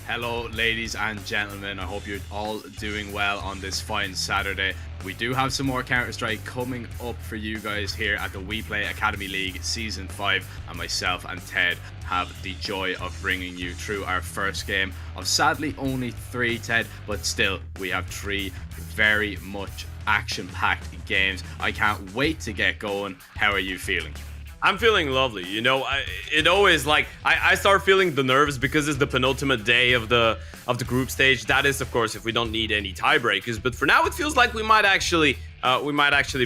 Hello, ladies and gentlemen. I hope you're all doing well on this fine Saturday. We do have some more Counter-Strike coming up for you guys here at the WePlay Academy League Season 5, and myself and Ted have the joy of bringing you through our first game of sadly only 3, Ted, but still we have 3 very much action-packed games. I can't wait to get going. How are you feeling? I'm feeling lovely. You know, I start feeling the nerves because it's the penultimate day of the group stage. That is, of course, if we don't need any tiebreakers. But for now, it feels like we might actually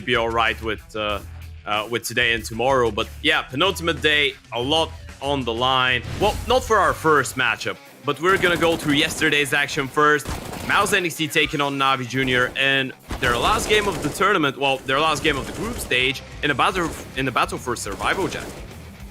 be all right with today and tomorrow. But yeah, penultimate day, a lot on the line. Well, not for our first matchup, but we're gonna go through yesterday's action first. Mouse NXT taking on Navi Jr. and their last game of the tournament, well, their last game of the group stage in a battle for survival, Jack.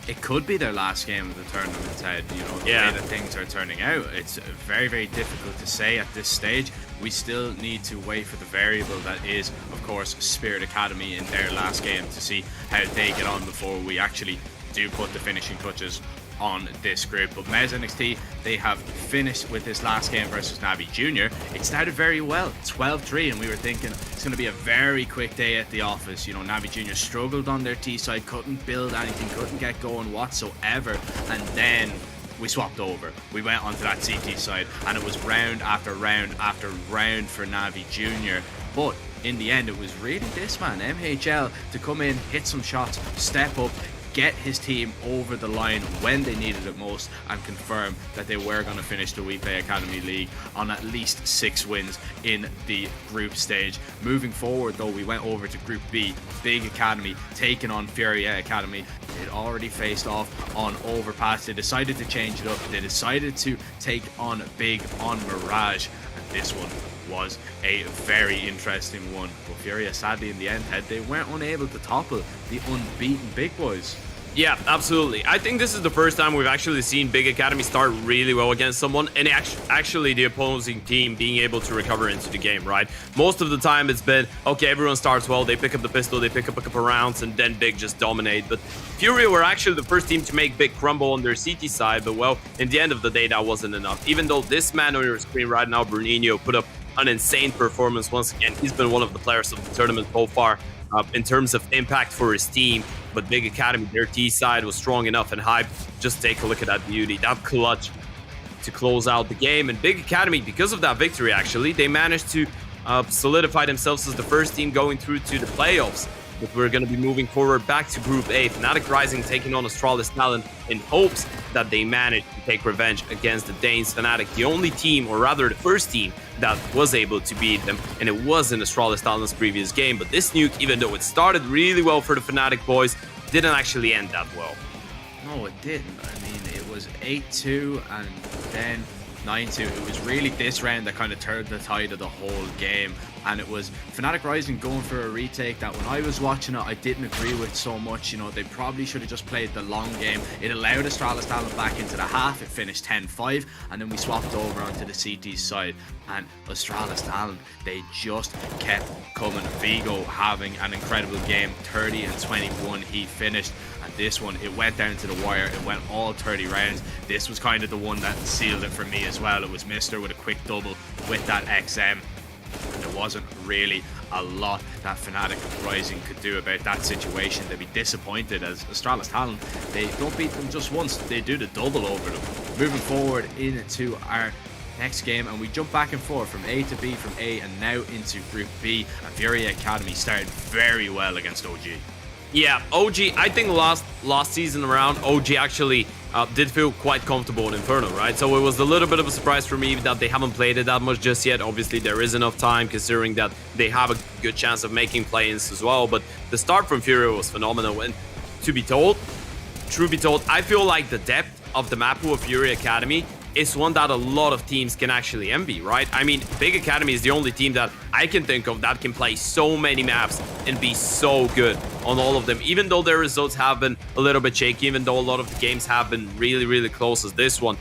It could be their last game of the tournament, Ted. You know, the way that things are turning out, it's very, very difficult to say at this stage. We still need to wait for the variable that is, of course, Spirit Academy in their last game to see how they get on before we actually do put the finishing touches on this group. But Mouse NXT, they have finished with this last game versus Navi Jr. It started very well, 12-3, and we were thinking it's going to be a very quick day at the office. You know, Navi Jr. struggled on their T side, couldn't build anything, couldn't get going whatsoever, and then we swapped over. We went onto that CT side, and it was round after round after round for Navi Jr. But in the end, it was really this man, MHL, to come in, hit some shots, step up, get his team over the line when they needed it most, and confirm that they were going to finish the WePlay Academy League on at least 6 wins in the group stage. Moving forward though, we went over to Group B, Big Academy taking on Furia Academy. They'd already faced off on Overpass. They decided to change it up. They decided to take on Big on Mirage, and this one was a very interesting one. But Furia, sadly, in the end, they weren't unable to topple the unbeaten Big Boys. Yeah, absolutely. I think this is the first time we've actually seen Big Academy start really well against someone, and actually the opposing team being able to recover into the game, right? Most of the time it's been, okay, everyone starts well, they pick up the pistol, they pick up a couple rounds, and then Big just dominate. But Furia were actually the first team to make Big crumble on their CT side, but well, in the end of the day, that wasn't enough. Even though this man on your screen right now, Bruninho, put up an insane performance once again. He's been one of the players of the tournament so far in terms of impact for his team. But Big Academy, their T side was strong enough, and Hype, just take a look at that beauty, that clutch to close out the game. And Big Academy, because of that victory, actually, they managed to solidify themselves as the first team going through to the playoffs. But we're going to be moving forward back to Group A. Fnatic Rising taking on Astralis Talent in hopes that they manage to take revenge against the Danes. Fnatic, the only team, or rather the first team, that was able to beat them. And it was in Astralis Talent's previous game. But this nuke, even though it started really well for the Fnatic boys, didn't actually end that well. No, it didn't. I mean, it was 8-2 and then 9-2. It was really this round that kind of turned the tide of the whole game. And it was Fnatic Rising going for a retake that when I was watching it, I didn't agree with so much. You know, they probably should have just played the long game. It allowed Astralis Talent back into the half. It finished 10-5, and then we swapped over onto the CT side. And Astralis Talent, they just kept coming. Vigo having an incredible game, 30 and 21 he finished. And this one, it went down to the wire. It went all 30 rounds. This was kind of the one that sealed it for me as well. It was Mr. with a quick double with that XM. And there wasn't really a lot that Fnatic Rising could do about that situation. They'd be disappointed as Astralis Talent, they don't beat them just once, they do the double over them. Moving forward into our next game, and we jump back and forth from A to B, from A and now into Group B. And Furia Academy started very well against OG. Yeah, OG, I think last season around, OG actually did feel quite comfortable in Inferno, right? So it was a little bit of a surprise for me that they haven't played it that much just yet. Obviously, there is enough time considering that they have a good chance of making play-ins as well. But the start from Furia was phenomenal. And to be told, truth be told, I feel like the depth of the map pool of Furia Academy is one that a lot of teams can actually envy, right? I mean, Big Academy is the only team that I can think of that can play so many maps and be so good on all of them, even though their results have been a little bit shaky, even though a lot of the games have been really, really close as this one.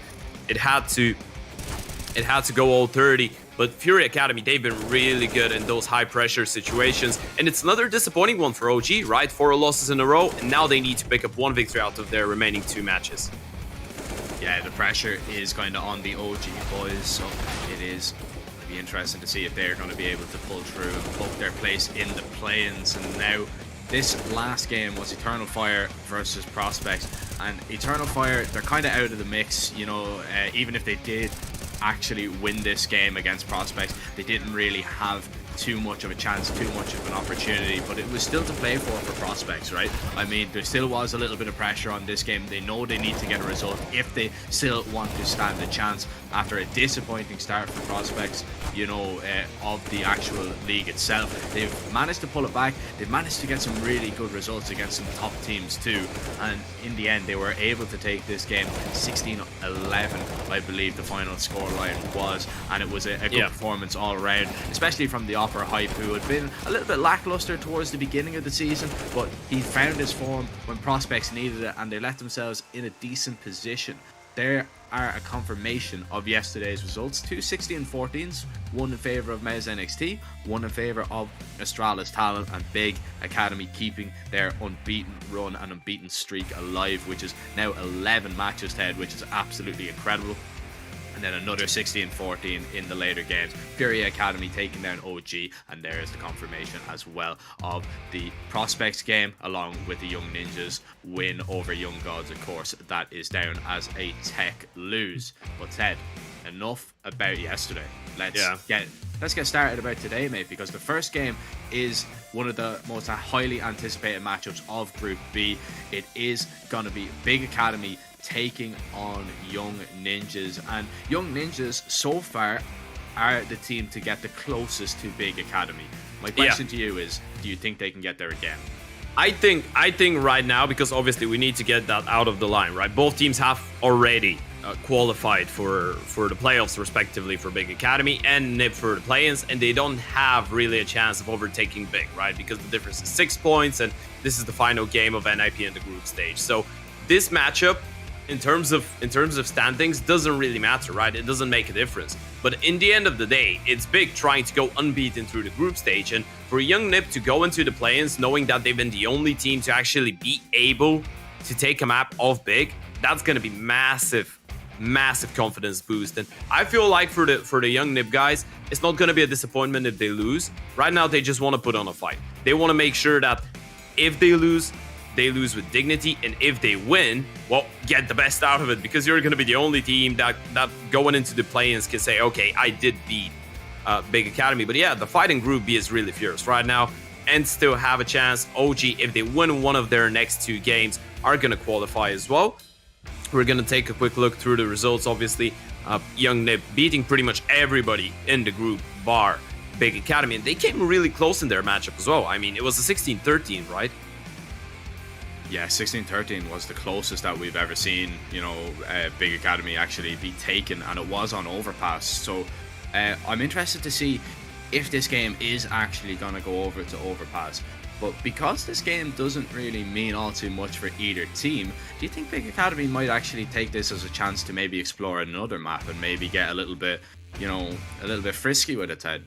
It had to go all 30. But Furia Academy, they've been really good in those high-pressure situations. And it's another disappointing one for OG, right? 4 losses in a row, and now they need to pick up 1 victory out of their remaining 2 matches. Yeah, the pressure is kind of on the OG boys, so it is be interesting to see if they're going to be able to pull through and poke their place in the play-ins. And now this last game was Eternal Fire versus Prospects, and Eternal Fire, they're kind of out of the mix, you know. Even if they did actually win this game against Prospects, they didn't really have too much of a chance, too much of an opportunity, but it was still to play for Prospects, right? I mean, there still was a little bit of pressure on this game. They know they need to get a result if they still want to stand a chance after a disappointing start for Prospects, you know, of the actual league itself. They've managed to pull it back. They've managed to get some really good results against some top teams too, and in the end they were able to take this game 16-11, I believe the final scoreline was, and it was a good performance all around, especially from the Opera Hype, who had been a little bit lackluster towards the beginning of the season, but he found his form when Prospects needed it, and they left themselves in a decent position. They are a confirmation of yesterday's results. 2 16-14s, one in favor of Mez NXT, one in favor of Astralis Talent, and Big Academy keeping their unbeaten run and unbeaten streak alive, which is now 11 matches to head, which is absolutely incredible. And then another 16-14 in the later games. Fury Academy taking down OG, and there is the confirmation as well of the Prospects game, along with the Young Ninjas win over Young Gods. Of course, that is down as a tech lose. But Ted, enough about yesterday. Let's get started about today, mate, because the first game is one of the most highly anticipated matchups of Group B. It is going to be Big Academy taking on Young Ninjas, and Young Ninjas so far are the team to get the closest to Big Academy. My question to you is, do you think they can get there again? I think right now, because obviously we need to get that out of the line, right? Both teams have already qualified for the playoffs respectively for Big Academy and NIP for the play-ins, and they don't have really a chance of overtaking Big, right? Because the difference is 6 points, and this is the final game of NIP in the group stage. So this matchup, in terms of standings, doesn't really matter, right? It doesn't make a difference. But in the end of the day, it's Big trying to go unbeaten through the group stage, and for Young NIP to go into the play-ins knowing that they've been the only team to actually be able to take a map off Big, that's going to be massive confidence boost. And I feel like for the Young NIP guys, it's not going to be a disappointment if they lose. Right now, they just want to put on a fight. They want to make sure that if they lose with dignity, and if they win, well, get the best out of it, because you're going to be the only team that going into the play-ins can say, okay, I did beat Big Academy. But yeah, the fight in Group B is really fierce right now, and still have a chance. OG, if they win one of their next 2 games, are going to qualify as well. We're going to take a quick look through the results. Obviously, Young NIP beating pretty much everybody in the group bar Big Academy, and they came really close in their matchup as well. I mean, it was a 16-13, right? Yeah, 16-13 was the closest that we've ever seen, you know, Big Academy actually be taken, and it was on Overpass. So I'm interested to see if this game is actually going to go over to Overpass. But because this game doesn't really mean all too much for either team, do you think Big Academy might actually take this as a chance to maybe explore another map and maybe get a little bit, you know, a little bit frisky with it, Ted?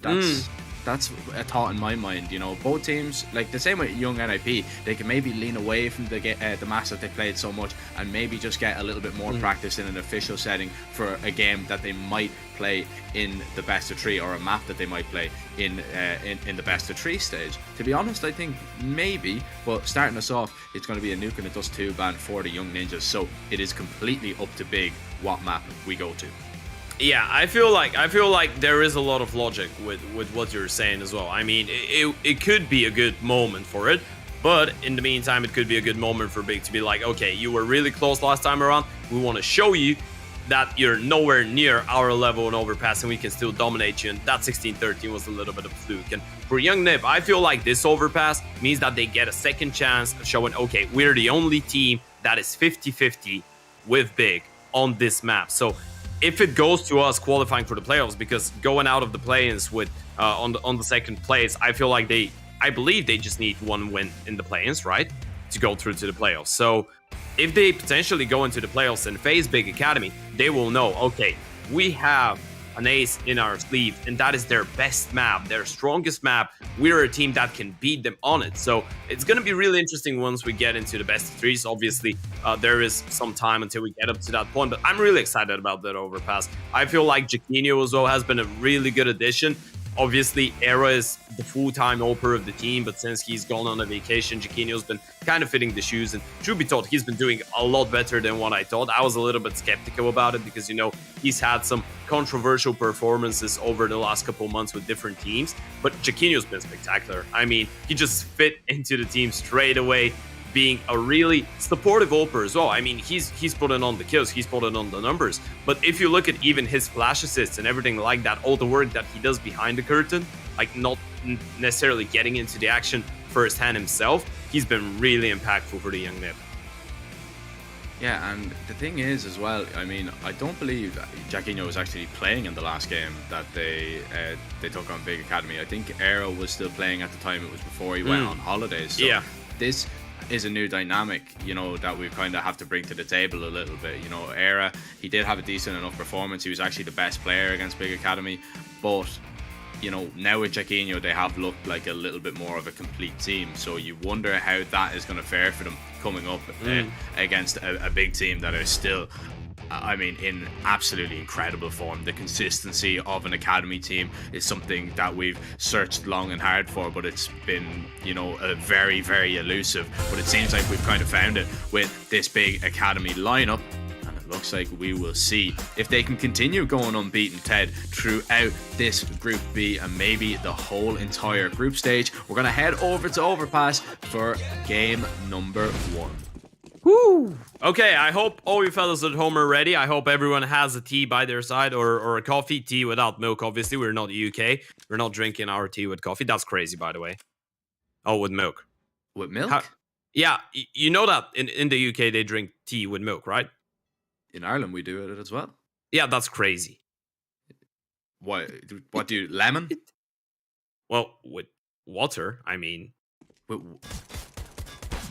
That's a thought in my mind, you know. Both teams, like the same with Young NIP, they can maybe lean away from the maps that they played so much and maybe just get a little bit more practice in an official setting for a game that they might play in the best of 3, or a map that they might play in the best of 3 stage. To be honest, I think maybe, but starting us off, it's going to be a Nuke and a Dust 2 ban for the Young Ninjas, so it is completely up to Big what map we go to. Yeah, I feel like there is a lot of logic with what you're saying as well. I mean, it could be a good moment for it, but in the meantime, it could be a good moment for Big to be like, okay, you were really close last time around. We want to show you that you're nowhere near our level in Overpass, and we can still dominate you. And that 16-13 was a little bit of a fluke. And for Young NIP, I feel like this Overpass means that they get a second chance of showing, okay, we're the only team that is 50-50 with Big on this map. So if it goes to us qualifying for the playoffs, because going out of the play-ins with on the second place, I feel like I believe they just need 1 win in the play-ins, right, to go through to the playoffs. So if they potentially go into the playoffs and face Big Academy, they will know, okay, we have an ace in our sleeve, and that is their best map, their strongest map. We're a team that can beat them on it. So it's going to be really interesting once we get into the best of threes. Obviously, there is some time until we get up to that point, but I'm really excited about that overpass. I feel like Jaquinho as well has been a really good addition. Obviously, Era is the full-time oper of the team, but since he's gone on a vacation, Jaquinho's been kind of fitting the shoes, and truth be told, he's been doing a lot better than what I thought. I was a little bit skeptical about it because, you know, he's had some controversial performances over the last couple of months with different teams, but Jaquinho's been spectacular. I mean, he just fit into the team straight away, being a really supportive oper as well. I mean, he's putting on the kills, he's putting on the numbers. But if you look at even his flash assists and everything like that, all the work that he does behind the curtain, like not necessarily getting into the action firsthand himself, he's been really impactful for the young nip. Yeah, and the thing is as well, I mean, I don't believe Jaquinho was actually playing in the last game that they took on Big Academy. I think Era was still playing at the time. It was before he went on holidays. So yeah, this is a new dynamic, you know, that we kind of have to bring to the table a little bit. You know, Era, he did have a decent enough performance. He was actually the best player against Big Academy, but you know, now with Jaquinho, they have looked like a little bit more of a complete team. So you wonder how that is going to fare for them coming up against a big team that are still, I mean, in absolutely incredible form. The consistency of an academy team is something that we've searched long and hard for, but it's been, you know, very, very elusive. But it seems like we've kind of found it with this big academy lineup. And it looks like we will see if they can continue going unbeaten, Ted, throughout this Group B and maybe the whole entire group stage. We're going to head over to Overpass for game number 1. Woo! Okay, I hope all you fellas at home are ready. I hope everyone has a tea by their side or a coffee. Tea without milk, obviously. We're not UK. We're not drinking our tea with coffee. That's crazy, by the way. Oh, with milk. With milk? Yeah, you know that in the UK they drink tea with milk, right? In Ireland we do it as well. Yeah, that's crazy. What do you, lemon? Well, with water, I mean.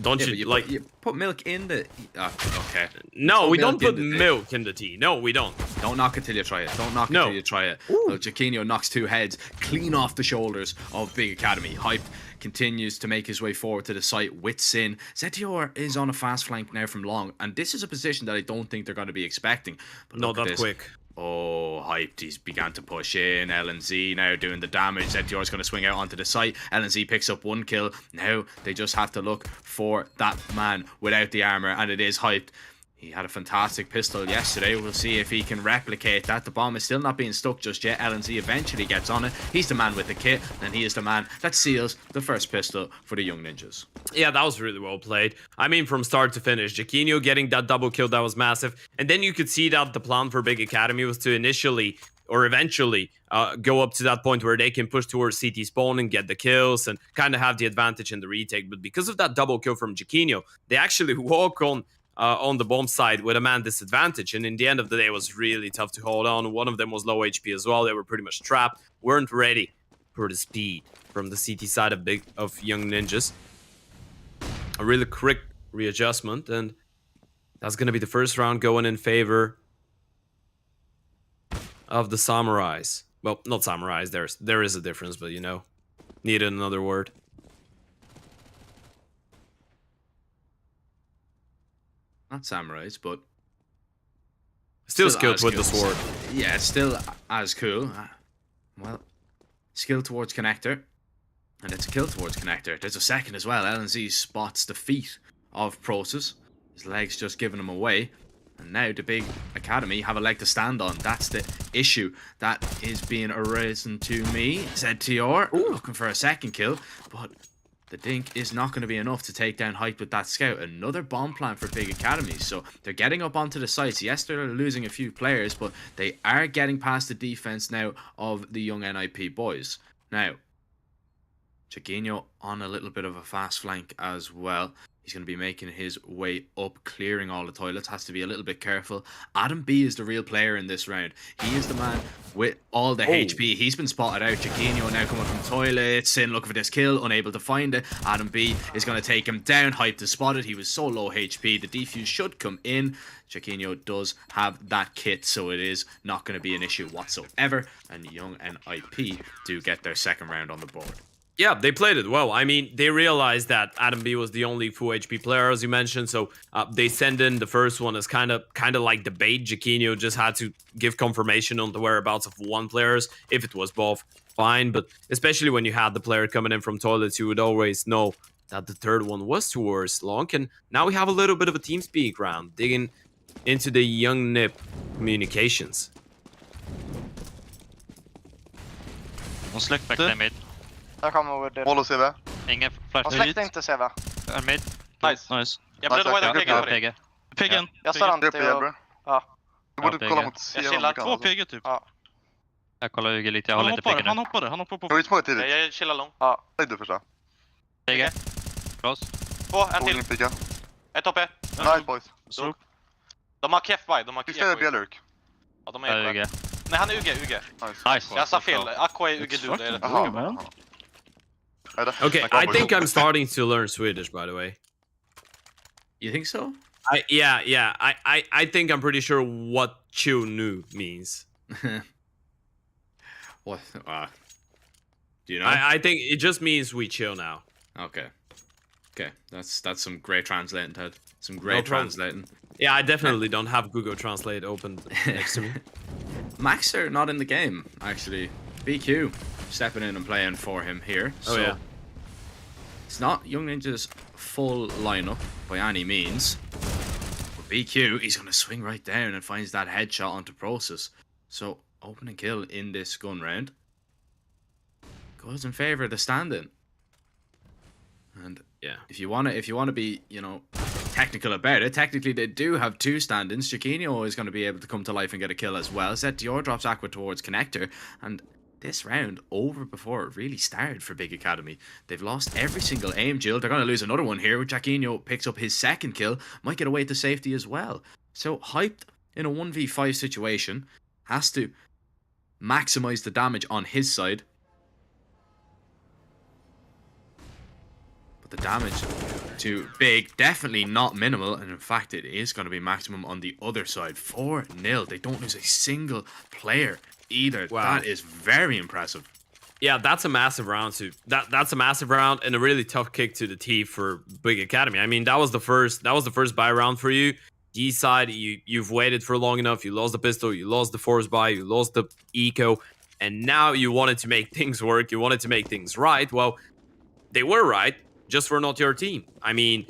Don't yeah, you like you put milk in the okay. No, we don't put milk in the tea. No, we don't. Don't knock it till you try it. Don't knock it till you try it. Well, Jaquinho knocks 2 heads clean off the shoulders of Big Academy. Hype continues to make his way forward to the site with Sin. Zetior is on a fast flank now from long, and this is a position that I don't think they're going to be expecting. But not that quick. Oh, hyped. He's began to push in. LNZ now doing the damage. Zetior's going to swing out onto the site. LNZ picks up 1 kill. Now they just have to look for that man without the armor, and it is hyped. He had a fantastic pistol yesterday. We'll see if he can replicate that. The bomb is still not being stuck just yet. LNZ eventually gets on it. He's the man with the kit, and he is the man that seals the first pistol for the Young Ninjas. Yeah, that was really well played. I mean, from start to finish, Jaquinho getting that double kill, that was massive. And then you could see that the plan for Big Academy was to initially or eventually go up to that point where they can push towards CT spawn and get the kills and kind of have the advantage in the retake. But because of that double kill from Jaquinho, they actually walk on the bomb side with a man disadvantage, and in the end of the day it was really tough to hold on. One of them was low HP as well. They were pretty much trapped, weren't ready for the speed from the CT side of Young Ninjas. A really quick readjustment, and that's going to be the first round going in favor of the Samurais. Well, not Samurais, there is a difference, but you know, needed another word. Not samurais, but still skilled with the sword. Yeah, it's still as cool. Well, skill towards connector, and it's a kill towards connector. There's a second as well. LNZ spots the feet of Prosus. His legs just giving him away, and now the Big Academy have a leg to stand on. That's the issue that is being arisen to me. Zetior looking for a second kill, but the dink is not going to be enough to take down Hype with that scout. Another bomb plan for Big Academy. So they're getting up onto the sites. Yes, they're losing a few players, but they are getting past the defense now of the young NIP boys. Now, Jaquinho on a little bit of a fast flank as well. He's going to be making his way up, clearing all the toilets. Has to be a little bit careful. Adam B is the real player in this round. He is the man with all the HP. He's been spotted out. Chiquinho now coming from toilets, in looking for this kill, unable to find it. Adam B is going to take him down. Hyped is spotted. He was so low HP. The defuse should come in. Chiquinho does have that kit, so it is not going to be an issue whatsoever. And Young and IP do get their second round on the board. Yeah, they played it well. I mean, they realized that Adam B was the only full HP player, as you mentioned, so they sent in the first one as kind of like the bait. Chiquinho just had to give confirmation on the whereabouts of one players. If it was both, fine, but especially when you had the player coming in from toilets, you would always know that the third one was towards Long. And now we have a little bit of a TeamSpeak round, digging into the Young Nip communications. De släckte mid. Där kommer Woody. Mål och CV. Ingen flash. De släckte inte CV. En mid. Nice. Jag blev Nice, då jag PG. PG. Piggen. Jag står Grepp inte bro. Ja. Du borde Ja, kolla PG. mot C. Jag chillar. 2 PG typ. Ja. Jag kollar UG lite. Jag håller inte PG nu. Han hoppade på. Jag vill småga tidigt. Jag chillar lång. Ja. Nej du första. PG. Close. 2, en till. Ingen picka. Ett hopp. Nice boys. Så. De har KF by. De har Vi ska göra KF. bjällerk. Ja, de Jag är UG. Nej, han är UG. Nice. Jag sa fel. Aqua är UG du. Det är rätt. Jaha. Okay, I think I'm starting to learn Swedish, by the way. You think so? I think I'm pretty sure what "chu nu" means. What? Do you know? I think it just means we chill now. Okay. Okay, that's some great translating, Ted. Some great problem. translating. Yeah, I definitely don't have Google Translate open next to me. Maxer not in the game, actually. BQ stepping in and playing for him here. Oh, yeah. It's not Young Ninja's full lineup by any means. But BQ, he's going to swing right down and finds that headshot onto Process. So, opening kill in this gun round goes in favor of the stand-in. And Yeah. if you want to be, you know, technical about it, technically they do have 2 stand-ins. Chiquinho is going to be able to come to life and get a kill as well. Zet Dior drops Aqua towards Connector, and this round over before it really started for Big Academy. They've lost every single aim duel. They're going to lose another one here. Chiquinho picks up his second kill, might get away to safety as well. So Hyped in a 1v5 situation has to maximize the damage on his side. The damage to Big, definitely not minimal, and in fact it is going to be maximum on the other side. 4-0. They don't lose a single player either. Wow. That is very impressive. Yeah, that's a massive round too. That's a massive round and a really tough kick to the teeth for Big Academy. I mean, that was the first buy round for you. D side, you've waited for long enough. You lost the pistol, you lost the force buy, you lost the eco, and now you wanted to make things work. You wanted to make things right. Well, they were right. Just for not your team. I mean,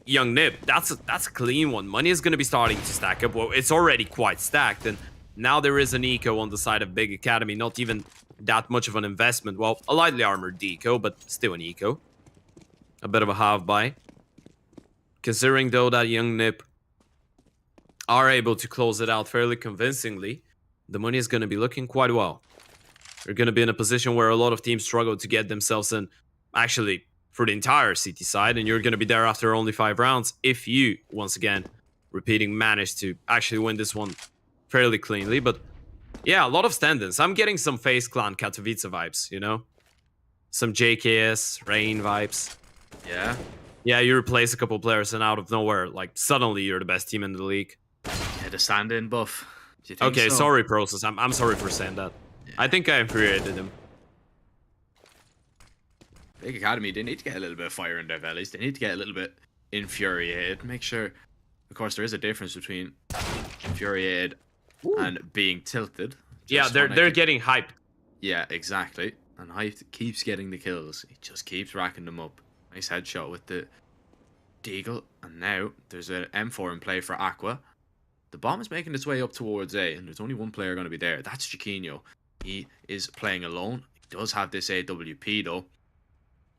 Young Nip, that's a clean one. Money is going to be starting to stack up. Well, it's already quite stacked, and now there is an eco on the side of Big Academy. Not even that much of an investment. Well, a lightly armored eco, but still an eco. A bit of a half buy. Considering though that Young Nip are able to close it out fairly convincingly, the money is going to be looking quite well. They're going to be in a position where a lot of teams struggle to get themselves in. Actually, for the entire CT side, and you're going to be there after only 5 rounds if you, once again, repeating, manage to actually win this one fairly cleanly. But yeah, a lot of stand-ins. I'm getting some FaZe Clan Katowice vibes, you know? Some JKS, Rain vibes. Yeah. Yeah, you replace a couple players and out of nowhere, like, suddenly you're the best team in the league. Yeah, the stand-in buff. Do you think Okay, so? sorry, Process. I'm sorry for saying that. Yeah. I think I infuriated him. Big Academy, they need to get a little bit of fire in their bellies. They need to get a little bit infuriated. Make sure, of course, there is a difference between infuriated and being tilted. Yeah, they're getting hyped. Yeah, exactly. And Hyped keeps getting the kills. He just keeps racking them up. Nice headshot with the Deagle. And now there's an M4 in play for Aqua. The bomb is making its way up towards A, and there's only one player going to be there. That's Chiquinho. He is playing alone. He does have this AWP though.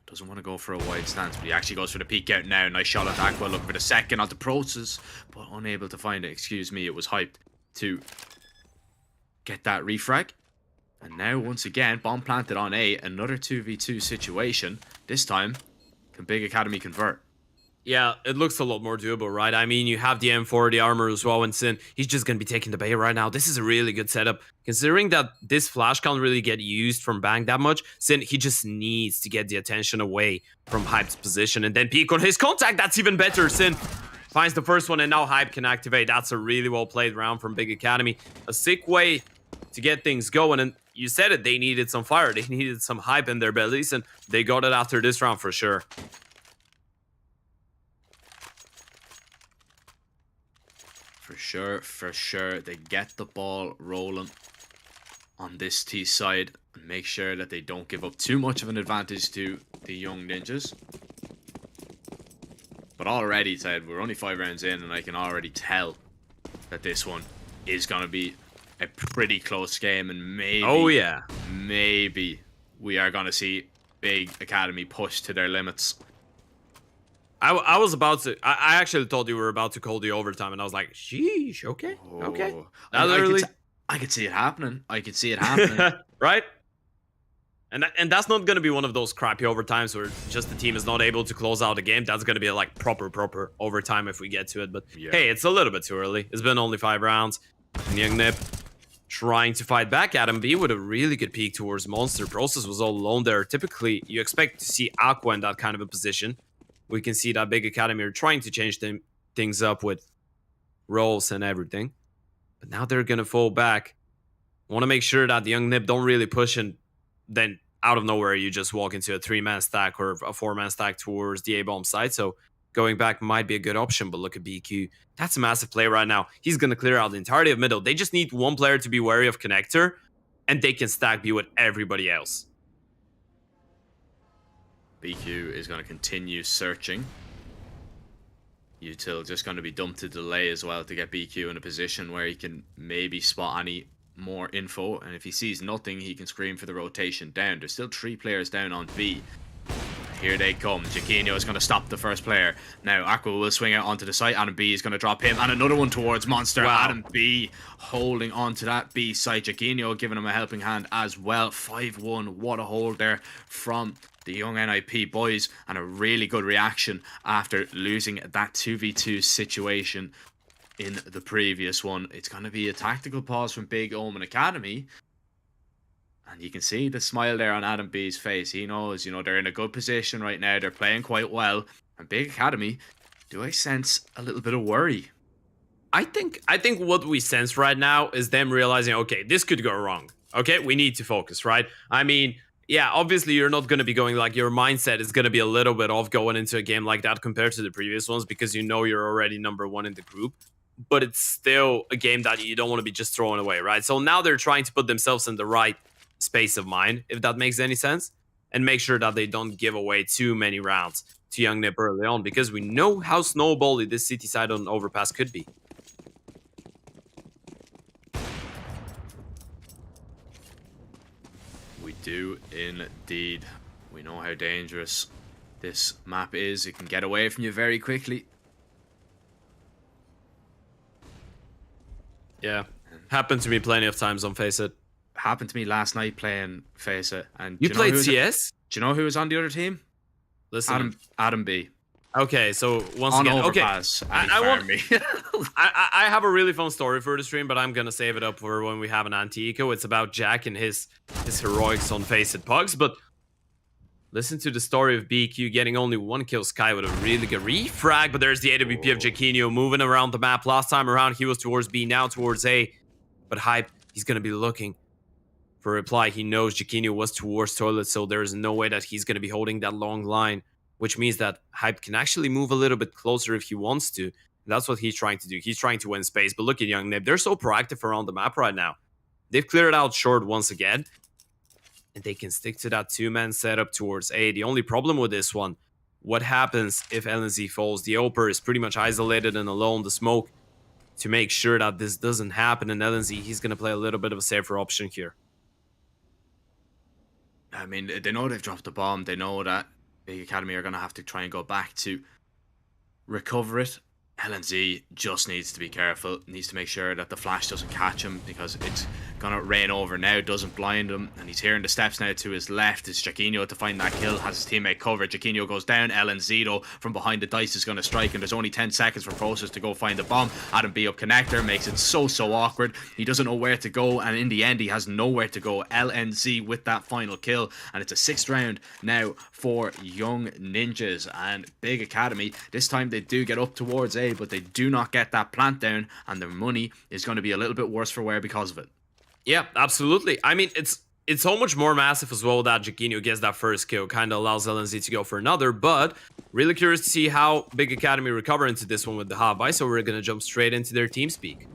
Doesn't want to go for a wide stance, but he actually goes for the peek out now. Nice shot at Aqua, looking for the second onto Process, but unable to find it. Excuse me, it was Hyped to get that refrag. And now, once again, bomb planted on A, another 2v2 situation. This time, can Big Academy convert? Yeah, it looks a lot more doable, right? I mean, you have the M4, the armor as well, and Sin, he's just going to be taking the bait right now. This is a really good setup. Considering that this flash can't really get used from Bang that much, Sin, he just needs to get the attention away from Hype's position and then peek on his contact. That's even better. Sin finds the first one, and now Hype can activate. That's a really well-played round from Big Academy. A sick way to get things going, and you said it, they needed some fire. They needed some hype in their bellies, and they got it after this round for sure. For sure, they get the ball rolling on this T side and make sure that they don't give up too much of an advantage to the young ninjas. But already, Ted, we're only 5 rounds in, and I can already tell that this one is going to be a pretty close game, and maybe, oh yeah, maybe we are going to see Big Academy push to their limits. I was about to. I actually thought you were about to call the overtime, and I was like, "Sheesh, okay, okay." I could see it happening. I could see it happening, right? And that's not gonna be one of those crappy overtimes where just the team is not able to close out the game. That's gonna be like proper overtime if we get to it. But yeah. Hey, it's a little bit too early. It's been only 5 rounds. And Young Nip trying to fight back. Adam B with a really good peek towards Monster. Process was all alone there. Typically, you expect to see Aqua in that kind of a position. We can see that Big Academy are trying to change things up with roles and everything. But now they're going to fall back. Want to make sure that the Young Nip don't really push, and then out of nowhere you just walk into a 3-man stack or a 4-man stack towards the A-bomb side. So going back might be a good option, but look at BQ. That's a massive play right now. He's going to clear out the entirety of middle. They just need one player to be wary of connector, and they can stack B with everybody else. BQ is going to continue searching. Util just going to be dumped to delay as well to get BQ in a position where he can maybe spot any more info. And if he sees nothing, he can scream for the rotation down. There's still 3 players down on B. Here they come. Jaquinho is going to stop the first player. Now Aqua will swing out onto the site. Adam B is going to drop him. And another one towards Monster. Wow. Adam B holding on to that B site. Jaquinho giving him a helping hand as well. 5-1. What a hold there from the young NIP boys, and a really good reaction after losing that 2v2 situation in the previous one. It's going to be a tactical pause from Big Omen Academy, and you can see the smile there on Adam B's face. He knows, you know, they're in a good position right now. They're playing quite well, and Big Academy, do I sense a little bit of worry? I think what we sense right now is them realizing, okay, this could go wrong. Okay, we need to focus, right? I mean, yeah, obviously you're not going to be going, like, your mindset is going to be a little bit off going into a game like that compared to the previous ones because you know you're already #1 in the group. But it's still a game that you don't want to be just throwing away, right? So now they're trying to put themselves in the right space of mind, if that makes any sense, and make sure that they don't give away too many rounds to Young Nip early on because we know how snowbally this city side on overpass could be. We do indeed. We know how dangerous this map is. It can get away from you very quickly. Yeah, happened to me plenty of times on Face It. Happened to me last night playing Face It. And you played CS? Do you know who was on the other team? Listen, Adam B. Okay, so once on again, overpass, okay, I have a really fun story for the stream, but I'm gonna save it up for when we have an anti-eco. It's about Jack and his heroics on Face It Pugs, but listen to the story of BQ getting only 1 kill. Sky with a really good refrag, but there's the AWP of Jaquinho moving around the map. Last time around, he was towards B, now towards A, but Hype, he's gonna be looking for a reply. He knows Jaquinho was towards toilet, so there's no way that he's gonna be holding that long line, which means that Hype can actually move a little bit closer if he wants to. That's what he's trying to do. He's trying to win space. But look at Young Nip. They're so proactive around the map right now. They've cleared out short once again. And they can stick to that 2-man setup towards A. The only problem with this one, what happens if LNZ falls? The Oper is pretty much isolated and alone. The smoke to make sure that this doesn't happen. And LNZ, he's going to play a little bit of a safer option here. I mean, they know they've dropped the bomb. They know that Big Academy are going to have to try and go back to recover it. LNZ just needs to be careful, needs to make sure that the flash doesn't catch him, because it's gonna rain over now, doesn't blind him, and he's hearing the steps now to his left. It's Jaquinho to find that kill, has his teammate covered. Jaquinho goes down, LNZ though from behind the dice is gonna strike, and there's only 10 seconds for Process to go find the bomb. Adam B up connector makes it so awkward. He doesn't know where to go, and in the end he has nowhere to go. LNZ with that final kill, and it's a 6th round now for Young Ninjas and Big Academy. This time they do get up towards A, but they do not get that plant down, and their money is going to be a little bit worse for wear because of it. Yeah, absolutely. I mean, it's so much more massive as well that Jaquinho gets that first kill. Kind of allows LNZ to go for another, but really curious to see how Big Academy recover into this one with the half buy, so we're going to jump straight into their team speak.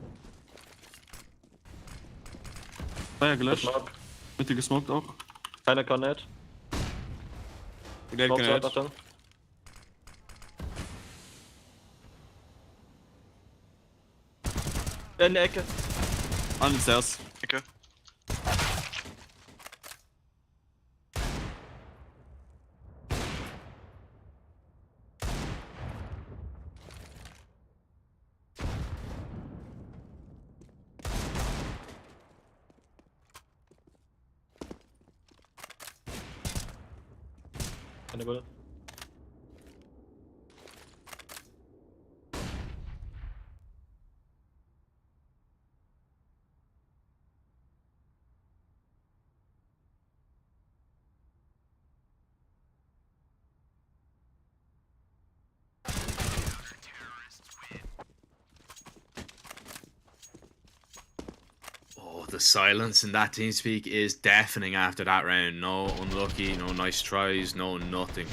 Ja, gelöscht. Mitte gesmoked auch. Keiner kann nicht. Geld Smoke genäht. Achtung. In der Ecke. Alles erst. Okay. Keine Gute. Oh, the silence in that TeamSpeak is deafening after that round. No unlucky, no nice tries, no nothing.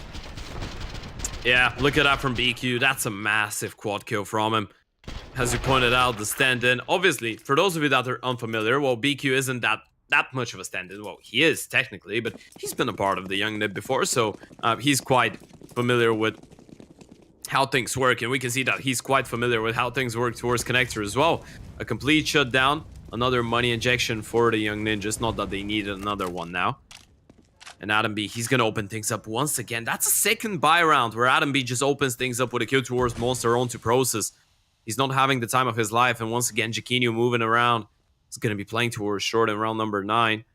Yeah, look at that from BQ. That's a massive quad kill from him. As you pointed out, the stand-in. Obviously, for those of you that are unfamiliar, well, BQ isn't that much of a stand-in. Well, he is technically, but he's been a part of the Young Nib before, so he's quite familiar with how things work, and we can see that he's quite familiar with how things work towards connector as well. A complete shutdown, another money injection for the Young Ninjas. Not that they needed another one now. And Adam B, he's gonna open things up once again. That's a second buy round where Adam B just opens things up with a kill towards Monster onto Process. He's not having the time of his life, and once again, Jaquinho moving around. He's gonna be playing towards short in round number 9.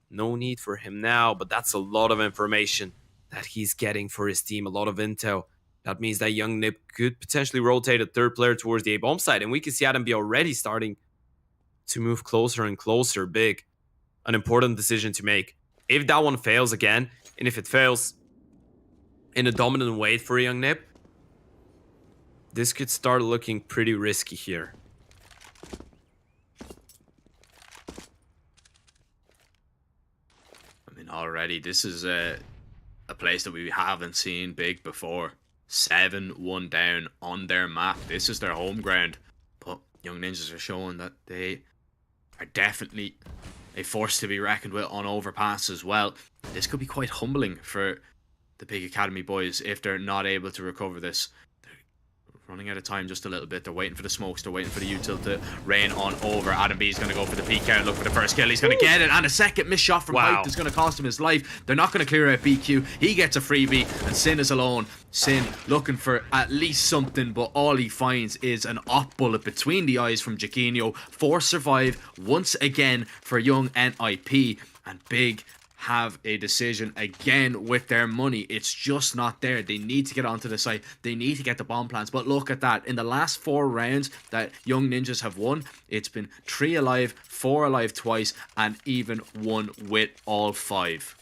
No need for him now, but that's a lot of information that he's getting for his team, a lot of intel. That means that Young Nib could potentially rotate a 3rd player towards the A-bomb side, and we can see Adam B already starting to move closer and closer. Big. An important decision to make. If that one fails again, and if it fails in a dominant way for Young Nib, this could start looking pretty risky here. I mean, already this is a place that we haven't seen Big before. 7-1 down on their map. This is their home ground, but Young Ninjas are showing that they are definitely a force to be reckoned with on overpass as well. This could be quite humbling for the Big Academy boys if they're not able to recover this. They're running out of time just a little bit. They're waiting for the smokes. They're waiting for the util to rain on over. Adam B is going to go for the peek out, look for the first kill. He's going to get it, and a second missed shot from Hype is going to cost him his life. They're not going to clear out BQ. He gets a freebie, and Sin is alone. Sin looking for at least something, but all he finds is an op bullet between the eyes from Jaquinho. 4 survive once again for Young NIP, and Big have a decision again with their money. It's just not there. They need to get onto the site. They need to get the bomb plants. But look at that. In the last 4 rounds that Young Ninjas have won, it's been 3 alive, 4 alive twice, and even 1 with all 5.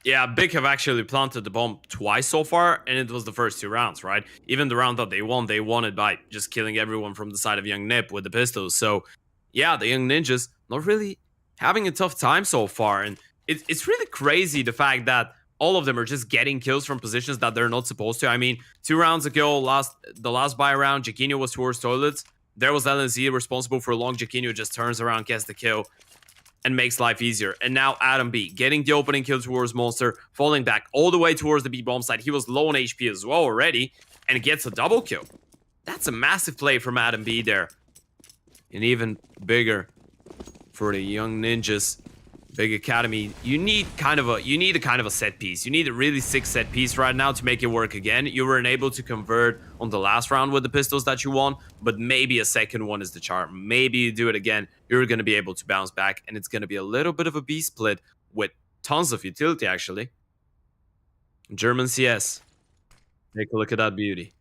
Yeah, Big have actually planted the bomb twice so far, and it was the first 2 rounds, right? Even the round that they won it by just killing everyone from the side of Young Nip with the pistols. So, yeah, the Young Ninjas not really having a tough time so far, and it's really crazy the fact that all of them are just getting kills from positions that they're not supposed to. I mean, 2 rounds ago, the last buy round, Jaquinho was towards toilets. There was LNZ responsible for a long. Jaquinho just turns around, gets the kill, and makes life easier. And now Adam B getting the opening kill towards Monster, falling back all the way towards the B-bomb side. He was low on HP as well already, and gets a double kill. That's a massive play from Adam B there. And even bigger for the Young Ninjas. Big Academy, you need a kind of a set piece. You need a really sick set piece right now to make it work again. You weren't able to convert on the last round with the pistols that you won, but maybe a second one is the charm. Maybe you do it again, you're going to be able to bounce back, and it's going to be a little bit of a B split with tons of utility, actually. German CS. Take a look at that beauty.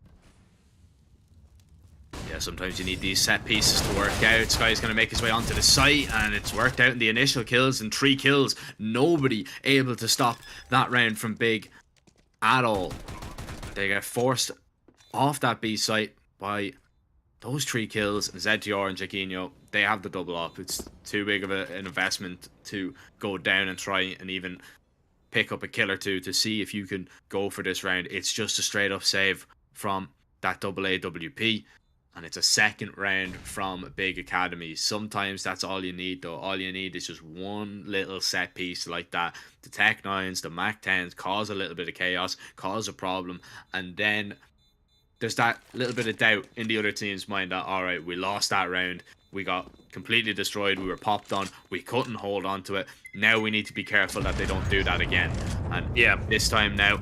Yeah, sometimes you need these set pieces to work out. Sky's going to make his way onto the site, and it's worked out in the initial kills and 3 kills. Nobody able to stop that round from Big at all. They get forced off that B site by those 3 kills. ZTR and Jaquinho, they have the double up. It's too big of an investment to go down and try and even pick up a kill or two to see if you can go for this round. It's just a straight up save from that double AWP. And it's a second round from Big Academy. Sometimes that's all you need, though. All you need is just one little set piece like that. The Tech 9s, the Mac 10s cause a little bit of chaos, cause a problem. And then there's that little bit of doubt in the other team's mind that, all right, we lost that round. We got completely destroyed. We were popped on. We couldn't hold on to it. Now we need to be careful that they don't do that again. And yeah, this time now,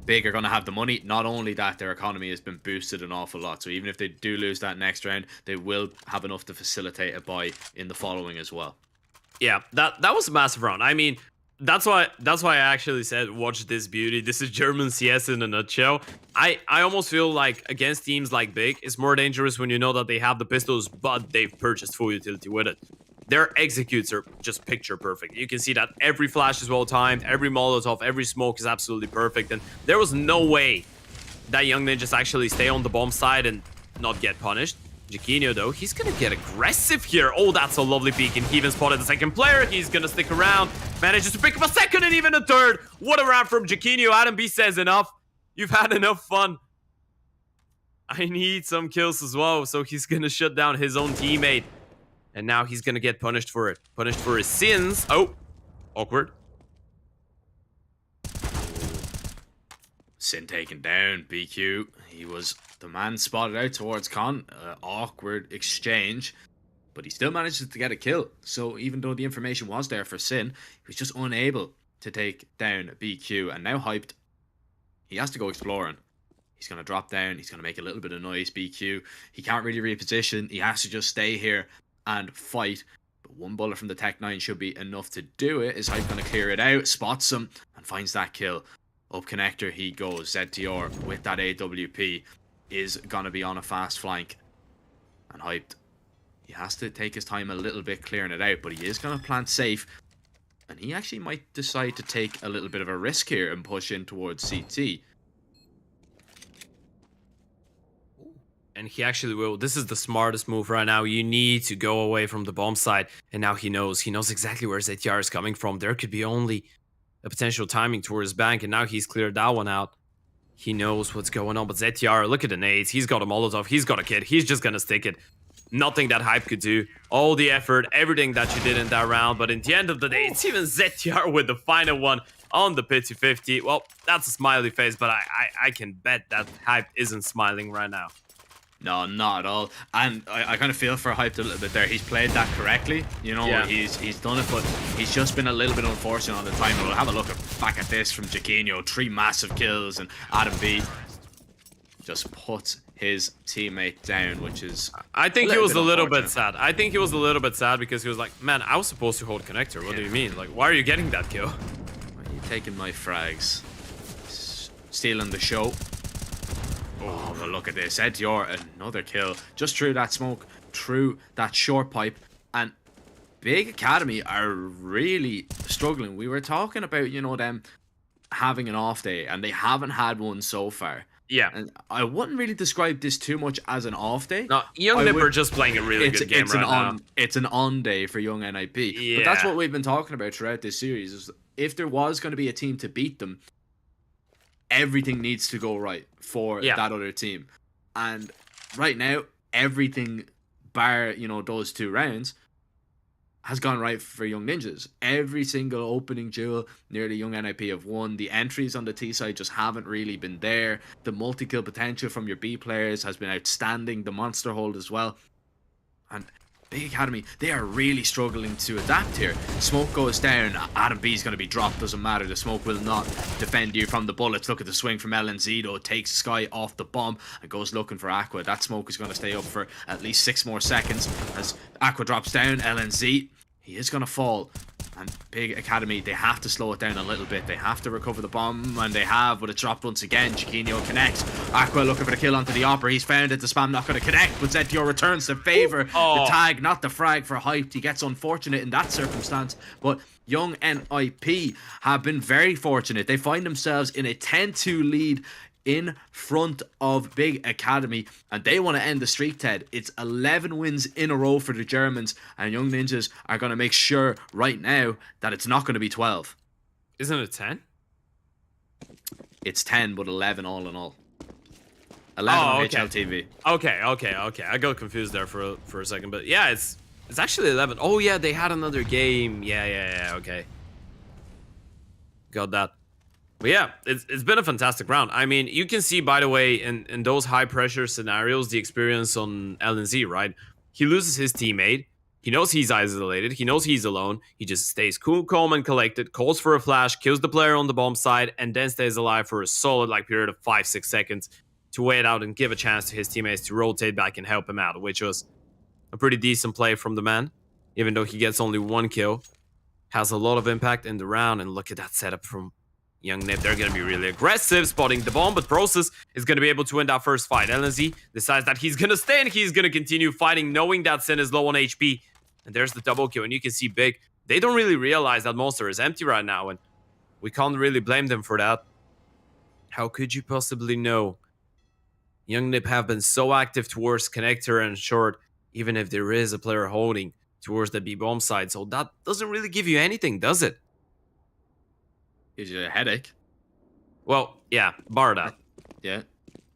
Big are going to have the money. Not only that, their economy has been boosted an awful lot. So even if they do lose that next round, they will have enough to facilitate a buy in the following as well. Yeah, that was a massive round. I mean, that's why I actually said watch this beauty. This is German CS in a nutshell. I almost feel like against teams like Big, it's more dangerous when you know that they have the pistols, but they've purchased full utility with it. Their executes are just picture perfect. You can see that every flash is well timed, every Molotov, every smoke is absolutely perfect, and there was no way that Young Ninjas actually stay on the bomb side and not get punished. Jaquinho, though, he's gonna get aggressive here. Oh, that's a lovely peek, and he even spotted the second player. He's gonna stick around, manages to pick up a second and even a third. What a round from Jaquinho. Adam B says enough. You've had enough fun. I need some kills as well, so he's gonna shut down his own teammate. And now he's gonna get punished for it. Punished for his sins. Oh, awkward. Sin taken down. BQ. He was the man spotted out towards Con. Awkward exchange. But he still manages to get a kill. So even though the information was there for Sin, he was just unable to take down BQ. And now Hyped, he has to go exploring. He's going to drop down. He's going to make a little bit of noise. BQ. He can't really reposition. He has to just stay here and fight. But one bullet from the Tech 9 should be enough to do it. Is Hype going to clear it out? Spots him and finds that kill. Up connector he goes. ZTR with that AWP is going to be on a fast flank. And Hyped, he has to take his time a little bit clearing it out, but he is going to plant safe. And he actually might decide to take a little bit of a risk here and push in towards CT. And he actually will. This is the smartest move right now. You need to go away from the bomb side. And now he knows. He knows exactly where ZTR is coming from. There could be only a potential timing towards bank. And now he's cleared that one out. He knows what's going on. But ZTR, look at the nades. He's got a Molotov. He's got a kit. He's just going to stick it. Nothing that Hype could do. All the effort, everything that you did in that round. But in the end of the day, it's even ZTR with the final one on the pity 50. Well, that's a smiley face. But I can bet that Hype isn't smiling right now. No, not at all. And I kind of feel for Hyped a little bit there. He's played that correctly. You know, yeah. He's done it, but he's just been a little bit unfortunate on the timing. We'll have a look back at this from Jaquinho. 3 massive kills, and Adam B just puts his teammate down, which is... I think he was a little bit sad. I think he was a little bit sad because he was like, man, I was supposed to hold connector. What do you mean? Like, why are you getting that kill? Why are you taking my frags? Stealing the show. Oh, well, look at this. ZTR, another kill. Just through that smoke, through that short pipe. And Big Academy are really struggling. We were talking about, you know, them having an off day, and they haven't had one so far. Yeah. And I wouldn't really describe this too much as an off day. No, Young Nip are just playing a really good game right now. It's an on day for Young NIP. Yeah. But that's what we've been talking about throughout this series. Is if there was going to be a team to beat them, everything needs to go right for that other team. And right now, everything bar, you know, those 2 rounds has gone right for Young Ninjas. Every single opening duel nearly Young NIP have won. The entries on the T side just haven't really been there. The multi-kill potential from your B players has been outstanding. The monster hold as well. And Big Academy, they are really struggling to adapt here. Smoke goes down, Adam B is going to be dropped, doesn't matter, the smoke will not defend you from the bullets. Look at the swing from LNZ though, takes Sky off the bomb and goes looking for Aqua. That smoke is going to stay up for at least 6 more seconds as Aqua drops down. LNZ, he is going to fall. And Big Academy, they have to slow it down a little bit. They have to recover the bomb, and they have, but it's dropped once again. Chiquinho connects. Aqua looking for the kill onto the Opera. He's found it. The spam not going to connect, but Zetior returns to favor the tag, not the frag for Hyped. He gets unfortunate in that circumstance, but Young NIP have been very fortunate. They find themselves in a 10-2 lead in front of Big Academy, and they want to end the streak, Ted. It's 11 wins in a row for the Germans, and Young Ninjas are going to make sure right now that it's not going to be 12. Isn't it 10? It's 10, but 11 all in all. 11 on HLTV. Okay. I got confused there for a second, but yeah, it's actually 11. Oh yeah, they had another game. Yeah, okay. Got that. But yeah, it's been a fantastic round. I mean, you can see, by the way, in those high-pressure scenarios, the experience on LNZ, right? He loses his teammate. He knows he's isolated. He knows he's alone. He just stays cool, calm, and collected, calls for a flash, kills the player on the bomb side, and then stays alive for a solid period of 5-6 seconds to wait out and give a chance to his teammates to rotate back and help him out, which was a pretty decent play from the man, even though he gets only 1 kill. Has a lot of impact in the round, and look at that setup from Young Nip. They're going to be really aggressive, spotting the bomb, but Process is going to be able to win that first fight. LNZ decides that he's going to stay and he's going to continue fighting, knowing that Sin is low on HP. And there's the double kill, and you can see Big. They don't really realize that Monster is empty right now, and we can't really blame them for that. How could you possibly know? Young Nip have been so active towards Connector and Short, even if there is a player holding towards the B-bomb side, so that doesn't really give you anything, does it? Gives you a headache. Well, yeah, bar that. Yeah.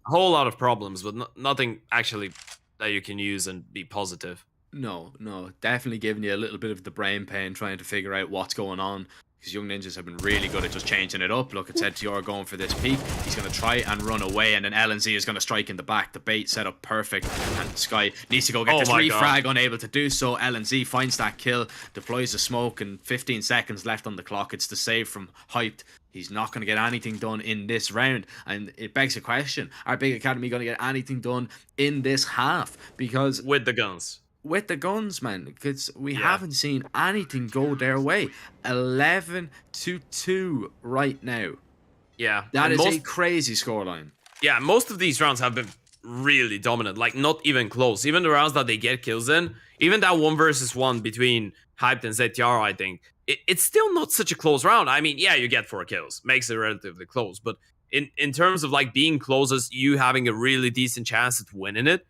A whole lot of problems, but nothing actually that you can use and be positive. No, definitely giving you a little bit of the brain pain trying to figure out what's going on, because Young Ninjas have been really good at just changing it up. Look, it said Tior going for this peak. He's going to try and run away, and then LNZ is going to strike in the back. The bait set up perfect, and Sky needs to go get this refrag, unable to do so. LNZ finds that kill, deploys the smoke, and 15 seconds left on the clock. It's the save from Hyped. He's not going to get anything done in this round, and it begs a question. Are Big Academy going to get anything done in this half? Because with the guns. With the guns, man, because we haven't seen anything go their way. 11-2 right now. Yeah. That is a crazy scoreline. Yeah, most of these rounds have been really dominant, like not even close. Even the rounds that they get kills in, even that 1 versus 1 between Hyped and ZTR, I think, it's still not such a close round. I mean, yeah, you get 4 kills, makes it relatively close, but in terms of being closest, you having a really decent chance at winning it,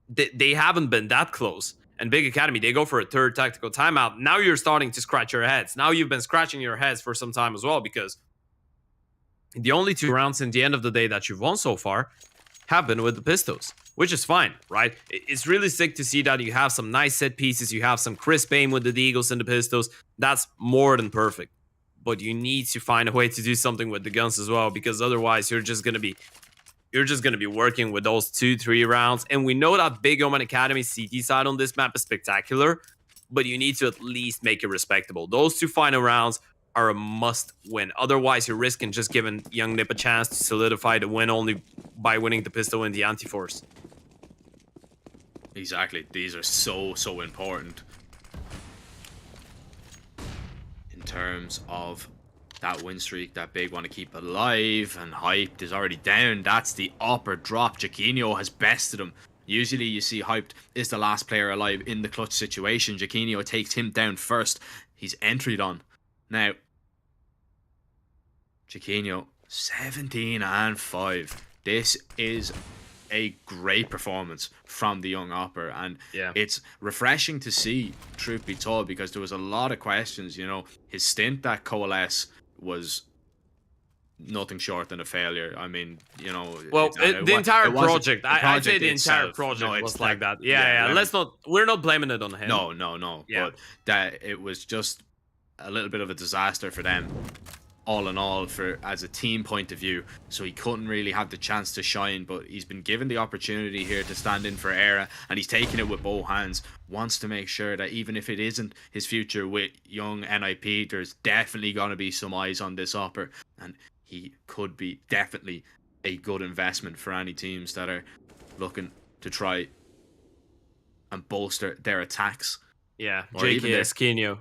they haven't been that close. And Big Academy, they go for a 3rd tactical timeout. Now you're starting to scratch your heads. Now you've been scratching your heads for some time as well, because the only 2 rounds in the end of the day that you've won so far have been with the pistols, which is fine, right? It's really sick to see that you have some nice set pieces. You have some crisp aim with the Deagles and the pistols. That's more than perfect. But you need to find a way to do something with the guns as well, because otherwise you're just going to be working with those 2-3 rounds. And we know that Big OMEN Academy CT side on this map is spectacular, but you need to at least make it respectable. Those 2 final rounds are a must win. Otherwise, you're risking just giving Young Nip a chance to solidify the win only by winning the pistol and the anti-force. Exactly. These are so important in terms of that win streak that Big want to keep alive, and Hyped is already down. That's the upper drop. Chiquinho has bested him. Usually you see Hyped is the last player alive in the clutch situation. Chiquinho takes him down first. He's entered on. Now, Chiquinho, 17-5. This is a great performance from the young Opper, and it's refreshing to see, truth be told, because there was a lot of questions. You know, his stint at Coalesce was nothing short than a failure. I mean, you know, well, the entire project, I'd say the entire project was like that. We're not blaming it on him. No. But that it was just a little bit of a disaster for them. all in all for as a team point of view, so he couldn't really have the chance to shine, but he's been given the opportunity here to stand in for Era, and he's taking it with both hands. Wants to make sure that even if it isn't his future with young NIP, there's definitely going to be some eyes on this upper, and he could be definitely a good investment for any teams that are looking to try and bolster their attacks. Yeah, Or even their- JK Esquino.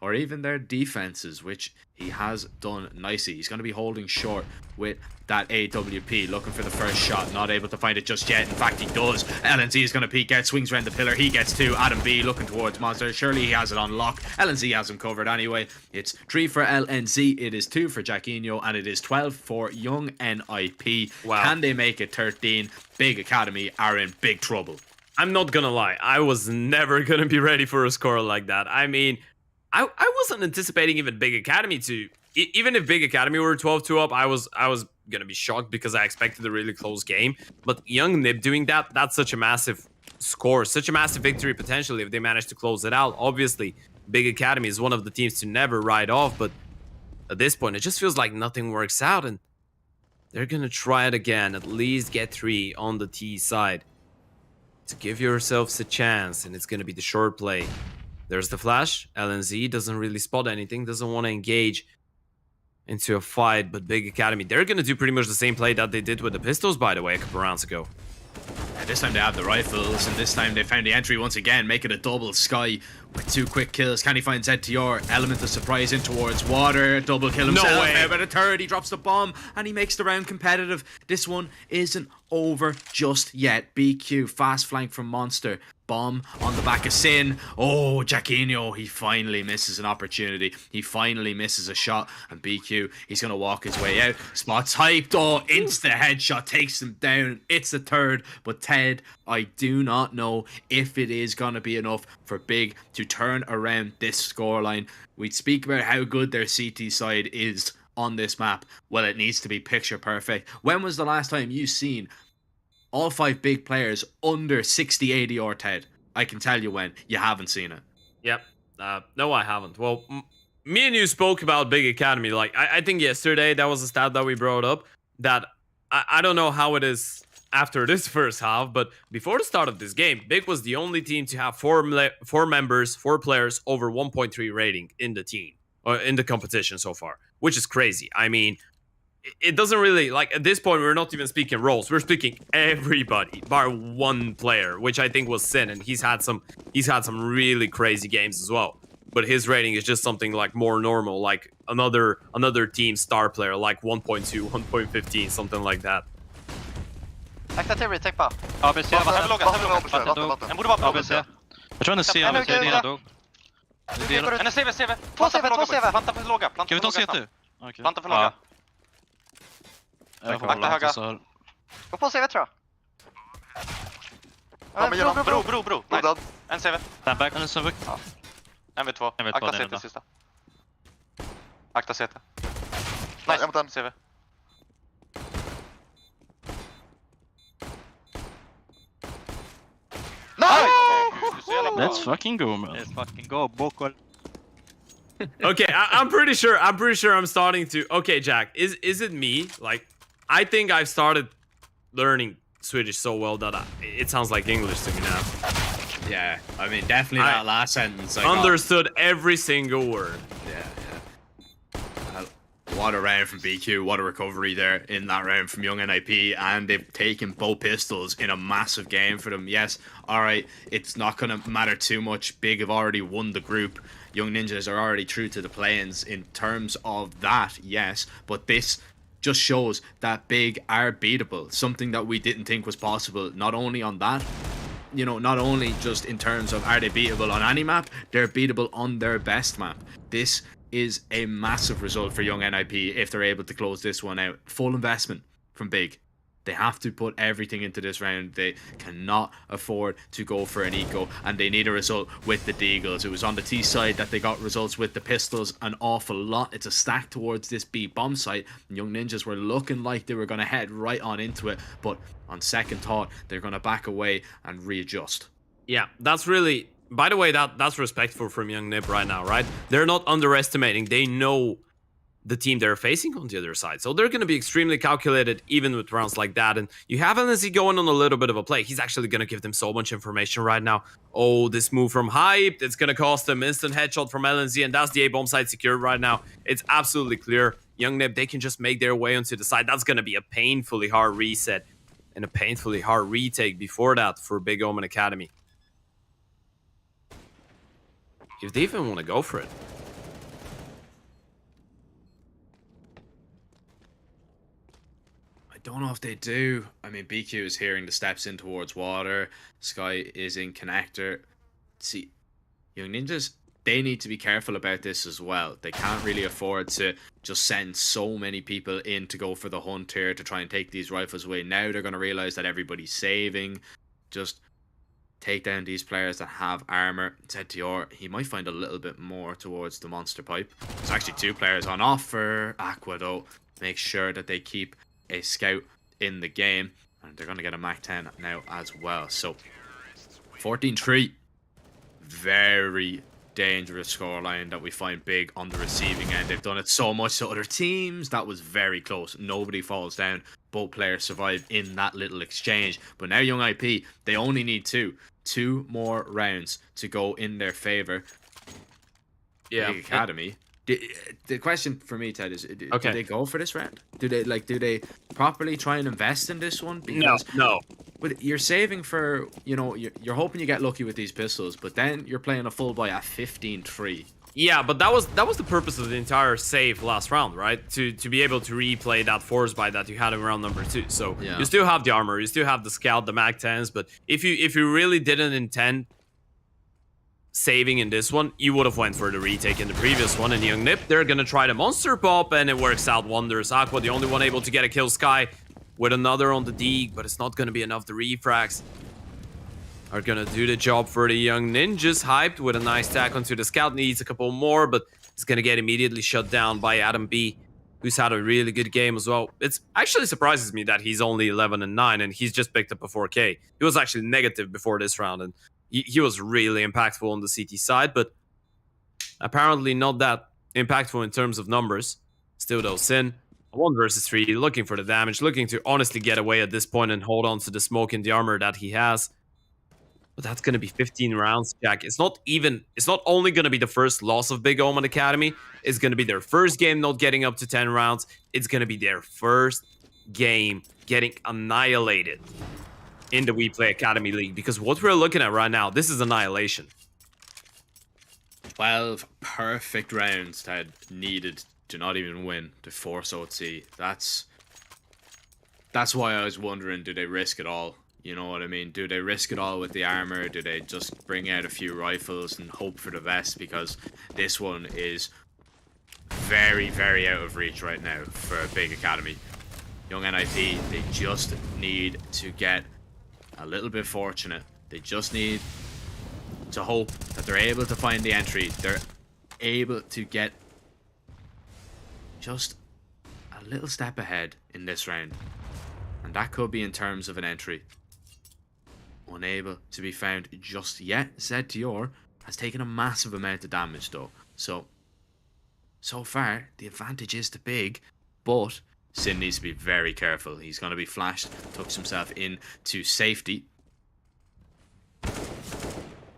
or even their defenses, which he has done nicely. He's going to be holding short with that AWP, looking for the first shot, not able to find it just yet. In fact, he does. LNZ is going to peek out, swings around the pillar, he gets 2. Adam B looking towards Monster, surely he has it on lock. LNZ has him covered anyway. It's 3 for LNZ, it is 2 for Jacquinho, and it is 12 for young NIP. Wow. Can they make it 13? Big Academy are in big trouble. I'm not gonna lie, I was never gonna be ready for a score like that. I mean, I wasn't anticipating even Big Academy to... Even if Big Academy were 12-2 up, I was gonna be shocked because I expected a really close game. But young Nib doing that, that's such a massive score, such a massive victory potentially if they manage to close it out. Obviously, Big Academy is one of the teams to never write off, but at this point, it just feels like nothing works out, and they're gonna try it again, at least get 3 on the T side to give yourselves a chance, and it's gonna be the short play. There's the flash. LNZ doesn't really spot anything, doesn't want to engage into a fight, but Big Academy, they're gonna do pretty much the same play that they did with the pistols, by the way, a couple rounds ago. And this time they have the rifles, and this time they found the entry once again, making a double Sky with 2 quick kills. Can he find ZTR? Element of surprise in towards water. Double kill himself. No way. How about a third? He drops the bomb, and he makes the round competitive. This one isn't over just yet. BQ, fast flank from Monster. Bomb on the back of Sin. Oh, Jacquinho, he finally misses an opportunity. He finally misses a shot, and BQ, he's going to walk his way out. Spots hyped. Oh, insta headshot takes him down. It's the third, but Ted, I do not know if it is going to be enough for Big to turn around this scoreline. We'd speak about how good their CT side is on this map. Well, it needs to be picture perfect. When was the last time you seen all 5 big players under 60 ADR, Ted? I can tell you when. You haven't seen it. Yep. No, I haven't. Well, me and you spoke about Big Academy. Like, I think yesterday that was a stat that we brought up. That I don't know how it is after this first half, but before the start of this game, Big was the only team to have 4 players over 1.3 rating in the team, or in the competition so far, which is crazy. I mean, it doesn't really, like, at this point, we're not even speaking roles. We're speaking everybody, bar 1 player, which I think was Sin, and he's had some really crazy games as well. But his rating is just something like more normal, like another team star player, like 1.2, 1.15, something like that. Akta till retake bara. ABC, Vatten lågat, Vatten dog. En borde vara på ABC. ABC. Jag tror han är C, ABC, den ena dog. En är CV. 2 CV, 2 CV. Planta för låga. Kan vi ta CT? Okej. Planta för låga. Jag får Akta hålla höga. så här. Gå på CV tror jag. Bro. Nice. En CV. Back. En är En V2. En V2, Akta den enda. CT sista. Akta CT. Nice. CV. Let's fucking go, man. Let's fucking go, bo1. Okay, I'm pretty sure I'm starting to... Okay, Jack, is it me? Like, I think I've started learning Swedish so well that it sounds like English to me now. Yeah, I mean, definitely that last sentence. I Understood every single word. Yeah. What a round from BQ, what a recovery there in that round from young NIP, and they've taken both pistols in a massive game for them. Yes, alright, it's not going to matter too much. Big have already won the group. Young Ninjas are already through to the play-ins in terms of that, yes, but this just shows that Big are beatable, something that we didn't think was possible, not only on that, you know, not only just in terms of are they beatable on any map, they're beatable on their best map. This is a massive result for young NIP if they're able to close this one out. Full investment from Big. They have to put everything into this round. They cannot afford to go for an eco, and they need a result with the Deagles. It was on the T side that they got results with the pistols an awful lot. It's a stack towards this B bomb site, and Young Ninjas were looking like they were going to head right on into it, but on second thought, they're going to back away and readjust. Yeah, that's really... By the way, that's respectful from Young Nip right now, right? They're not underestimating. They know the team they're facing on the other side. So they're going to be extremely calculated even with rounds like that. And you have NSC going on a little bit of a play. He's actually going to give them so much information right now. Oh, this move from Hype, it's going to cost them instant headshot from LNZ, and that's the A-bomb side secured right now. It's absolutely clear. Young Nip, they can just make their way onto the side. That's going to be a painfully hard reset and a painfully hard retake before that for Big Omen Academy. If they even want to go for it. I don't know if they do. I mean, BQ is hearing the steps in towards water. Sky is in connector. See, Young Ninjas, they need to be careful about this as well. They can't really afford to just send so many people in to go for the hunt here to try and take these rifles away. Now they're going to realize that everybody's saving. Just take down these players that have armor. ZTR, he might find a little bit more towards the monster pipe. There's actually 2 players on offer. Aqua, though, make sure that they keep a scout in the game, and they're going to get a Mach 10 now as well. So 14-3, very dangerous scoreline that we find Big on the receiving end. They've done it so much to other teams. That was very close. Nobody falls down. Both players survive in that little exchange. But now Young IP, they only need two more rounds to go in their favor. Yeah, Big Academy. The question for me, Ted, is: do they go for this round? Do they properly try and invest in this one? Because no. But you're saving for, you know, you're hoping you get lucky with these pistols, but then you're playing a full buy at 15-3. Yeah, but that was the purpose of the entire save last round, right? To be able to replay that force buy that you had in round number 2. So yeah. You still have the armor, you still have the scout, the Mach 10s, but if you really didn't intend saving in this one, you would have went for the retake in the previous one. And Young Nip, they're gonna try the monster pop, and it works out wonders. Aqua, the only one able to get a kill. Sky with another on the Deeg, but it's not gonna be enough. The refrags are gonna do the job for the Young Ninjas. Hyped with a nice tack onto the scout, needs a couple more, but it's gonna get immediately shut down by Adam B, who's had a really good game as well. It's actually surprises me that he's only 11-9 and he's just picked up a 4K. He was actually negative before this round, and he was really impactful on the CT side, but apparently not that impactful in terms of numbers. Still though, Sin, 1 versus 3, looking for the damage, looking to honestly get away at this point and hold on to the smoke and the armor that he has. But that's going to be 15 rounds, Jack. It's not only going to be the first loss of Big Omen Academy, it's going to be their first game not getting up to 10 rounds. It's going to be their first game getting annihilated in the WePlay Academy League, because what we're looking at right now, this is annihilation. 12 perfect rounds that needed to not even win to force OT. That's why I was wondering, do they risk it all? You know what I mean? Do they risk it all with the armor? Do they just bring out a few rifles and hope for the best? Because this one is very, very out of reach right now for Big Academy. Young NIP, they just need to get a little bit fortunate. They just need to hope that they're able to find the entry. They're able to get just a little step ahead in this round. And that could be in terms of an entry. Unable to be found just yet. ZTR has taken a massive amount of damage though. So far, the advantage is to Big, but Sin needs to be very careful. He's going to be flashed, tucks himself into safety.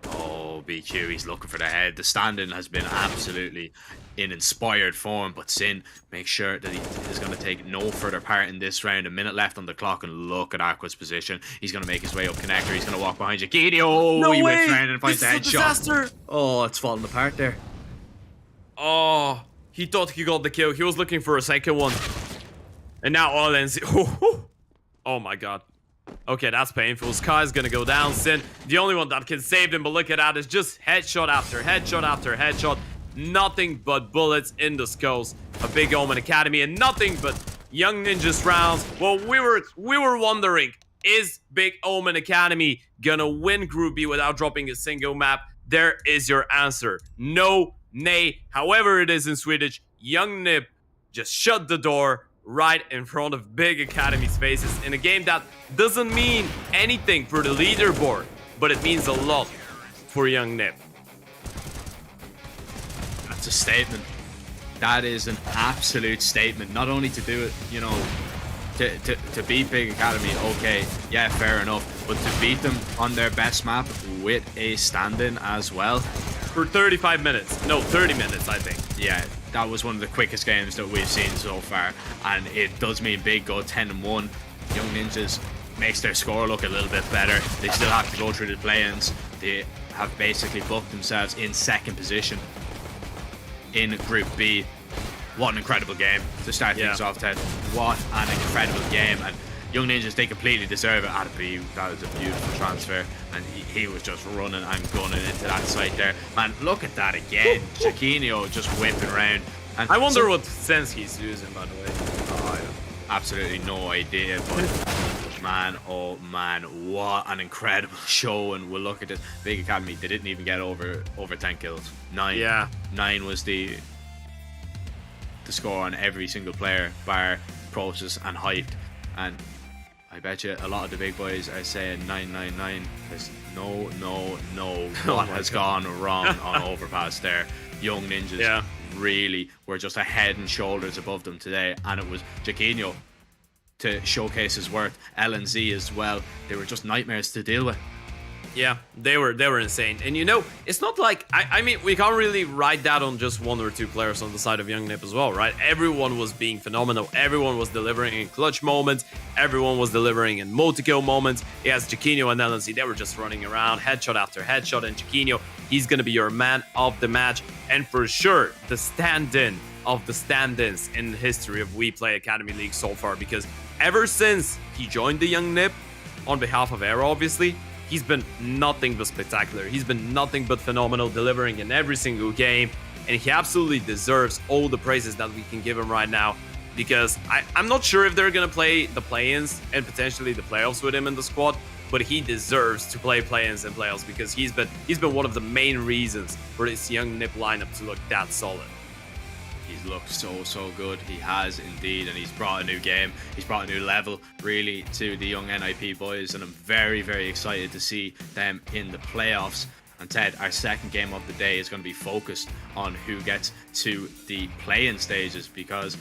Oh, BQ, he's looking for the head. The stand-in has been absolutely in inspired form, but Sin makes sure that he is going to take no further part in this round. A minute left on the clock, and look at Aqua's position. He's going to make his way up connector. He's going to walk behind you. Giddy, oh, no he way. whips around and finds the This is a headshot. disaster. Oh, it's falling apart there. Oh, he thought he got the kill. He was looking for a second one. And now all ends. Oh my god. Okay, that's painful. Sky's gonna go down. Sin, the only one that can save him, but look at that. It's just headshot after headshot after headshot. Nothing but bullets in the skulls of Big Omen Academy, and nothing but Young Ninjas rounds. Well, we were wondering, is Big Omen Academy gonna win Group B without dropping a single map? There is your answer. No, nay, however it is in Swedish. Young Nip just shut the door right in front of Big Academy's faces in a game that doesn't mean anything for the leaderboard, but it means a lot for Young Nip. That's a statement. that is an absolute statement. Not only to do it, you know, to beat Big Academy, okay, yeah, fair enough, but to beat them on their best map with a stand-in as well. For 35 minutes. No, 30 minutes, I think. Yeah, that was one of the quickest games that we've seen so far, and it does mean Big go 10-1. Young Ninjas makes their score look a little bit better. They still have to go through the play-ins. They have basically booked themselves in second position in Group B. What an incredible game to start things off, Ted. What an incredible game. And Young Ninjas, they completely deserve it. That was a beautiful transfer. And he was just running and gunning into that site there. Man, look at that again. Chiquinho just whipping around. And I wonder what sense he's using, by the way. I have absolutely no idea. But man, oh man, what an incredible show. And we'll look at this. Big Academy, they didn't even get over 10 kills. 9. Yeah. 9 was the score on every single player, bar Process and Hyped. And I bet you a lot of the big boys are saying 999. There's no what has gone wrong on Overpass there. Young Ninjas really were just a head and shoulders above them today, and it was Chiquinho to showcase his worth. LNZ as well. They were just nightmares to deal with. Yeah, they were insane. And you know, it's not like, I mean, we can't really write that on just one or two players on the side of Young Nip as well, right? Everyone was being phenomenal. Everyone was delivering in clutch moments. Everyone was delivering in multi-kill moments. Yes, Chiquinho and LNC, they were just running around, headshot after headshot. And Chiquinho, he's going to be your man of the match. And for sure, the stand-in of the stand-ins in the history of WePlay Academy League so far. Because ever since he joined the Young Nip, on behalf of Era, obviously, he's been nothing but spectacular. He's been nothing but phenomenal, delivering in every single game. And he absolutely deserves all the praises that we can give him right now. Because I'm not sure if they're going to play the play-ins and potentially the playoffs with him in the squad. But he deserves to play play-ins and playoffs because he's been one of the main reasons for this Young Nip lineup to look that solid. He's looked so good. He has indeed, and he's brought a new game. He's brought a new level, really, to the young NIP boys, and I'm very excited to see them in the playoffs. And Ted, our second game of the day is going to be focused on who gets to the play-in stages, because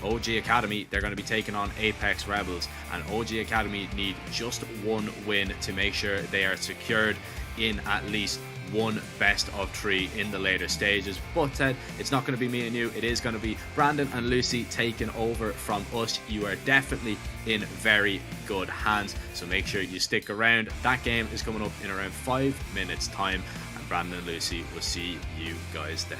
OG Academy, they're going to be taking on Apeks Rebels, and OG Academy need just one win to make sure they are secured in at least one best of 3 in the later stages. But Ted, it's not going to be me and you, it is going to be Brandon and Lucy taking over from us. You are definitely in very good hands, so make sure you stick around. That game is coming up in around 5 minutes time, and Brandon and Lucy will see you guys then.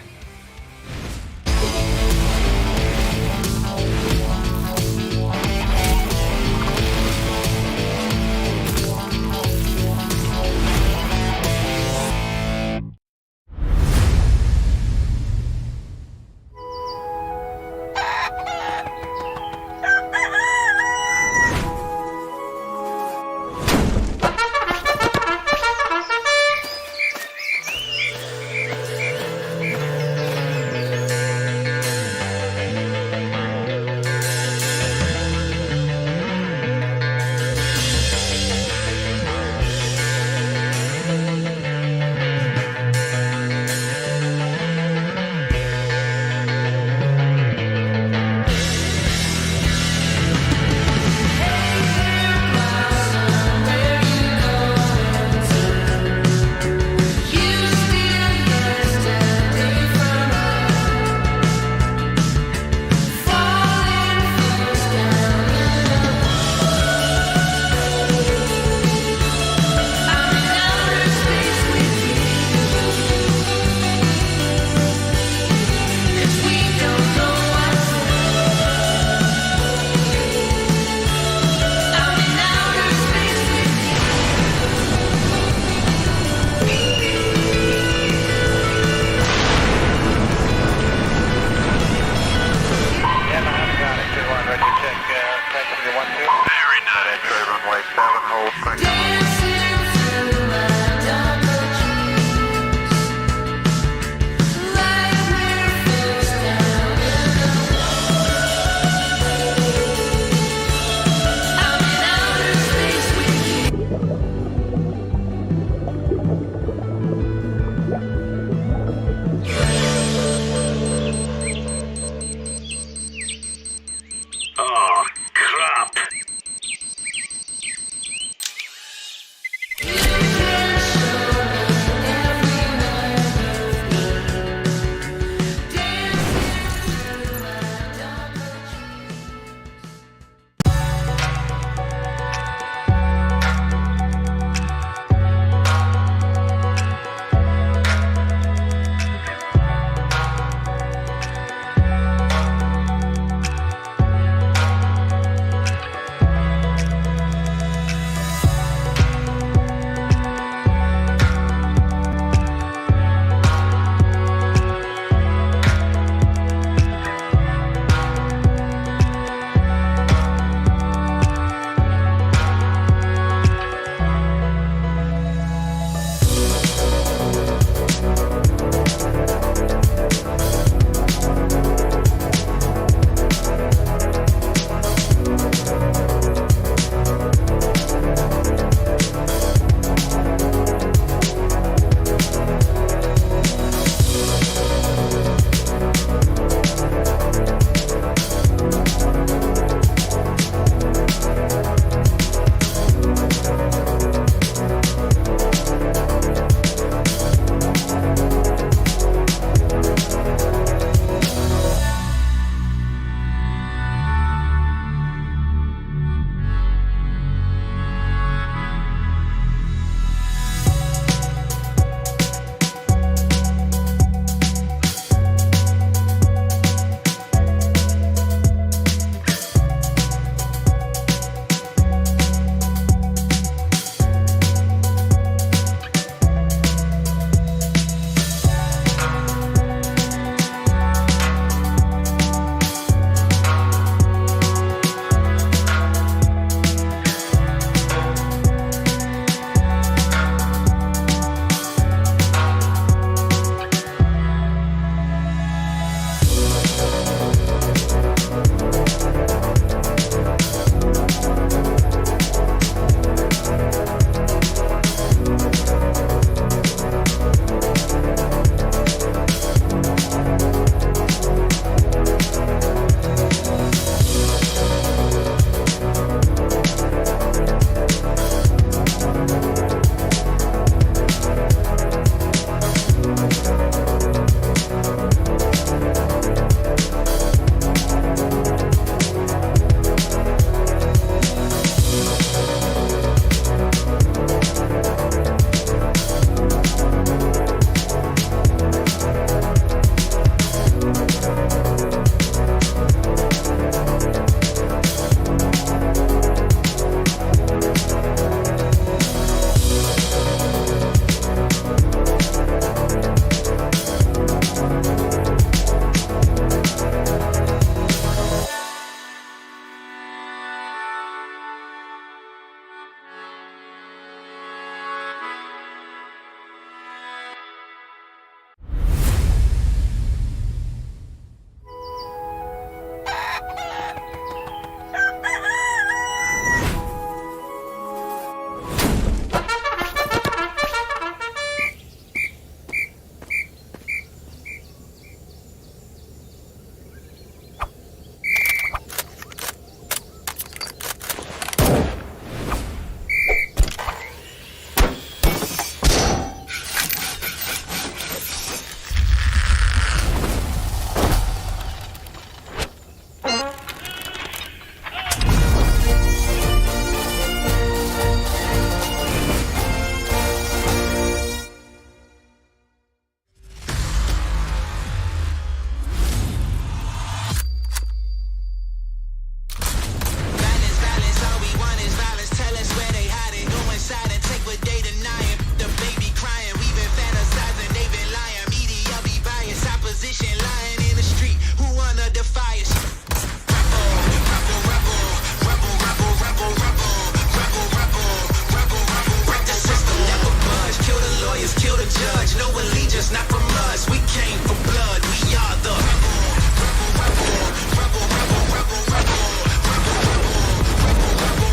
legions, not from us. We came for blood. We are the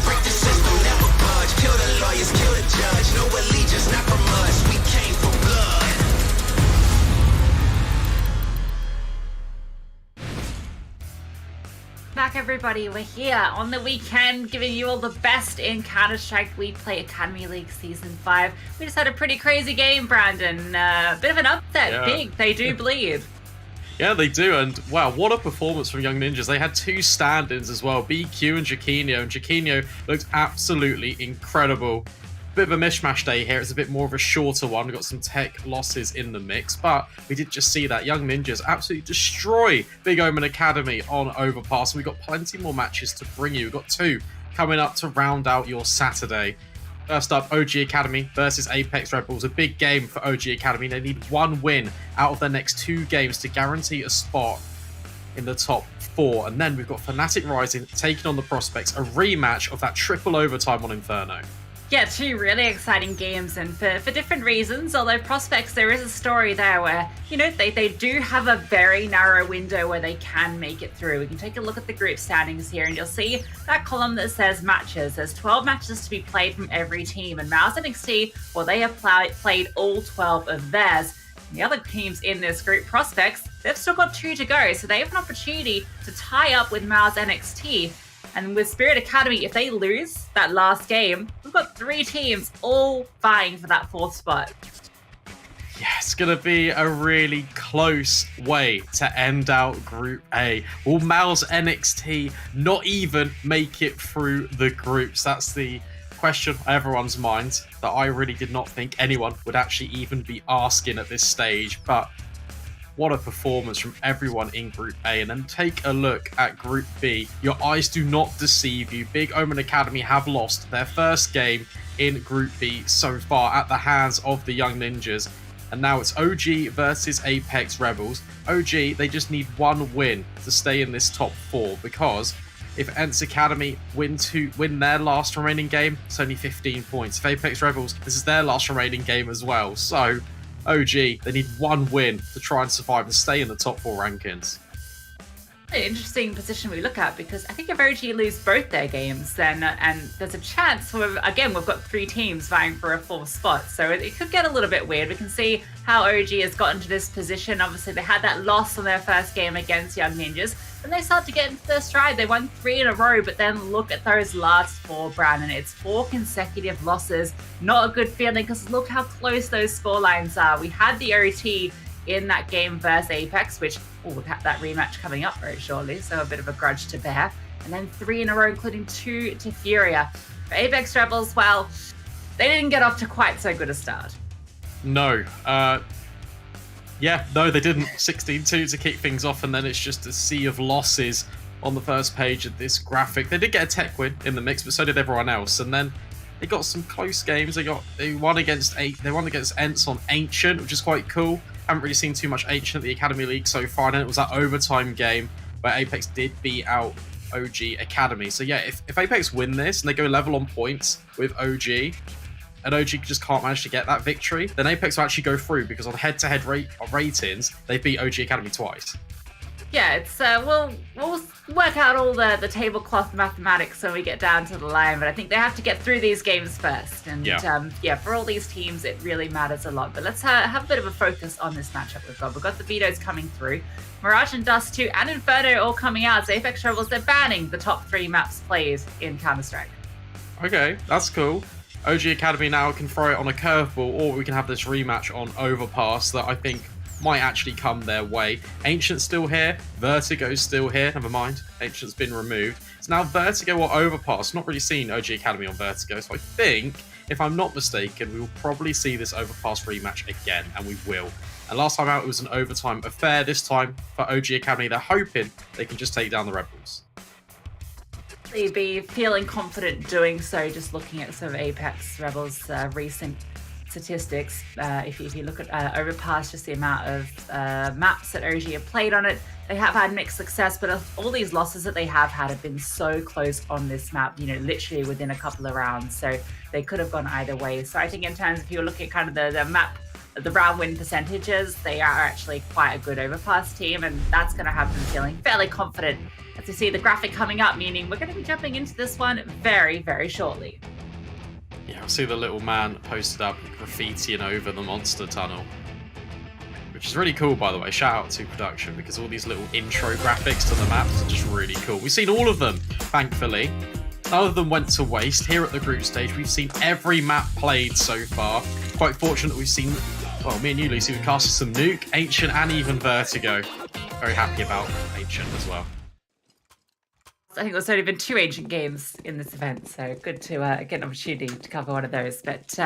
break the system, never budge. Kill the lawyers, kill the judge. No allegiance, not from us. We came for blood. Back everybody, we're here on the weekend giving you all the best in Counter-Strike WePlay Academy League Season 5. We just had a pretty crazy game, Brandon. Bit of an upset. Yeah. Big, they do bleed. Yeah, they do, and wow, what a performance from Young Ninjas. They had 2 stand-ins as well, BQ and Jaquinho looked absolutely incredible. Bit of a mishmash day here. It's a bit more of a shorter one. We've got some tech losses in the mix, but we did just see that Young Ninjas absolutely destroy Big Omen Academy on Overpass. We've got plenty more matches to bring you. We've got 2 coming up to round out your Saturday. First up, OG Academy versus Apeks Rebels. A big game for OG Academy. They need 1 win out of their next 2 games to guarantee a spot in the top 4. And then we've got fnatic Rising taking on the Prospects, a rematch of that triple overtime on Inferno. Yeah, 2 really exciting games, and for different reasons. Although Prospects, there is a story there where, you know, they do have a very narrow window where they can make it through. We can take a look at the group standings here, and you'll see that column that says matches. There's 12 matches to be played from every team, and MOUZ/NXT, well, they have played all 12 of theirs. And the other teams in this group, Prospects, they've still got 2 to go, so they have an opportunity to tie up with MOUZ/NXT. And with Spirit Academy, if they lose that last game, we've got 3 teams all vying for that 4th spot. Yeah, it's going to be a really close way to end out Group A. Will MOUZ/NXT not even make it through the groups? That's the question on everyone's mind that I really did not think anyone would actually even be asking at this stage. But what a performance from everyone in Group A. And then take a look at Group B. Your eyes do not deceive you. Big Omen Academy have lost their first game in Group B so far at the hands of the Young Ninjas. And now it's OG versus Apeks Rebels. OG, they just need 1 win to stay in this top 4, because if ENG Academy win their last remaining game, it's only 15 points. If Apeks Rebels, this is their last remaining game as well. So OG, they need 1 win to try and survive and stay in the top 4 rankings. An interesting position we look at, because I think if OG lose both their games, then and there's a chance for, again, we've got 3 teams vying for a 4th spot, so it could get a little bit weird. We can see how OG has gotten to this position. Obviously, they had that loss on their first game against Young Ninjas, and they start to get into their stride. They won 3 in a row, but then look at those last 4, Brandon. It's 4 consecutive losses. Not a good feeling, because look how close those score lines are. We had the OT in that game versus Apeks, which we'll have that rematch coming up very shortly, so a bit of a grudge to bear. And then 3 in a row, including 2 to Furia. For Apeks Rebels, well, they didn't get off to quite so good a start. No. No, they didn't. 16-2 to kick things off, and then it's just a sea of losses on the first page of this graphic. They did get a tech win in the mix, but so did everyone else. And then they got some close games. They won against ENTS on Ancient, which is quite cool. Haven't really seen too much Ancient at the Academy League so far, and it was that overtime game where Apeks did beat out OG Academy. So yeah, if Apeks win this and they go level on points with OG, and OG just can't manage to get that victory, then Apeks will actually go through, because on head-to-head ratings, they beat OG Academy twice. Yeah, it's we'll work out all the tablecloth mathematics when we get down to the line, but I think they have to get through these games first. And for all these teams, it really matters a lot. But let's have a bit of a focus on this matchup we've got. We've got the vetoes coming through. Mirage and Dust 2 and Inferno all coming out. So Apeks Rebels, they're banning the top 3 maps played in Counter-Strike. Okay, that's cool. OG Academy now can throw it on a curveball, or we can have this rematch on Overpass that I think might actually come their way. Ancient's still here. Vertigo's still here. Never mind. Ancient's been removed. It's now Vertigo or Overpass. Not really seen OG Academy on Vertigo, so I think, if I'm not mistaken, we will probably see this Overpass rematch again, and we will. And last time out, it was an overtime affair. This time, for OG Academy, they're hoping they can just take down the Rebels. They'd be feeling confident doing so, just looking at some of Apeks Rebels' recent statistics. If you look at Overpass, just the amount of maps that OG have played on it, they have had mixed success, but all these losses that they have had have been so close on this map, you know, literally within a couple of rounds. So they could have gone either way. So I think in terms of, if you're looking at kind of the map the round win percentages, they are actually quite a good overpass team, and that's going to have them feeling fairly confident as we see the graphic coming up, meaning we're going to be jumping into this one very, very shortly. Yeah, I'll see the little man posted up graffitiing over the monster tunnel, which is really cool, by the way. Shout out to production, because all these little intro graphics to the maps are just really cool. We've seen all of them, thankfully. None of them went to waste. Here at the group stage, we've seen every map played so far. Quite fortunate we've seen, well, me and you, Lucy, we've casted some Nuke, Ancient, and even Vertigo. Very happy about Ancient as well. I think there's only been 2 Ancient games in this event, so good to get an opportunity to cover one of those. But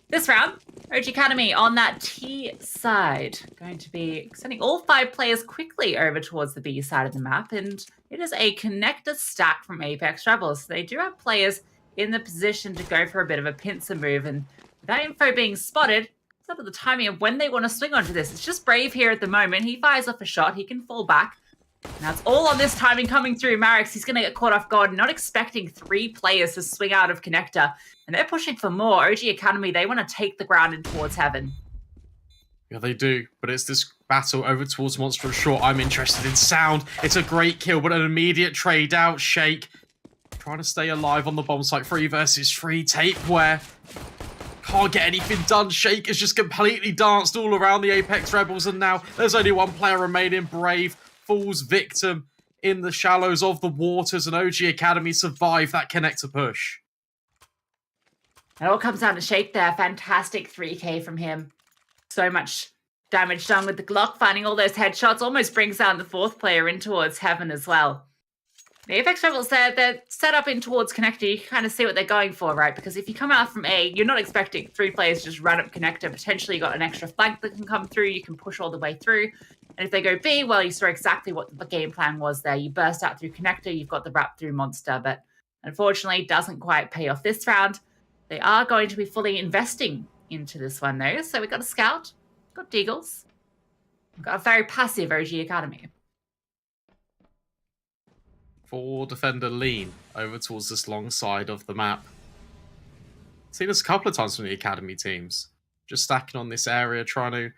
this round, OG Academy on that T side, going to be sending all 5 players quickly over towards the B side of the map, and it is a connector stack from Apeks Rebels. So they do have players in the position to go for a bit of a pincer move, and that info being spotted, it's up to the timing of when they want to swing onto this. It's just Brave here at the moment. He fires off a shot, he can fall back. Now it's all on this timing coming through. Marix, he's going to get caught off guard, not expecting 3 players to swing out of connector. And they're pushing for more. OG Academy, they want to take the ground in towards heaven. Yeah, they do, but it's this battle over towards Monster and Short. I'm interested in Sound. It's a great kill, but an immediate trade out. Shake trying to stay alive on the bomb site. 3 versus 3. Tapeware can't get anything done. Shake has just completely danced all around the Apeks Rebels, and now there's only 1 player remaining. Brave falls victim in the shallows of the waters, and OG Academy survive that connector push. It all comes down to Shake there. Fantastic 3k from him. So much damage done with the Glock, finding all those headshots. Almost brings down the 4th player in towards heaven as well. The Apeks Rebels, they're set up in towards connector. You can kind of see what they're going for, right? Because if you come out from A, you're not expecting 3 players to just run up connector. Potentially you got an extra flank that can come through. You can push all the way through. And if they go B, well, you saw exactly what the game plan was there. You burst out through connector, you've got the wrap through monster, but unfortunately doesn't quite pay off this round. They are going to be fully investing into this one though. So we've got a scout, got Deagles, we've got a very passive OG Academy. 4 defender lean over towards this long side of the map. Seen this a couple of times from the Academy teams. Just stacking on this area, trying to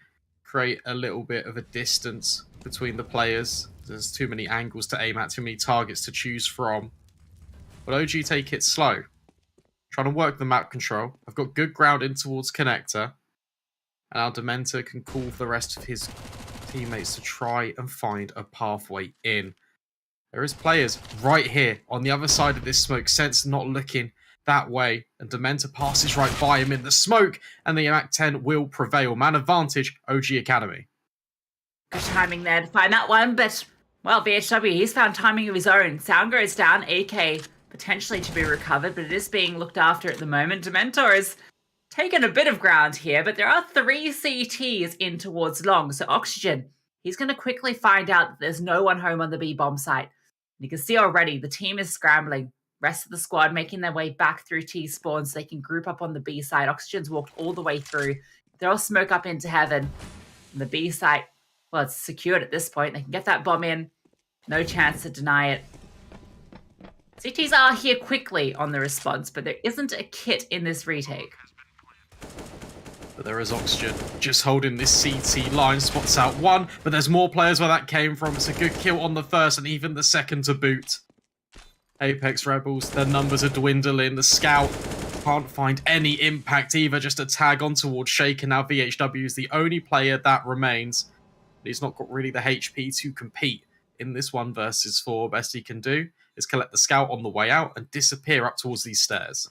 create a little bit of a distance between the players. There's too many angles to aim at, too many targets to choose from. But OG take it slow. Trying to work the map control. I've got good ground in towards connector. And our Dementor can call for the rest of his teammates to try and find a pathway in. There is players right here on the other side of this smoke. Sense not looking that way, and Dementor passes right by him in the smoke, and the MAC 10 will prevail. Man advantage, OG Academy. Good timing there to find that one, but, well, VHW, he's found timing of his own. Sound goes down, AK potentially to be recovered, but it is being looked after at the moment. Dementor has taken a bit of ground here, but there are 3 CTs in towards long, so Oxygen, he's going to quickly find out that there's no one home on the B bomb site. And you can see already the team is scrambling. Rest of the squad making their way back through T spawn so they can group up on the B side. Oxygen's walked all the way through. They're all smoke up into heaven. And the B site, well, it's secured at this point. They can get that bomb in. No chance to deny it. CTs are here quickly on the response, but there isn't a kit in this retake. But there is Oxygen just holding this CT line, spots out 1, but there's more players where that came from. It's a good kill on the first and even the second to boot. Apeks Rebels, their numbers are dwindling. The scout can't find any impact either, just a tag on towards Shake, and now VHW is the only player that remains. He's not got really the HP to compete in this 1 versus 4. Best he can do is collect the scout on the way out and disappear up towards these stairs.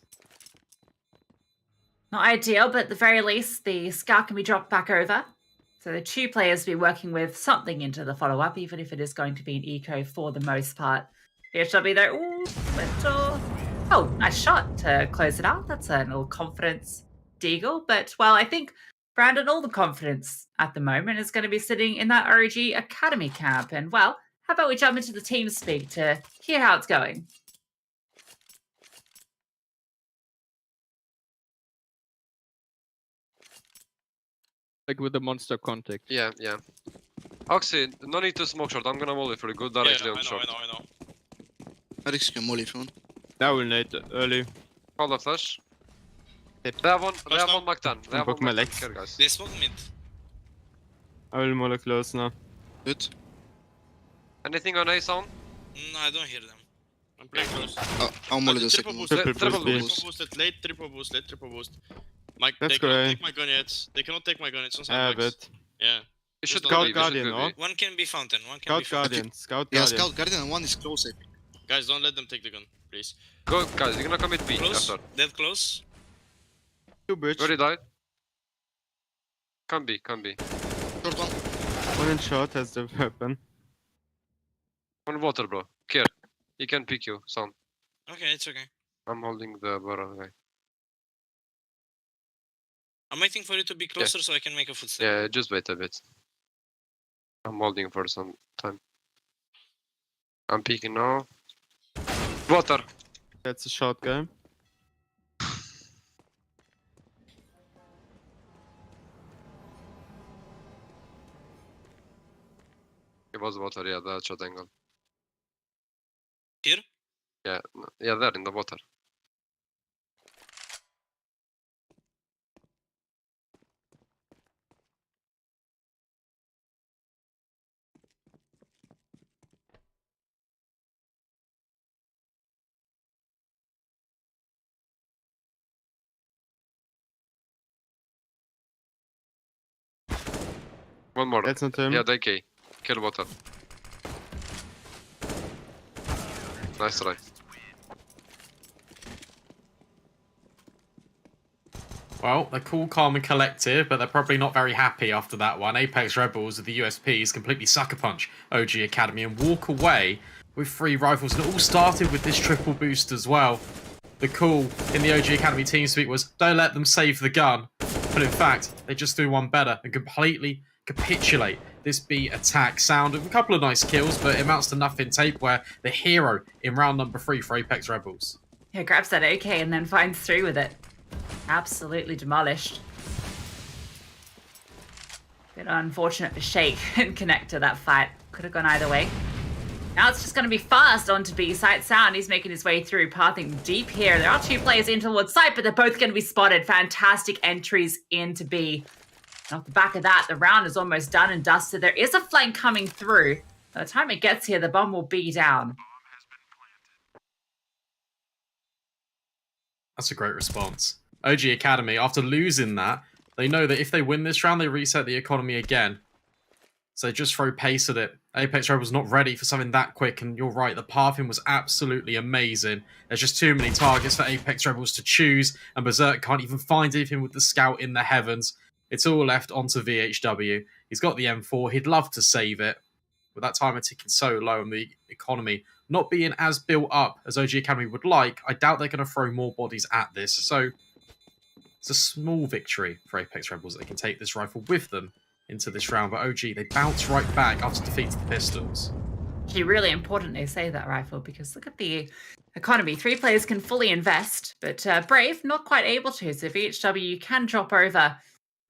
Not ideal, but at the very least, the scout can be dropped back over. So the 2 players will be working with something into the follow-up, even if it is going to be an eco for the most part. VHW though, ooh, but, oh, nice shot to close it out. That's a little confidence deagle, but, well, I think Brandon, all the confidence at the moment is going to be sitting in that OG Academy camp. And, well, how about we jump into the team speak to hear how it's going? Like with the monster contact. Yeah. Oxy, no need to smoke short. I'm gonna molly for a good directly on short. I know. Alex can molly if you want. That will nade early. Hold the flash. They have one Mac 10. They have Fuck one my Mac 10 legs. here, guys. They smoke mid. I will molly close now. Good. Anything on A sound? No, I don't hear them. I'm playing close. I'm molly the Triple second. boost. Triple Triple boost. Boosted late, triple boost. Mike, Let's they go, cannot eh? take my gun yet. They cannot take my gun. It's on Yeah, sandbags. but Yeah. You should Scout go B, we should Guardian, go no? B. One can be fountain. One can Scout be fountain. Guardian. Scout Yeah, Guardian. Scout Guardian and one is close, I think. Guys, don't let them take the gun, please. Go, guys, you're gonna commit B Close. after. Dead close. Two bridge. Already died. Come B, come B. Short one. One in short has the weapon. On water, bro. Care. He can pick you, son. Okay, it's okay. I'm holding the barrel guy. I'm waiting for you to be closer so I can make a footstep. Yeah, just wait a bit. I'm holding for some time. I'm peeking now. Water. That's a short game. It was water, yeah, that shot angle. Here? Yeah, yeah, there in the water. One more. That's not him. Yeah, they K. Kill water. Nice try. Well, they're cool, calm, and collected, but they're probably not very happy after that one. Apeks Rebels with the USPs completely sucker punch OG Academy and walk away with 3 rifles. And it all started with this triple boost as well. The call in the OG Academy TeamSpeak was, don't let them save the gun. But in fact, they just do one better and completely capitulate this B attack. Sound of a couple of nice kills, but it amounts to nothing. Tape where the hero in round number 3 for Apeks Rebels. Yeah, grabs that AK and then finds through with it. Absolutely demolished. Bit unfortunate for Shake and Connector, that fight. Could have gone either way. Now it's just going to be fast onto B site. Sound, he's making his way through, pathing deep here. There are 2 players in towards site, but they're both going to be spotted. Fantastic entries into B. And off the back of that, the round is almost done and dusted. There is a flank coming through. By the time it gets here, the bomb will be down. That's a great response. OG Academy, after losing that, they know that if they win this round, they reset the economy again. So they just throw pace at it. Apeks Rebels not ready for something that quick, and you're right, the pathing was absolutely amazing. There's just too many targets for Apeks Rebels to choose, and Berserk can't even find anything with the scout in the heavens. It's all left onto VHW. He's got the M4, he'd love to save it. With that timer ticking so low and the economy not being as built up as OG Academy would like, I doubt they're going to throw more bodies at this. So it's a small victory for Apeks Rebels. They can take this rifle with them into this round. But OG, they bounce right back after defeat to the Pistols. Actually, really important they say that rifle, because look at the economy. 3 players can fully invest, but Brave not quite able to. So VHW can drop over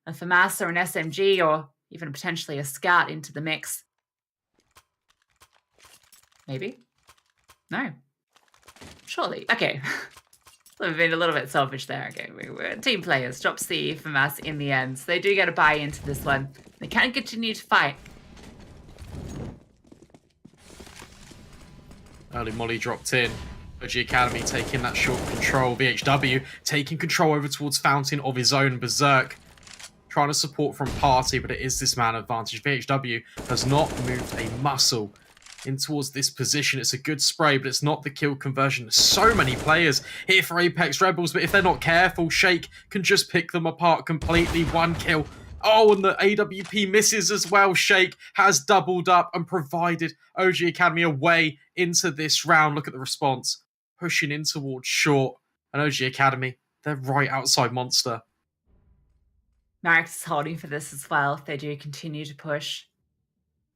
a FAMAS or an SMG or even potentially a Scout into the mix. Maybe? No. Surely. Okay. We've been a little bit selfish there. Okay, we're team players. Drops the FAMAS in the end. So they do get a buy into this one. They can continue to fight. Early Molly dropped in. OG Academy taking that short control. VHW taking control over towards Fountain of his own. Berserk trying to support from Party, but it is this man advantage. VHW has not moved a muscle in towards this position. It's a good spray, but it's not the kill conversion. There's so many players here for Apeks Rebels, but if they're not careful, Shake can just pick them apart completely. 1 kill. Oh, and the AWP misses as well. Shake has doubled up and provided OG Academy a way into this round. Look at the response. Pushing in towards short. And OG Academy, they're right outside Monster. Marix is holding for this as well if they do continue to push.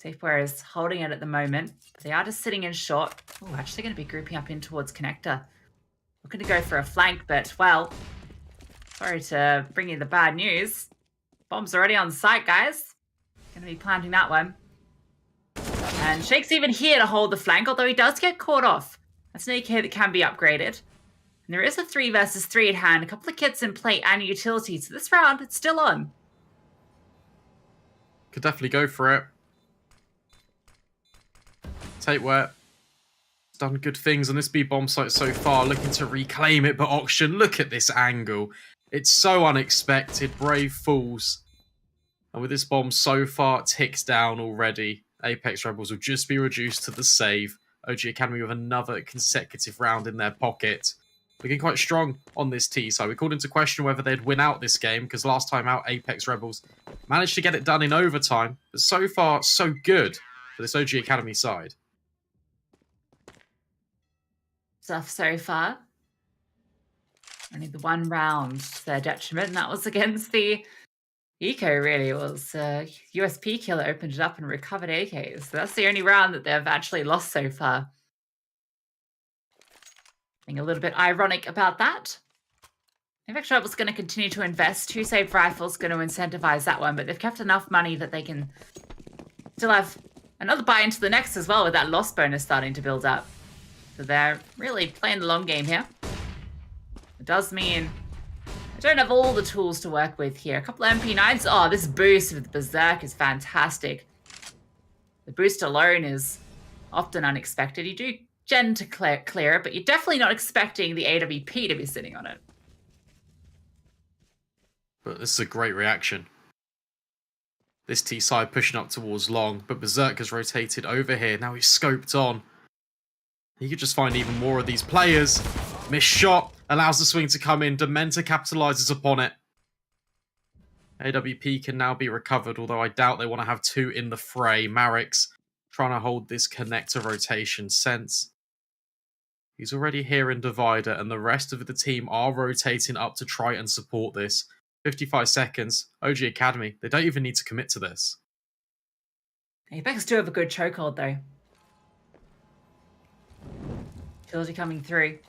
Safeware is holding it at the moment. But they are just sitting in short. Oh, actually going to be grouping up in towards Connector. Looking to go for a flank, but, well, sorry to bring you the bad news. Bomb's already on site, guys. Going to be planting that one. And Shake's even here to hold the flank, although he does get caught off. That's an AK that can be upgraded. And there is a 3 versus 3 at hand, a couple of kits in play and utilities. So this round, it's still on. Could definitely go for it. Tapeware has done good things on this B bomb site so far, looking to reclaim it, but Auction, look at this angle. It's so unexpected. Brave falls. And with this bomb so far ticks down already, Apeks Rebels will just be reduced to the save. OG Academy with another consecutive round in their pocket. Looking quite strong on this T side. We called into question whether they'd win out this game, because last time out, Apeks Rebels managed to get it done in overtime. But so far, so good for this OG Academy side. Stuff so far. Only the 1 round to their detriment, and that was against the Eco, really. It was USP killer opened it up and recovered AKs. So that's the only round that they've actually lost so far. Being a little bit ironic about that. Apeks Rebels going to continue to invest. 2 saved rifles going to incentivize that one, but they've kept enough money that they can still have another buy into the next as well, with that loss bonus starting to build up. So they're really playing the long game here. It does mean I don't have all the tools to work with here. A couple of MP9s. Oh, this boost with the Berserk is fantastic. The boost alone is often unexpected. You do tend to clear it, but you're definitely not expecting the AWP to be sitting on it. But this is a great reaction. This T side pushing up towards long, but Berserk has rotated over here. Now he's scoped on. He could just find even more of these players. Missed shot. Allows the swing to come in. Dementa capitalizes upon it. AWP can now be recovered, although I doubt they want to have 2 in the fray. Marix trying to hold this connector rotation. Sense. He's already here in Divider, and the rest of the team are rotating up to try and support this. 55 seconds. OG Academy, they don't even need to commit to this. Apeks do have a good chokehold, though. Trilogy coming through.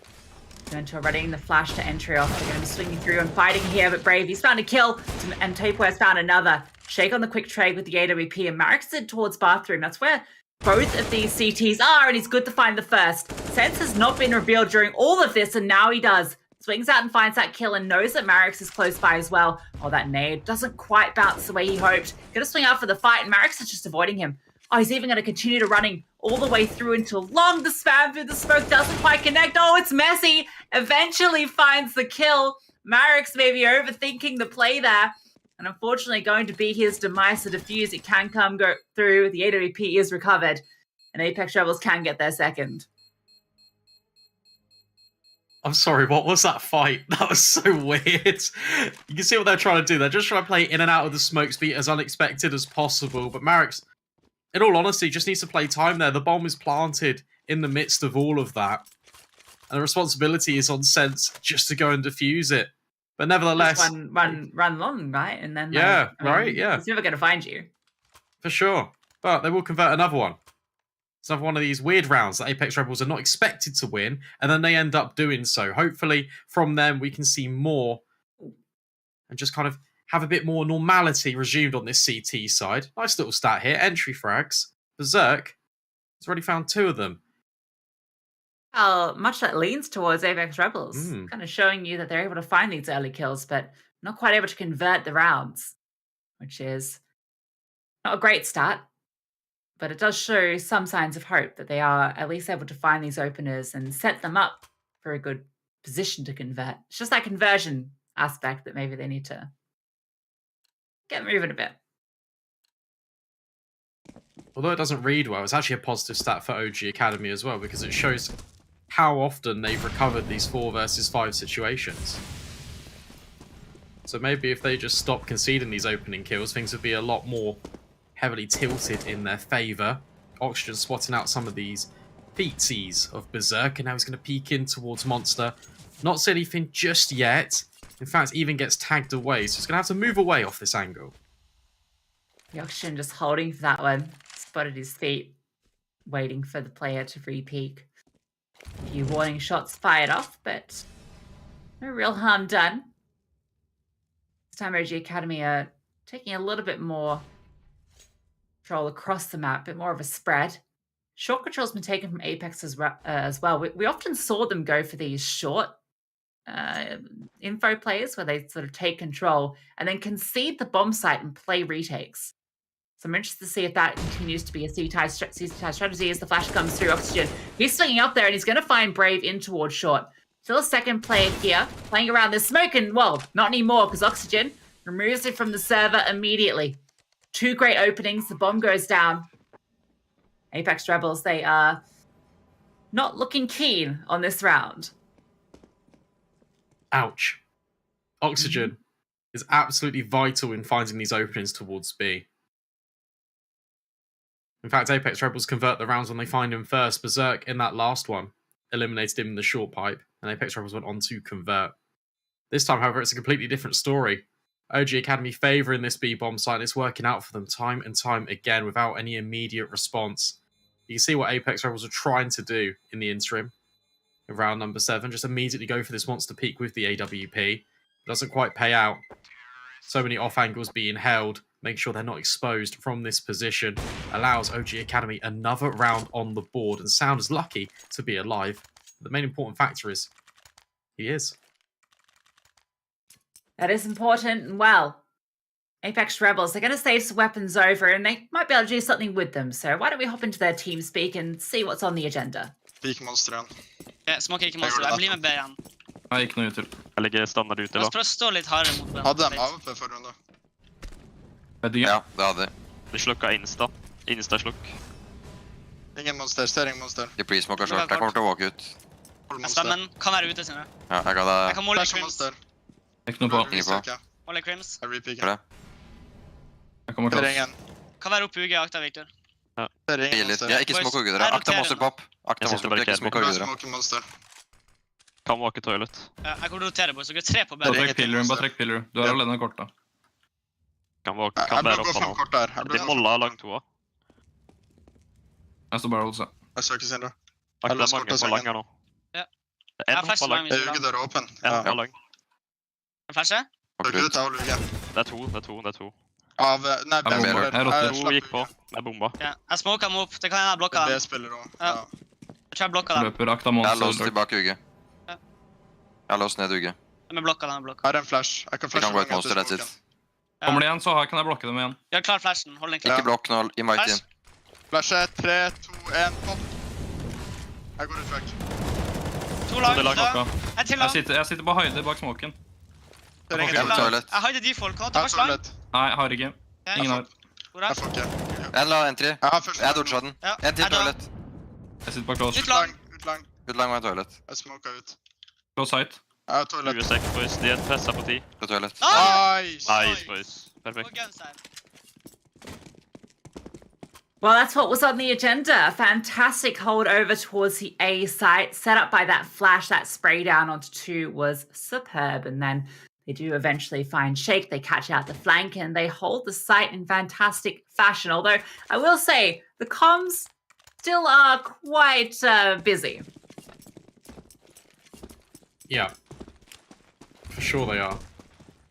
Gentle readying the flash to entry off. They're going to be swinging through and fighting here, but Brave, he's found a kill, and Tapeware's found another. Shake on the quick trade with the AWP, and Marix is towards bathroom. That's where both of these CTs are, and he's good to find the first. Sense has not been revealed during all of this, and now he does. Swings out and finds that kill and knows that Marix is close by as well. Oh, that nade doesn't quite bounce the way he hoped. Gonna swing out for the fight, and Marix is just avoiding him. Oh, he's even going to continue to running all the way through until long. The spam through the smoke doesn't quite connect. Oh, it's messy. Eventually finds the kill. Marix maybe overthinking the play there. And unfortunately going to be his demise. The defuse, it can go through. The AWP is recovered. And Apeks Rebels can get their second. I'm sorry, what was that fight? That was so weird. You can see what they're trying to do. They're just trying to play in and out of the smoke speed as unexpected as possible. But Marix, in all honesty, just needs to play time there. The bomb is planted in the midst of all of that. And the responsibility is on Sense just to go and defuse it. But nevertheless... Just run long, right? And then... Yeah, right, yeah. He's never going to find you. For sure. But they will convert another one. It's another one of these weird rounds that Apeks Rebels are not expected to win, and then they end up doing so. Hopefully, from them, we can see more and just kind of have a bit more normality resumed on this CT side. Nice little stat here. Entry frags. Berserk has already found 2 of them. How much that leans towards Apeks Rebels. Kind of showing you that they're able to find these early kills, but not quite able to convert the rounds, which is not a great stat. But it does show some signs of hope that they are at least able to find these openers and set them up for a good position to convert. It's just that conversion aspect that maybe they need to get moving a bit. Although it doesn't read well, it's actually a positive stat for OG Academy as well, because it shows how often they've recovered these 4 versus 5 situations. So maybe if they just stop conceding these opening kills, things would be a lot more heavily tilted in their favour. Oxygen spotting out some of these feetsies of Berserk, and now he's going to peek in towards Monster. Not see anything just yet. In fact, even gets tagged away, so he's going to have to move away off this angle. The Oxygen just holding for that one. Spotted his feet, waiting for the player to re-peek. A few warning shots fired off, but no real harm done. This time OG Academy are taking a little bit more control across the map, a bit more of a spread. Short control's been taken from Apeks as well. We often saw them go for these short info plays where they sort of take control and then concede the bomb site and play retakes. So I'm interested to see if that continues to be a C-tie strategy as the flash comes through. Oxygen, he's swinging up there and he's going to find Brave in towards short. Still a second player here, playing around this smoke, and well, not anymore because Oxygen removes it from the server immediately. 2 great openings, the bomb goes down. Apeks Rebels, they are not looking keen on this round. Ouch. Oxygen is absolutely vital in finding these openings towards B. In fact, Apeks Rebels convert the rounds when they find him first. Berserk in that last one eliminated him in the short pipe, and Apeks Rebels went on to convert. This time, however, it's a completely different story. OG Academy favouring this B bomb site, and it's working out for them time and time again without any immediate response. You can see what Apeks Rebels are trying to do in the interim. In round number 7, just immediately go for this monster peak with the AWP. It doesn't quite pay out. So many off angles being held. Make sure they're not exposed from this position. Allows OG Academy another round on the board. And Sound is lucky to be alive. The main important factor is he is. That is important. And well, Apeks Rebels, they're going to save some weapons over and they might be able to do something with them. So why don't we hop into their team speak and see what's on the agenda? Peak monster igjen. Smoker ikke monster. Jeg blir med B igjen. Jeg gikk noe ut til. Jeg ligger standard ute, La oss prøve å stå litt hardere mot B. Hadde de AWP for runde? Ja, det hadde de. Vi slukka Insta. Insta-slukk. Ingen monster, ser ingen monster. De pre-smoker short. Jeg kommer til å walk ut. Stemmen kan være ute, Sindre. Ja, jeg ga deg. Jeg kan måle Flash Crims. monster. Ikke noe på. Ingen på. Måle Crims. Jeg repeaker. Gjør det. Jeg kommer Ser til oss. ingen. Kan være oppe i UG, akta, Victor. Ser ingen Litt. monster. Ja, ikke smoke og dere. Akta monster pop. Akta monster pop. Ikke smoke og Jeg dere. smoker monster. Kan walke toilet. Jeg kommer til å rotere, boys. Dere er 3 på B. Bare trekk pillar, bare trekk pillar. Du har allerede kort da. Kan walke, Jeg kan bør bære gå opp 5 han. kort der. Jeg De bør- molla lang toa. Jeg står bare og holder seg. Jeg søker Sindre. Akta Eller mange skort på og lang her nå. Ja. Det Jeg er har en flash hoppa lang. lang, hvis du vil. UG-døra åpen. En Ja. hoppa lang. Flashe? Søker ut, jeg holder UG. Det er to. Av, nei, B Jeg spiller. roterer. To gikk på. Med bomba. Ja. Jeg smoker dem opp. Det kan hende jeg blokker B dem. spiller også. Ja. Ja. Jeg tror jeg blokker dem. Løper akta Jeg har låst monster. tilbake UG. Ja. Jeg har låst ned UG. De er blokka, de er blokka. Her er en flash. Jeg kan Vi flashe kan gå et mange monster, etter that's it. smoken. Kommer de igjen, så kan jeg blokke dem igjen. Gjør klar flashen. Hold den klar. Ikke blokk nå, invite Flash. inn. Flashe, 3, 2, 1, pop. Jeg går ut track. 2 lang. Det er lang død. Klokka. En til Jeg lang. sitter på høyde bak smoken. Ser ingen Jeg til. vil toilet. Jeg hadde default. Kan du ta Jeg har først lang? toilet. Nei, jeg har ikke. Ok. Ingen har. Hvor er Jeg det? får ikke. En la entry. Jeg har først Jeg dodga den. Ja, En til jeg dør. toilet. Jeg sitter bak close. Ut lang. Ut lang. Ut lang var en toilet. Jeg smoker ut. Close height. Jeg har toilet. 26 boys. De er pressa på 10. På toilet. Nice! Nice boys. Perfekt. Og guns her. Well, that's what was on the agenda. A fantastic hold over towards the A site, set up by that flash. That spray down onto 2 was superb. And then they do eventually find Shake. They catch out the flank and they hold the site in fantastic fashion. Although I will say the comms still are quite busy. Yeah, for sure they are.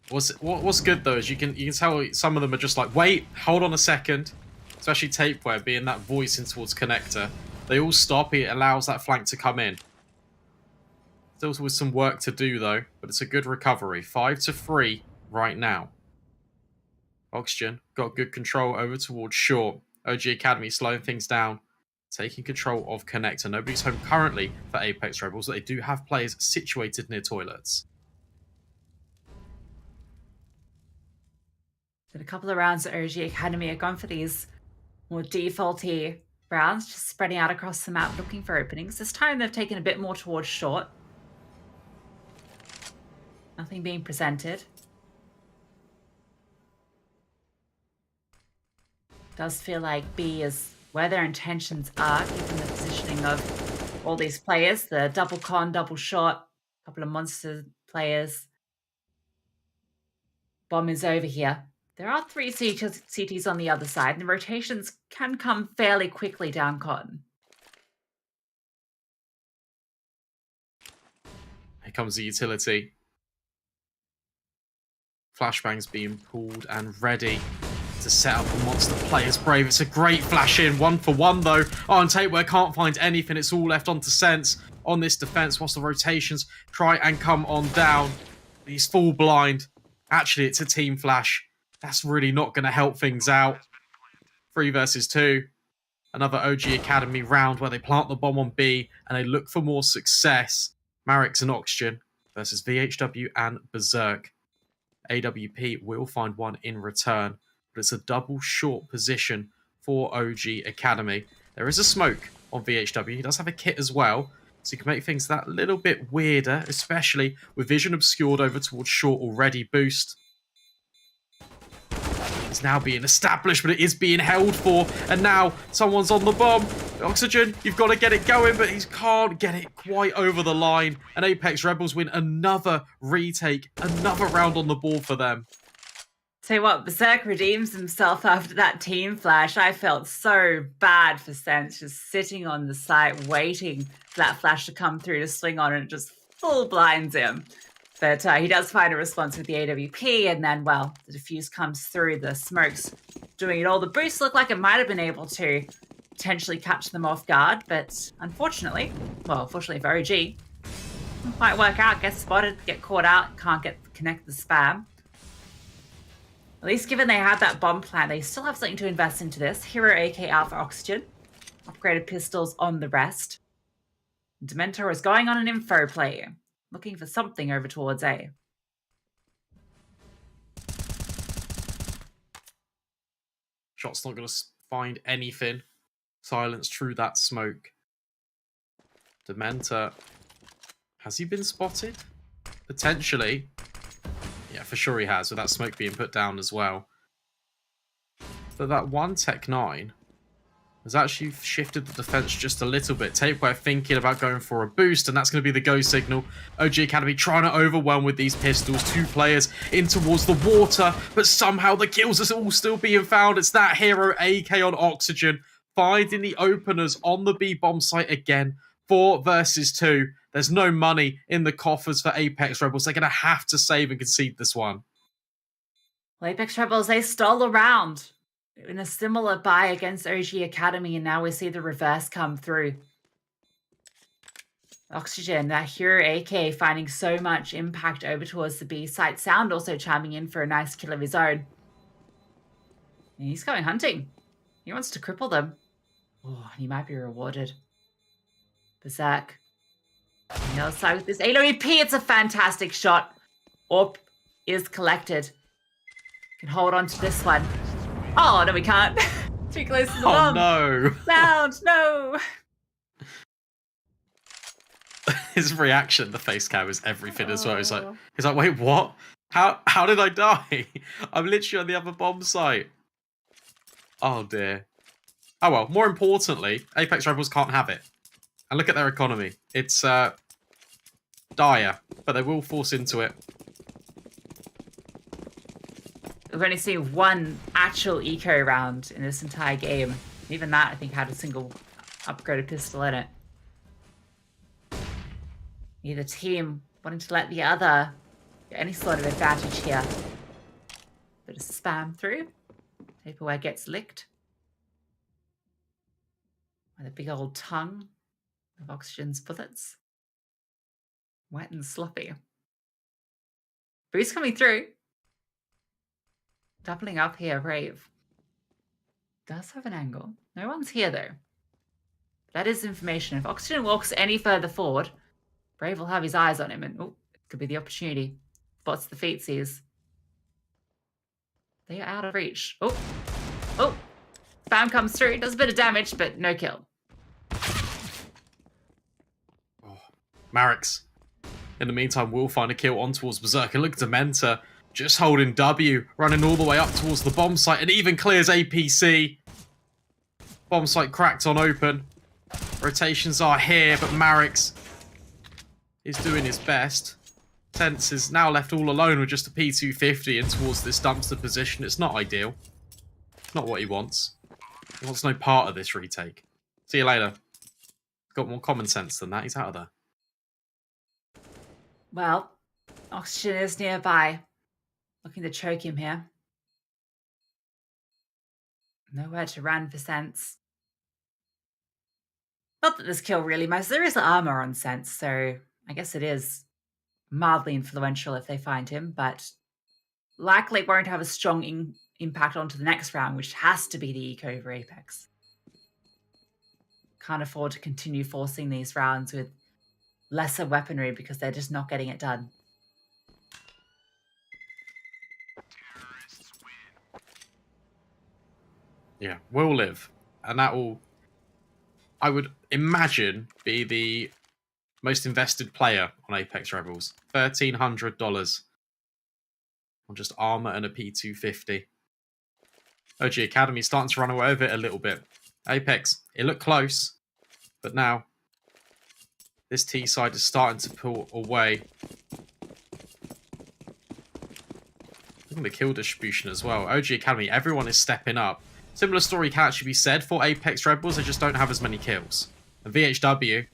What's good though is you can tell some of them are just like, wait, hold on a second. Especially Tapeware being that voice in towards connector. They all stop. It allows that flank to come in. Still with some work to do though, but it's a good recovery. 5-3 right now. Oxygen got good control over towards short. OG Academy slowing things down, taking control of connector. Nobody's home currently for Apeks Rebels, but they do have players situated near toilets. Did a couple of rounds at OG Academy have gone for these more defaulty rounds, just spreading out across the map looking for openings. This time they've taken a bit more towards short. Nothing being presented. Does feel like B is where their intentions are, given the positioning of all these players. The double con, double short, a couple of monster players. Bomb is over here. There are 3 CTs on the other side, and the rotations can come fairly quickly down Cotton. Here comes the utility. Flashbangs being pulled and ready to set up a monster player's Brave. It's a great flash in, 1 for 1 though. Oh, and Tapeware can't find anything. It's all left onto Sense. on this defense whilst the rotations try and come on down. He's full blind. Actually, it's a team flash. That's really not going to help things out. 3 versus 2. Another OG Academy round where they plant the bomb on B and they look for more success. Marix and Oxygen versus VHW and Berserk. AWP will find one in return, but it's a double short position for OG Academy. There is a smoke on VHW. He does have a kit as well, so you can make things that little bit weirder, especially with vision obscured over towards short already. Boost. It's now being established, but it is being held for, and now someone's on the bomb. Oxygen, you've got to get it going, but he can't get it quite over the line. And Apeks Rebels win another retake, another round on the board for them. Tell you what, Berserk redeems himself after that team flash. I felt so bad for Sense just sitting on the site waiting for that flash to come through to swing on, and it just full blinds him. But he does find a response with the AWP, and then, well, the defuse comes through, the smokes doing it all. The boost looked like it might have been able to potentially catch them off guard, but unfortunately, well, fortunately for OG, didn't quite work out. Get spotted, get caught out, can't connect the spam. At least given they had that bomb plant, they still have something to invest into this. Hero AK out for Oxygen. Upgraded pistols on the rest. Dementor is going on an info play, looking for something over towards A. Shot's not going to find anything. Silence through that smoke. Dementor. Has he been spotted? Potentially. Yeah, for sure he has, with that smoke being put down as well. But that one Tech 9 has actually shifted the defense just a little bit. Tapeware thinking about going for a boost, and that's going to be the go signal. OG Academy trying to overwhelm with these pistols. 2 players in towards the water, but somehow the kills are all still being found. It's that Hero AK on Oxygen, finding the openers on the B bomb site again. 4 versus 2. There's no money in the coffers for Apeks Rebels. They're going to have to save and concede this one. Well, Apeks Rebels, they stole a round in a similar buy against OG Academy, and now we see the reverse come through. Oxygen, that Hero AK, finding so much impact over towards the B site. Sound also chiming in for a nice kill of his own. And he's going hunting. He wants to cripple them. Oh, he might be rewarded. Berserk. On the other side with this AWP, it's a fantastic shot. AWP is collected. Can hold on to this one. Oh, no, we can't. Too close to the bomb. Oh, no. Sound, no. His reaction, the face cam, is everything as well. He's like, wait, what? How did I die? I'm literally on the other bomb site. Oh, dear. Oh, well, more importantly, Apeks Rebels can't have it. And look at their economy. It's dire, but they will force into it. We've only seen one actual eco round in this entire game. Even that, I think, had a single upgraded pistol in it. Neither team wanting to let the other get any sort of advantage here. Bit of spam through. Vaporware gets licked. With a big old tongue of Oxygen's bullets. Wet and sloppy. Boost coming through. Doubling up here, Brave. Does have an angle. No one's here, though. That is information. If Oxygen walks any further forward, Brave will have his eyes on him, and oh, it could be the opportunity. Spots the feetsies. They are out of reach. Oh, oh. Spam comes through, does a bit of damage, but no kill. Oh, Marix. In the meantime, will find a kill on towards Berserk. And look at Dementor just holding W, running all the way up towards the bomb site, and even clears APC. Bomb site cracked on open. Rotations are here, but Marix is doing his best. Tense is now left all alone with just a P250 in towards this dumpster position. It's not ideal. It's not what he wants. He wants no part of this retake. See you later. Got more common sense than that. He's out of there. Well, Oxygen is nearby. Looking to choke him here. Nowhere to run for Sense. Not that this kill really matters. There is armor on Sense, so I guess it is mildly influential if they find him, but likely won't have a strong impact onto the next round, which has to be the eco over Apeks. Can't afford to continue forcing these rounds with lesser weaponry because they're just not getting it done. Yeah, will live. And that will, I would imagine, be the most invested player on Apex Rebels. $1,300 on just armor and a P250. OG Academy starting to run away with it a little bit. Apeks, it looked close, but now this T side is starting to pull away. Look at the kill distribution as well. OG Academy, everyone is stepping up. Similar story can actually be said for Apex Rebels, they just don't have as many kills. And VHW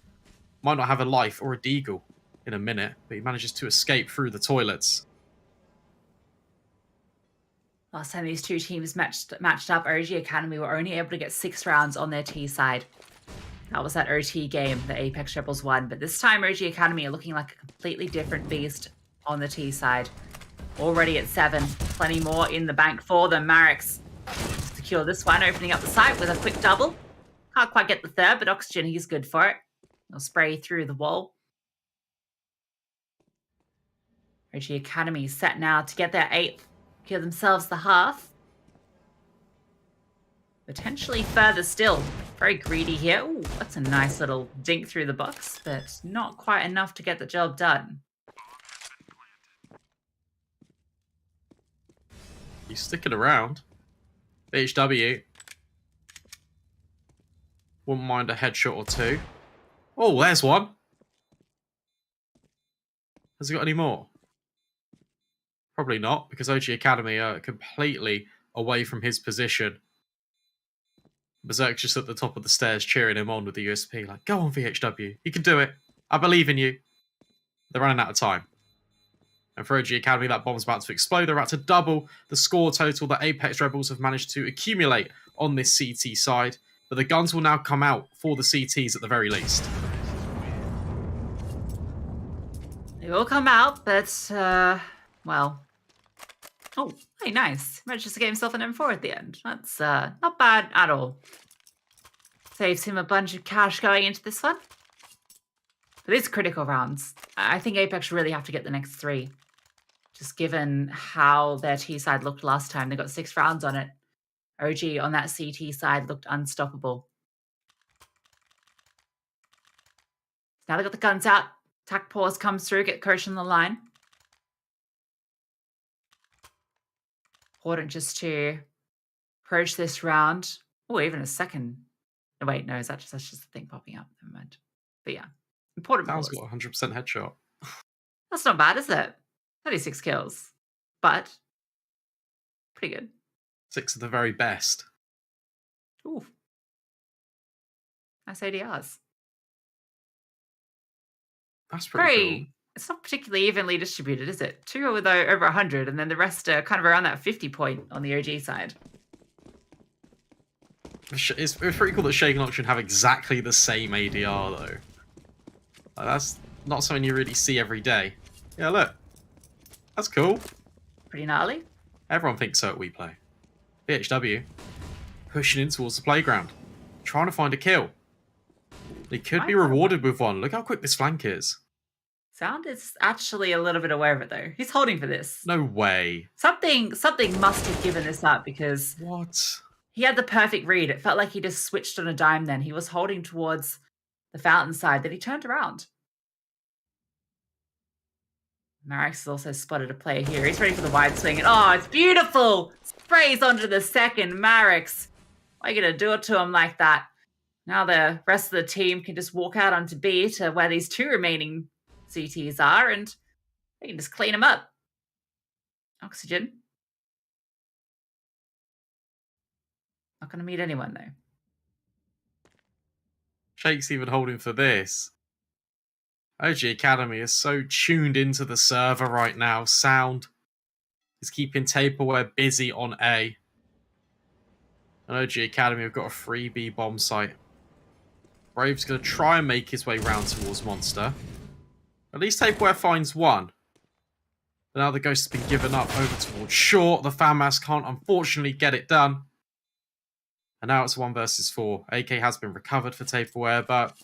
might not have a life or a deagle in a minute, but he manages to escape through the toilets. Last time these two teams matched up, OG Academy were only able to get 6 rounds on their T side. That was that OT game that Apex Rebels won. But this time, OG Academy are looking like a completely different beast on the T side. Already at 7. Plenty more in the bank for them. Marex secure this one, opening up the site with a quick double. Can't quite get the third, but Oxygen, he's good for it. He'll spray through the wall. OG Academy set now to get their 8th. Secure themselves the half. Potentially further still. Very greedy here. Ooh, that's a nice little dink through the box, but not quite enough to get the job done. He's sticking around. HW. Wouldn't mind a headshot or two. Oh, there's one. Has he got any more? Probably not, because OG Academy are completely away from his position. Berserk's just at the top of the stairs cheering him on with the USP, like, go on VHW, you can do it. I believe in you. They're running out of time. And for OG Academy, that bomb's about to explode. They're about to double the score total that Apex Rebels have managed to accumulate on this CT side. But the guns will now come out for the CTs at the very least. They will come out, but, well... Oh, hey, nice. Manages to get himself an M4 at the end. That's not bad at all. Saves him a bunch of cash going into this one. But these critical rounds. I think Apex really have to get the next 3. Just given how their T side looked last time. They got 6 rounds on it. OG on that CT side looked unstoppable. Now they got the guns out. Attack pause comes through, get Coach on the line. Important just to approach this round. Oh, even a second. No, wait, no, that's just the thing popping up. Never mind. But yeah, important. Sounds got 100% headshot. That's not bad, is it? 36 kills, but pretty good. 6 of the very best. Ooh, nice ADRs. That's pretty cool. It's not particularly evenly distributed, is it? 2 with over 100, and then the rest are kind of around that 50 point on the OG side. It's pretty cool that Shake and Auction have exactly the same ADR, though. Like, that's not something you really see every day. Yeah, look. That's cool. Pretty gnarly. Everyone thinks so at WePlay. VHW pushing in towards the playground, trying to find a kill. They could be rewarded with one. Look how quick this flank is. Sound is actually a little bit aware of it, though. He's holding for this. No way. Something must have given this up, because... What? He had the perfect read. It felt like he just switched on a dime then. He was holding towards the fountain side, then he turned around. Marex has also spotted a player here. He's ready for the wide swing. And oh, it's beautiful! Sprays onto the second. Marex. Why are you going to do it to him like that? Now the rest of the team can just walk out onto B to where these 2 remaining CTs are, and they can just clean them up. Oxygen. Not going to meet anyone, though. Shake's even holding for this. OG Academy is so tuned into the server right now. Sound is keeping Taperware busy on A. And OG Academy have got a free B bomb site Brave's going to try and make his way round towards Monster. At least Tapeware finds one. But now the Ghost has been given up over towards Short. The FAMAS can't unfortunately get it done. And now it's 1 versus 4. AK has been recovered for Tapeware, but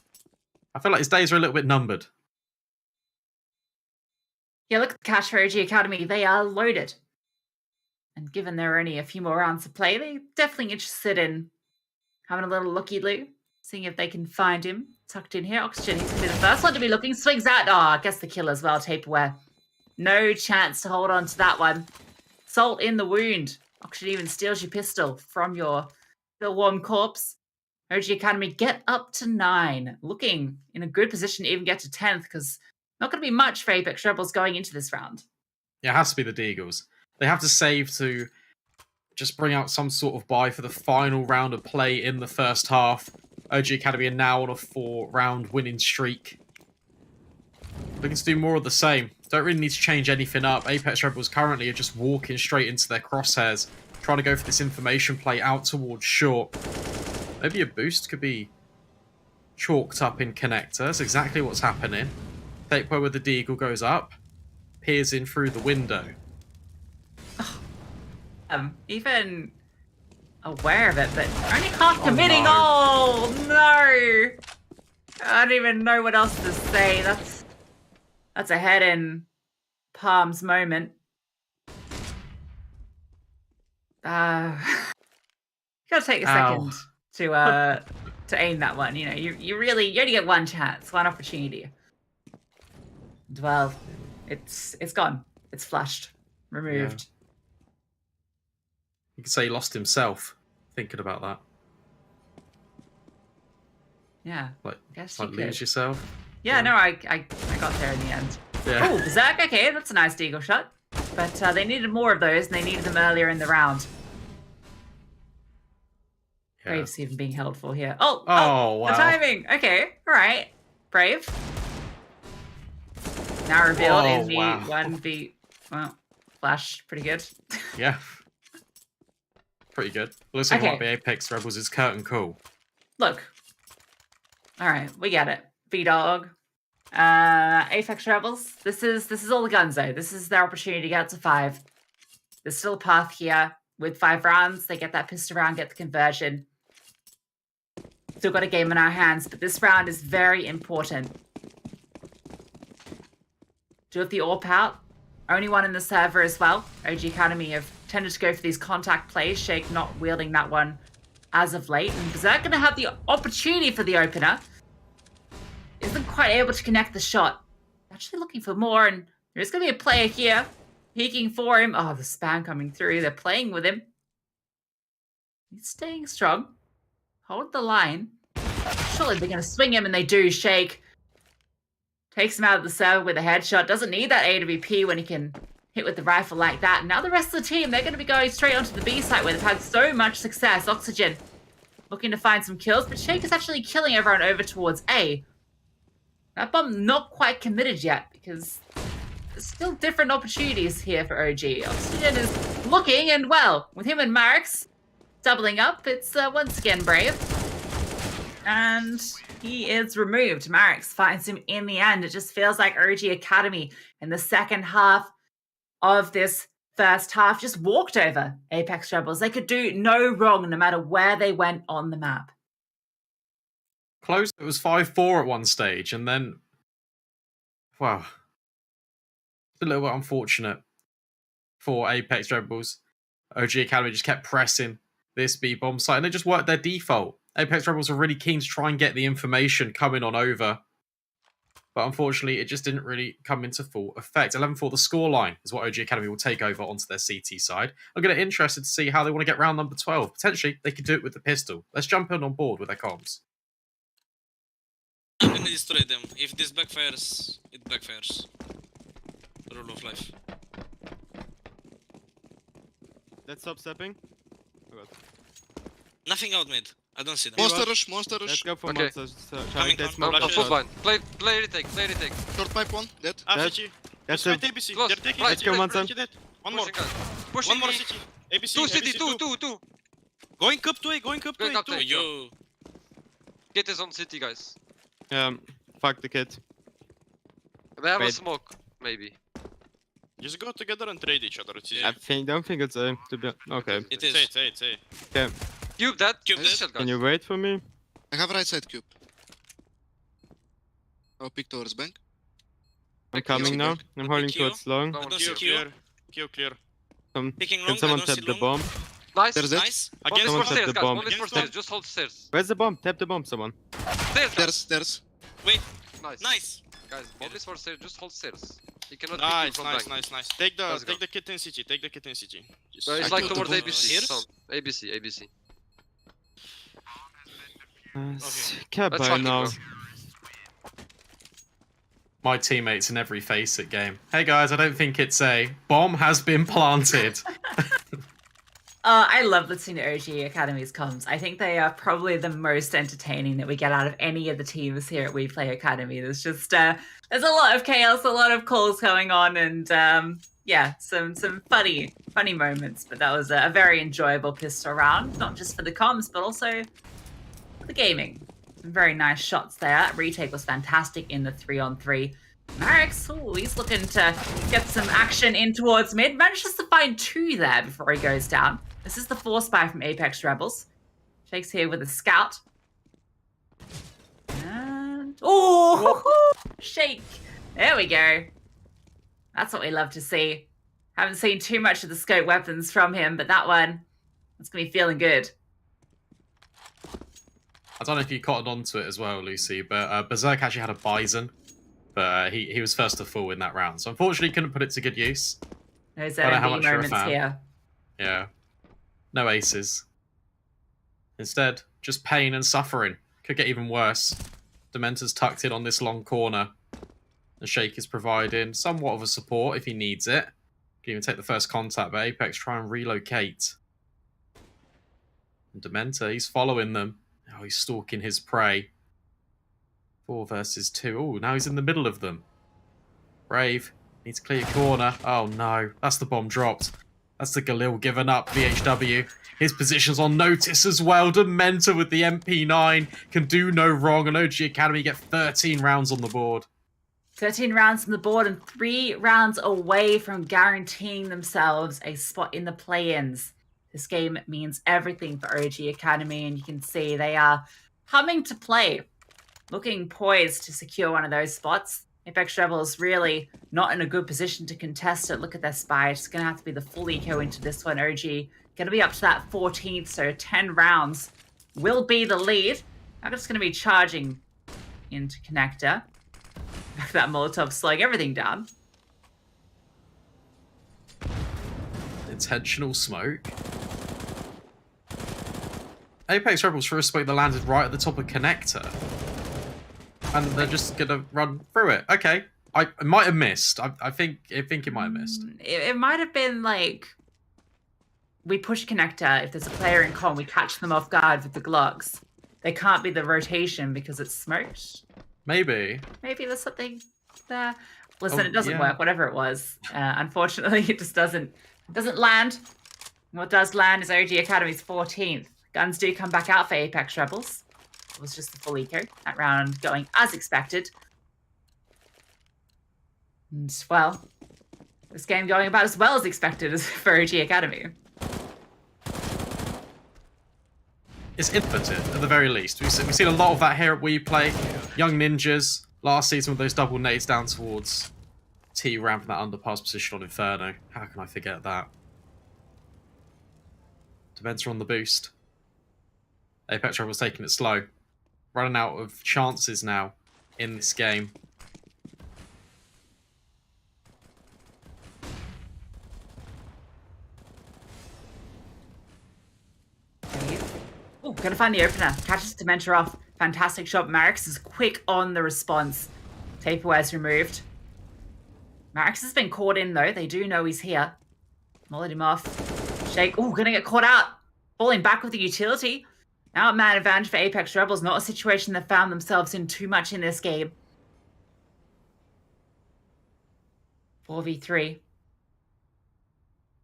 I feel like his days are a little bit numbered. Yeah, look at the cash for OG Academy. They are loaded. And given there are only a few more rounds to play, they're definitely interested in having a little looky-loo, seeing if they can find him tucked in here. Oxygen, he's going to be the first one to be looking. Swings out. I guess the kill as well, Tapeware. No chance to hold on to that one. Salt in the wound. Oxygen even steals your pistol from your still warm corpse. OG Academy get up to 9. Looking in a good position to even get to 10th, because not going to be much for Apeks Rebels going into this round. Yeah, it has to be the Deagles. They have to save to just bring out some sort of buy for the final round of play in the first half. OG Academy are now on a 4-round winning streak. Looking to do more of the same. Don't really need to change anything up. Apeks Rebels currently are just walking straight into their crosshairs, trying to go for this information play out towards Short. Maybe a boost could be chalked up in connector. That's exactly what's happening. Tapeware with the Deagle goes up, peers in through the window. Even aware of it, but only half committing. no. Oh no! I don't even know what else to say. That's a head in palms moment. Gotta take a second to aim that one. You know, you only get one chance, one opportunity. Well, it's gone. It's flushed, removed. Yeah. You could say he lost himself thinking about that. Yeah. Like, guess like you lose could. yourself. Yeah, no, I got there in the end. Yeah. Oh, Berserk, okay, that's a nice Deagle shot. But they needed more of those, and they needed them earlier in the round. Yeah. Brave's even being held for here. Oh, wow. The timing. Okay, all right. Brave. Now revealed in the 1v. Well, Flash, pretty good. Yeah. Pretty good. Looks like Okay. what the Apeks Rebels is curtain call. Look. All right, we get it. V-Dog. Apeks Rebels. This is all the guns though. This is their opportunity to get to 5. There's still a path here. With 5 rounds, they get that pistol round, get the conversion. Still got a game in our hands, but this round is very important. Do have the AWP out. Only one in the server as well. OG Academy have tended to go for these contact plays. Shake not wielding that one as of late. And Berserk going to have the opportunity for the opener. Isn't quite able to connect the shot. Actually looking for more, and there's going to be a player here peeking for him. Oh, the spam coming through. They're playing with him. He's staying strong. Hold the line. Surely they're going to swing him, and they do. Shake takes him out of the server with a headshot. Doesn't need that AWP when he can hit with the rifle like that. Now the rest of the team, they're going to be going straight onto the B site where they've had so much success. Oxygen looking to find some kills, but Shake is actually killing everyone over towards A. That bomb not quite committed yet because there's still different opportunities here for OG. Oxygen is looking, and well, with him and Marix doubling up, it's once again Brave. And he is removed. Marix finds him in the end. It just feels like OG Academy in the second half of this first half just walked over Apeks Rebels. They could do no wrong no matter where they went on the map. Close. It was 5-4 at one stage, and then, wow, it's a little bit unfortunate for Apeks Rebels. OG Academy just kept pressing this B bomb site, and they just worked their default. Apeks Rebels are really keen to try and get the information coming on over, but unfortunately, it just didn't really come into full effect. 11-4, the scoreline is what OG Academy will take over onto their CT side. I'm going to be interested to see how they want to get round number 12. Potentially, they could do it with the pistol. Let's jump in on board with their comms. I'm gonna destroy them. If this backfires, it backfires. Rule of life. Let's stop stepping. Nothing out mid. I don't see them. Monster rush, monster rush. Let's go for Okay. monsters. Coming, Let's coming. smoke. Full blind. Play retake, play retake. Short pipe 1, dead. That's That's a... ABC. Close. They're taking Right, Let's go, Monster. One more. Pushing One more me. city. ABC. 2 city, ABC, 2. Going up to A, going up to Going A. up to two. A. Yo. Kit is on city, guys. Fuck the kid. We have a Wait. smoke, maybe. Just go together and trade each other. It's easy. I don't think it's A to be okay. It is. It's A. Okay. Cube that. Cube Nice that. shot, guys. Can you wait for me? I have right side cube. I'll pick towards bank. I'm coming now. I'm holding Q. towards long. I don't Q. see Q. Clear. Picking long. Can someone I don't tap see the long. bomb? Nice. There's it. Nice. One Against is Someone for tap stairs, the guys. bomb. One is for stairs. Just hold stairs. Where's the bomb? Tap the bomb, someone. Stairs, guys. Stairs. Wait. Nice. Nice. Guys, bomb is for stairs. Just hold stairs. You cannot pick you Nice. from Nice. bank. Nice. Take Let's go. the kit in CG. Take the kit in CG. Just It's I like got the towards bomb. ABC. Here? Sound. ABC. Care Let's by fucking now. go. My teammates in every face at game. Hey guys, I don't think it's A. Bomb has been planted. I love listening to OG Academy's comms. I think they are probably the most entertaining that we get out of any of the teams here at WePlay Academy. There's just there's a lot of chaos, a lot of calls going on, and yeah, some funny moments. But that was a very enjoyable pistol round, not just for the comms, but also for the gaming. Some very nice shots there. That retake was fantastic in the 3-on-3. Marex, he's looking to get some action in towards mid. Managed just to find 2 there before he goes down. This is the force buy from Apeks Rebels. Shake's here with a scout. And Shake. There we go. That's what we love to see. Haven't seen too much of the scope weapons from him, but that one, that's gonna be feeling good. I don't know if you caught on to it as well, Lucy, but Berserk actually had a Bison. But he was first to fall in that round. So unfortunately, couldn't put it to good use. Those Don't know how much NB you're a moments fan. here. Yeah. No aces. Instead, just pain and suffering. Could get even worse. Dementor's tucked in on this long corner. And Shake is providing somewhat of a support if he needs it. Can even take the first contact, but Apeks try and relocate. And Dementor, he's following them. Oh, he's stalking his prey. 4 versus 2. Oh, now he's in the middle of them. Brave. Needs to clear corner. Oh no, that's the bomb dropped. That's the Galil giving up. VHW. His position's on notice as well. Dementor with the MP9 can do no wrong. And OG Academy get 13 rounds on the board. 13 rounds on the board and 3 rounds away from guaranteeing themselves a spot in the play-ins. This game means everything for OG Academy, and you can see they are coming to play. Looking poised to secure one of those spots. Apeks Rebels really not in a good position to contest it. Look at their spy. It's going to have to be the full eco into this one. OG going to be up to that 14th, so 10 rounds will be the lead. I'm just going to be charging into connector. That Molotov slowing everything down. Intentional smoke. Apeks Rebels for a smoke that landed right at the top of connector. And they're just gonna run through it. Okay, I might have missed. I think it might have missed. It might have been like we push connector. If there's a player in con, we catch them off guard with the Glocks. They can't be the rotation because it's smoked. Maybe. Maybe there's something there. Listen, it doesn't work. Whatever it was, unfortunately, it just doesn't land. What does land is OG Academy's 14th. Guns do come back out for Apeks Rebels. It was just the full eco. That round going as expected. And, well, this game going about as well as expected as for OG Academy. It's innovative, at the very least. We've seen a lot of that here at WePlay. Young Ninjas, last season with those double nades down towards T-ramp and that underpass position on Inferno. How can I forget that? Dementor on the boost. Apeks Rebels taking it slow. Running out of chances now in this game. Oh, gonna find the opener. Catches Dementor off. Fantastic shot. Marix is quick on the response. Taperware's removed. Marix has been caught in though. They do know he's here. Mullet him off. Shake. Oh, gonna get caught out. Falling back with the utility. Now man advantage for Apeks Rebels. Not a situation they found themselves in too much in this game. 4v3.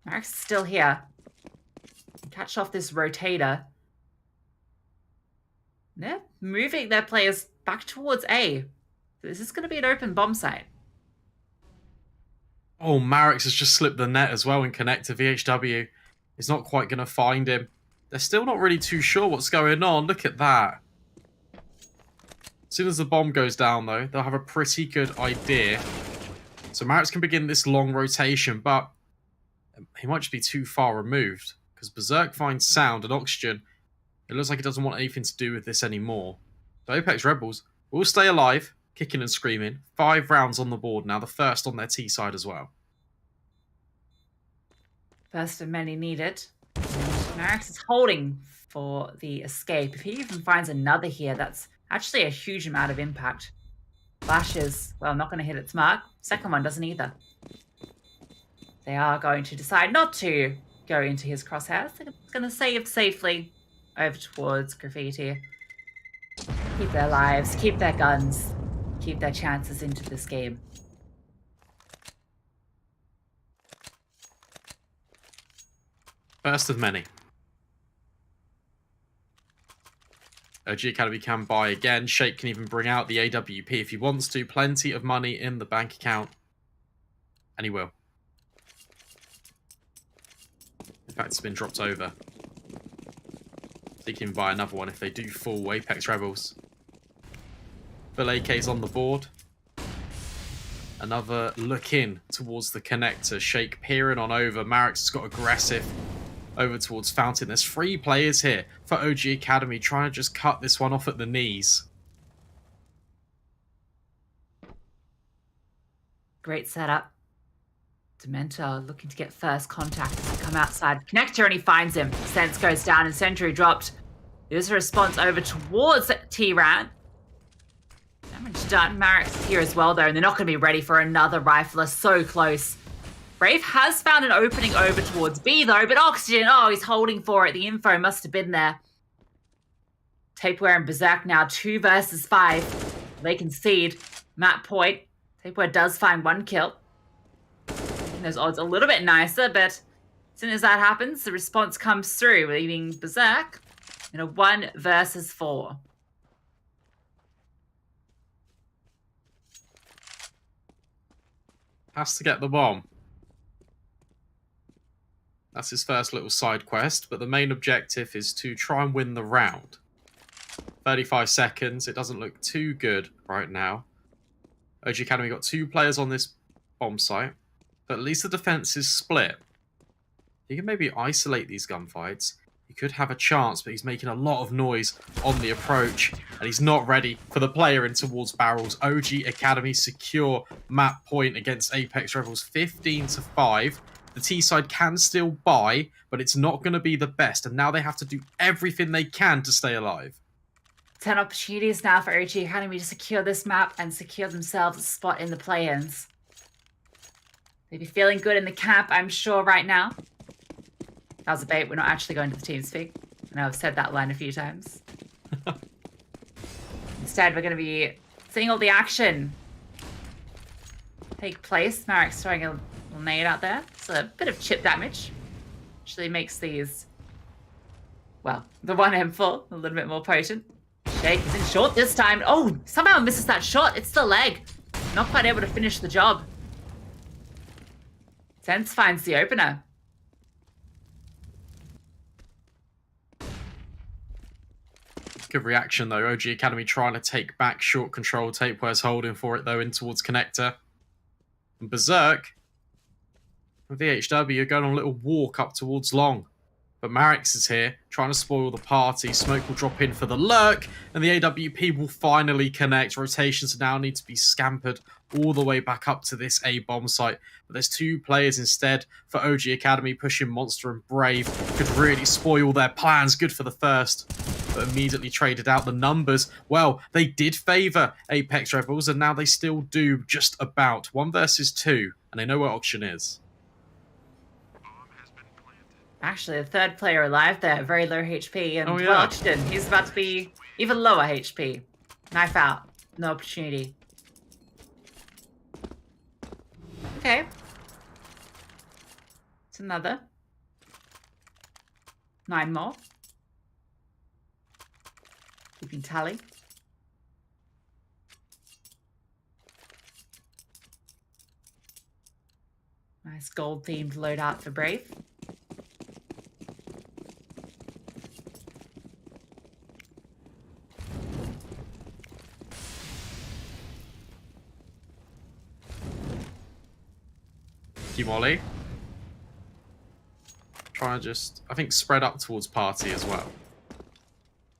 Marix is still here. Catch off this rotator. Yeah, moving their players back towards A. This is going to be an open bomb site. Oh, Marex has just slipped the net as well and connected. VHW is not quite going to find him. They're still not really too sure what's going on. Look at that. As soon as the bomb goes down, though, they'll have a pretty good idea. So Marex can begin this long rotation, but he might just be too far removed because Berserk finds sound and oxygen. It looks like he doesn't want anything to do with this anymore. So Apeks Rebels will stay alive, kicking and screaming. 5 rounds on the board now, the first on their T side as well. First of many needed. Marex is holding for the escape. If he even finds another here, that's actually a huge amount of impact. Flash is, well, not going to hit its mark. Second one doesn't either. They are going to decide not to go into his crosshairs. They're going to save safely over towards Graffiti. Keep their lives, keep their guns, keep their chances into this game. First of many. OG Academy can buy again. Shake can even bring out the AWP if he wants to. Plenty of money in the bank account. And he will. In fact, it's been dropped over. They can buy another one if they do fall. Apeks Rebels. Full AK's on the board. Another look in towards the connector. Shake peering on over. Marex has got aggressive over towards Fountain. There's 3 players here for OG Academy trying to just cut this one off at the knees. Great setup. Dementor looking to get first contact as he come outside. Connector and he finds him. Sense goes down and Sentry dropped. There's a response over towards T-Ran. Damage done. Marex is here as well though, and they're not going to be ready for another rifler. So close. Brave has found an opening over towards B though, but Oxygen, oh, he's holding for it. The info must have been there. Tapeware and Berserk now 2 versus 5. They concede. Map point. Tapeware does find 1 kill. Those odds a little bit nicer, but as soon as that happens, the response comes through, leaving Berserk in a 1 versus 4. Has to get the bomb. That's his first little side quest, but the main objective is to try and win the round. 35 seconds. It doesn't look too good right now. OG Academy got 2 players on this bomb site, but at least the defense is split. You can maybe isolate these gunfights. He could have a chance, but he's making a lot of noise on the approach, and he's not ready for the player in towards barrels. OG Academy secure map point against Apeks Rebels 15-5. The T side can still buy, but it's not going to be the best, and now they have to do everything they can to stay alive. 10 opportunities now for OG Academy to secure this map and secure themselves a spot in the play-ins. They'd be feeling good in the camp, I'm sure, right now. That was a bait. We're not actually going to the TeamSpeak. I know I've said that line a few times. Instead, we're going to be seeing all the action take place. Marex throwing a little nade out there. It's a bit of chip damage. Actually makes these, well, the 1M full a little bit more potent. Shake is in short this time. Oh, somehow misses that shot. It's the leg. Not quite able to finish the job. Sense finds the opener. Good reaction though. OG Academy trying to take back short control. Tapeware's holding for it though in towards connector. And Berserk and VHW are going on a little walk up towards long. But Marex is here trying to spoil the party. Smoke will drop in for the lurk and the AWP will finally connect. Rotations now need to be scampered all the way back up to this A bomb site. But there's 2 players instead for OG Academy pushing Monster and Brave. Could really spoil their plans. Good for the first. But immediately traded out the numbers. Well, they did favour Apeks Rebels, and now they still do just about. 1 versus 2, and they know where Auction is. Actually, the 3rd player alive there, very low HP, and yeah. well, Oxygen, he's about to be even lower HP. Knife out, no opportunity. Okay. It's another. 9 more. Keeping tally. Nice gold-themed loadout for Brave. Molly. Try and just, I think, spread up towards party as well.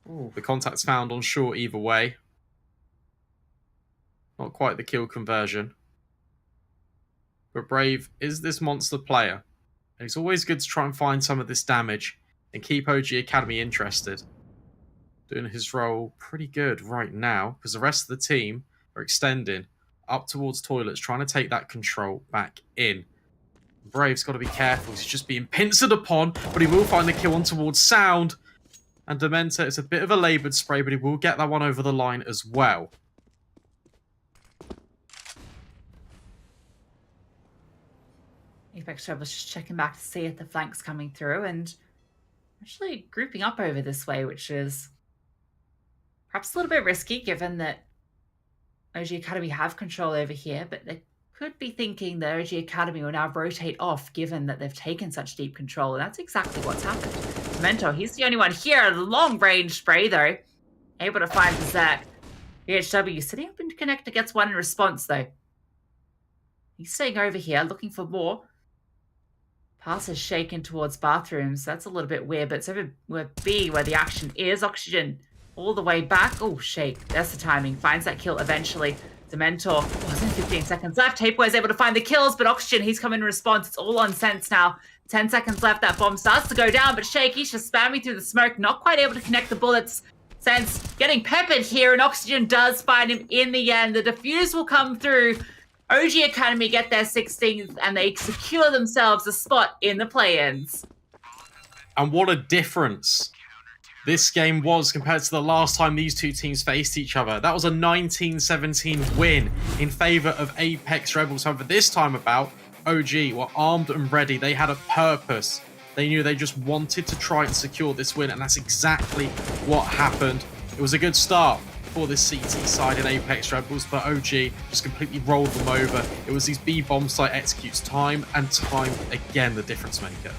Ooh, the contact's found on short either way. Not quite the kill conversion. But Brave is this monster player. And it's always good to try and find some of this damage and keep OG Academy interested. Doing his role pretty good right now because the rest of the team are extending up towards toilets, trying to take that control back in. Brave's got to be careful. He's just being pincered upon, but he will find the kill on towards Sound. And Dementa is a bit of a laboured spray, but he will get that one over the line as well. Apeks Rebels just checking back to see if the flank's coming through and actually grouping up over this way, which is perhaps a little bit risky given that OG Academy have control over here, but they could be thinking that OG Academy will now rotate off given that they've taken such deep control. And that's exactly what's happened. Memento, he's the only one here. Long range spray though. Able to find Berserk. BHW sitting up and connector gets one in response though. He's staying over here looking for more. Pass is shaken towards bathrooms. That's a little bit weird, but it's over where B where the action is. Oxygen all the way back. Oh, shake. That's the timing. Finds that kill eventually. Dementor wasn't 15 seconds left. Tapewa is able to find the kills, but Oxygen, he's come in response. It's all on Sense now. 10 seconds left. That bomb starts to go down, but Shaky's just spamming through the smoke, not quite able to connect the bullets. Sense getting peppered here, and Oxygen does find him in the end. The defuse will come through. OG Academy get their 16th, and they secure themselves a spot in the play-ins. And what a difference this game was compared to the last time these two teams faced each other. That was a 19-17 win in favour of Apeks Rebels. However, this time about, OG were armed and ready. They had a purpose. They knew they just wanted to try and secure this win, and that's exactly what happened. It was a good start for this CT side in Apeks Rebels, but OG just completely rolled them over. It was these B bomb site executes time and time again, the difference maker.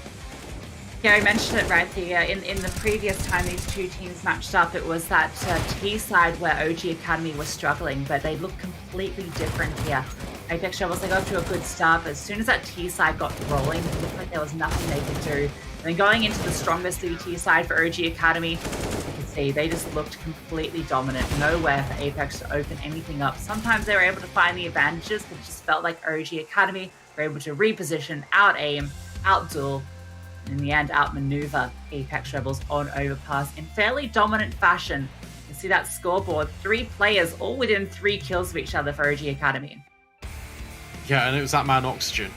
Yeah, I mentioned it right there. In the previous time these two teams matched up, it was that T side where OG Academy was struggling, but they look completely different here. Apeks Rebels, they got to a good start, but as soon as that T side got rolling, it looked like there was nothing they could do. And then going into the strongest CT side for OG Academy, you can see they just looked completely dominant. Nowhere for Apeks to open anything up. Sometimes they were able to find the advantages, but it just felt like OG Academy were able to reposition, out-aim, out-duel, and in the end, outmaneuver Apeks Rebels on overpass in fairly dominant fashion. You can see that scoreboard, 3 players all within 3 kills of each other for OG Academy. Yeah, and it was that man Oxygen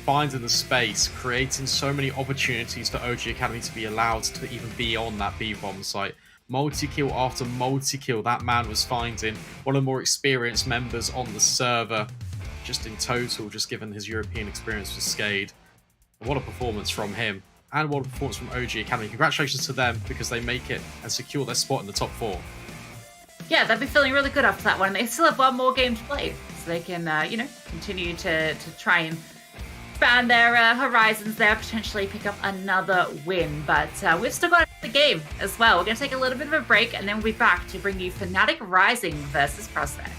finding the space, creating so many opportunities for OG Academy to be allowed to even be on that B-bomb site. Multi-kill after multi-kill that man was finding. One of the more experienced members on the server, just in total, just given his European experience with Skade. What a performance from him, and what a performance from OG Academy. Congratulations to them because they make it and secure their spot in the top 4. Yeah, they'll be feeling really good after that one. They still have one more game to play, so they can, continue to try and expand their horizons there, potentially pick up another win. But we've still got the game as well. We're going to take a little bit of a break, and then we'll be back to bring you Fnatic Rising versus Prospect.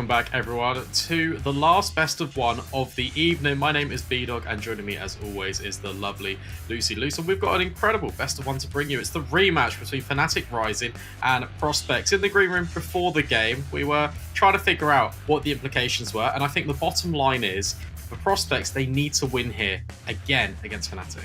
welcome back everyone to the last best of one of the evening. My name is B-Dog and joining me as always is the lovely Lucy Luce, and we've got an incredible best of one to bring you. It's the rematch between fnatic Rising and Prospects. In the green room before the game, we were trying to figure out what the implications were, and I think the bottom line is, for Prospects, they need to win here again against fnatic.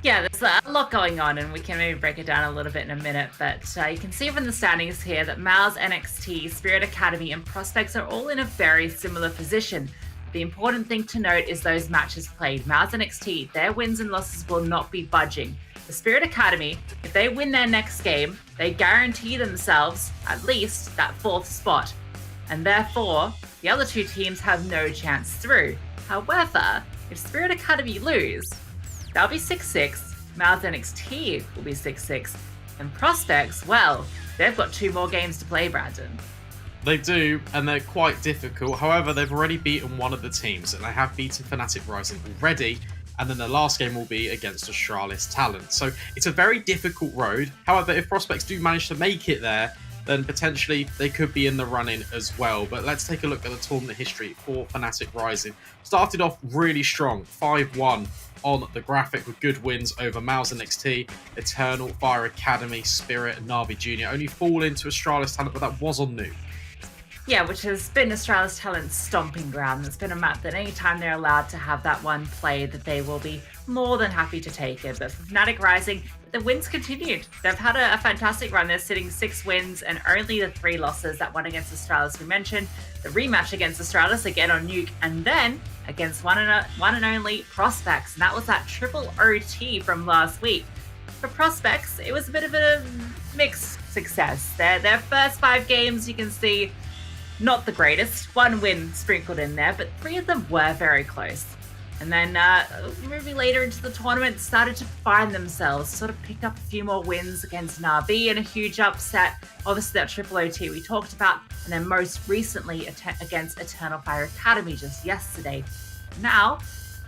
Yeah, there's a lot going on, and we can maybe break it down a little bit in a minute, but you can see from the standings here that MOUZ, NXT, Spirit Academy, and Prospects are all in a very similar position. The important thing to note is those matches played. MOUZ, NXT, their wins and losses will not be budging. The Spirit Academy, if they win their next game, they guarantee themselves at least that 4th spot, and therefore, the other two teams have no chance through. However, if Spirit Academy lose, they'll be 6-6, MOUZ NXT will be 6-6, and Prospects, well, they've got 2 more games to play, Brandon. They do, and they're quite difficult. However, they've already beaten one of the teams, and they have beaten fnatic Rising already, and then the last game will be against Astralis Talent. So it's a very difficult road. However, if Prospects do manage to make it there, then potentially they could be in the running as well. But let's take a look at the tournament history for fnatic Rising. Started off really strong, 5-1 on the graphic with good wins over MOUZ NXT, Eternal, Fire Academy, Spirit, and Na'Vi Jr. Only fall into Astralis Talent, but that was on Nuke. Yeah, which has been Astralis Talent's stomping ground. It's been a map that anytime they're allowed to have that one played, that they will be more than happy to take it. But for fnatic Rising, the wins continued. They've had a fantastic run. They're sitting 6 wins and only the 3 losses. That one against Astralis we mentioned, the rematch against Astralis again on Nuke, and then against one and only Prospects. And that was that triple OT from last week. For Prospects, it was a bit of a mixed success. Their first 5 games, you can see, not the greatest. 1 win sprinkled in there, but 3 of them were very close. And then moving later into the tournament, started to find themselves, sort of picked up a few more wins against Na'Vi and a huge upset. Obviously that triple OT we talked about, and then most recently against Eternal Fire Academy just yesterday. Now,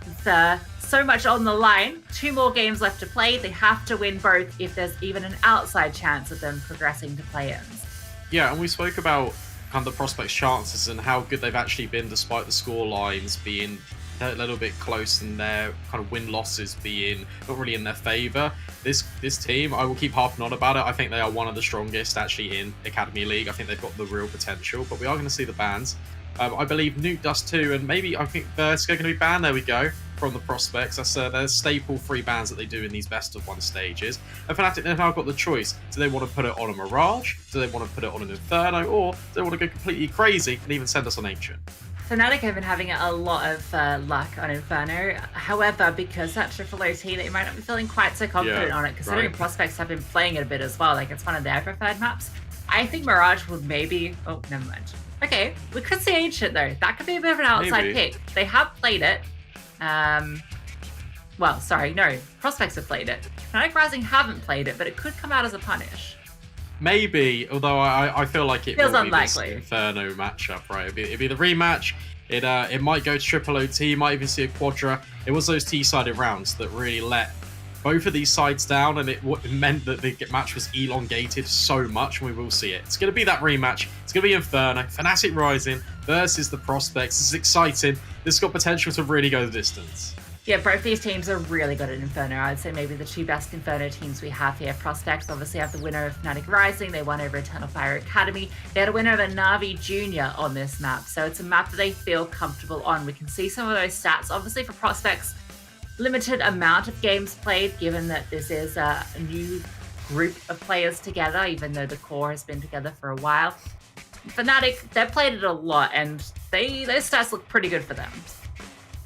with so much on the line, 2 more games left to play. They have to win both if there's even an outside chance of them progressing to play-ins. Yeah, and we spoke about kind of the Prospects' chances and how good they've actually been despite the score lines being a little bit close and their kind of win-losses being not really in their favour. This team, I will keep harping on about it. I think they are one of the strongest actually in Academy League. I think they've got the real potential, but we are going to see the bans. I believe Nuke does too, and maybe I think Vertigo going to be banned. There we go, from the Prospects. That's their staple 3 bans that they do in these best of 1 stages. And fnatic have now got the choice. Do they want to put it on a Mirage? Do they want to put it on an Inferno? Or do they want to go completely crazy and even send us on Ancient? fnatic have been having a lot of luck on Inferno. However, because that triple OT, they might not be feeling quite so confident on it, considering Prospects have been playing it a bit as well. Like, it's one of their preferred maps. I think Mirage would maybe... Oh, never mind. Okay, we could see Ancient though. That could be a bit of an outside pick. They have played it. Well, sorry, no. Prospects have played it. fnatic Rising haven't played it, but it could come out as a punish. Maybe, although I feel like it feels will unlikely. Be this Inferno matchup, right? It'd be the rematch. It might go to triple OT, might even see a quadra. It was those T-sided rounds that really let both of these sides down, and it meant that the match was elongated so much, and we will see it. It's going to be that rematch. It's going to be Inferno, fnatic Rising versus the Prospects. This is exciting. This has got potential to really go the distance. Yeah, both these teams are really good at Inferno. I'd say maybe the 2 best Inferno teams we have here. Prospects obviously have the winner of fnatic Rising. They won over Eternal Fire Academy. They had a winner over Na'Vi Jr. on this map. So it's a map that they feel comfortable on. We can see some of those stats. Obviously for Prospects, limited amount of games played, given that this is a new group of players together, even though the core has been together for a while. fnatic, they've played it a lot, and those stats look pretty good for them.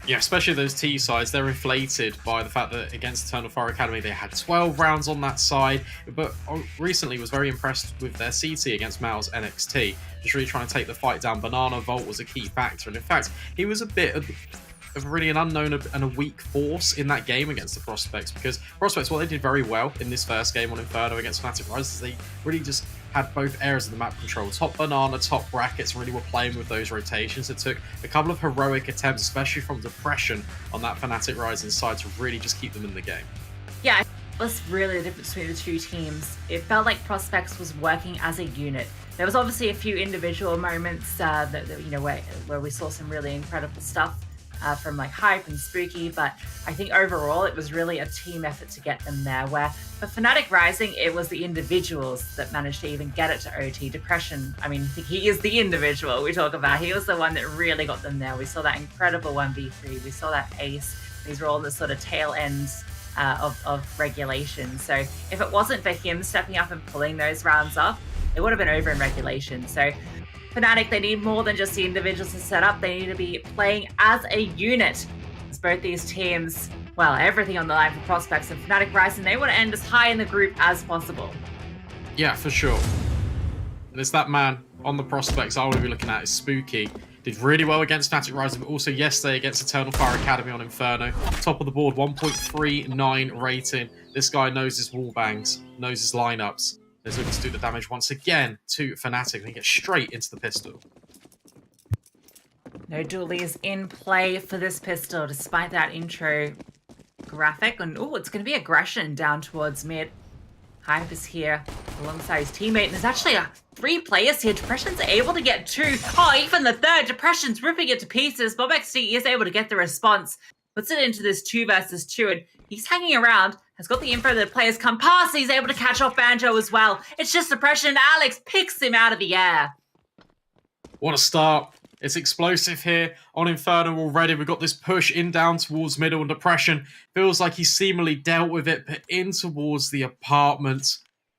Yeah, especially those T sides, they're inflated by the fact that against Eternal Fire Academy they had 12 rounds on that side, but recently was very impressed with their CT against MOUZ NXT, just really trying to take the fight down. Banana Volt was a key factor, and in fact, he was a bit of really an unknown and a weak force in that game against the Prospects, because Prospects, what they did very well in this first game on Inferno against fnatic Rising is they really just had both areas of the map control, top banana, top brackets, really were playing with those rotations. It took a couple of heroic attempts, especially from Depression on that fnatic Rising side, to really just keep them in the game. Yeah, was really the difference between the two teams. It felt like Prospects was working as a unit. There was obviously a few individual moments where we saw some really incredible stuff from like Hype and Spooky, but I think overall it was really a team effort to get them there. Where for Fnatic Rising, it was the individuals that managed to even get it to OT. Depression, I mean, I think he is the individual we talk about. He was the one that really got them there. We saw that incredible 1v3. We saw that ace. These were all the sort of tail ends of regulation. So if it wasn't for him stepping up and pulling those rounds off, it would have been over in regulation. So Fnatic, they need more than just the individuals to set up. They need to be playing as a unit. As both these teams, well, everything on the line for Prospects and Fnatic Rising, they want to end as high in the group as possible. Yeah, for sure. There's that man on the Prospects I will be looking at is Spooky. Did really well against Fnatic Rising, but also yesterday against Eternal Fire Academy on Inferno. Top of the board, 1.39 rating. This guy knows his wall bangs, knows his lineups. He's looking to do the damage once again to Fnatic, and he gets straight into the pistol. No dualies in play for this pistol, despite that intro graphic. And oh, it's going to be aggression down towards mid. Hype is here alongside his teammate, and there's actually 3 players here. Depression's able to get 2. Oh, even the third. Depression's ripping it to pieces. bo1 is able to get the response, puts it into this 2 versus 2, and he's hanging around, has got the info that the players come past. He's able to catch off Banjo as well. It's just Depression. Alex picks him out of the air. What a start. It's explosive here on Inferno already. We've got this push in down towards middle, and Depression feels like he's seemingly dealt with it, but in towards the apartment.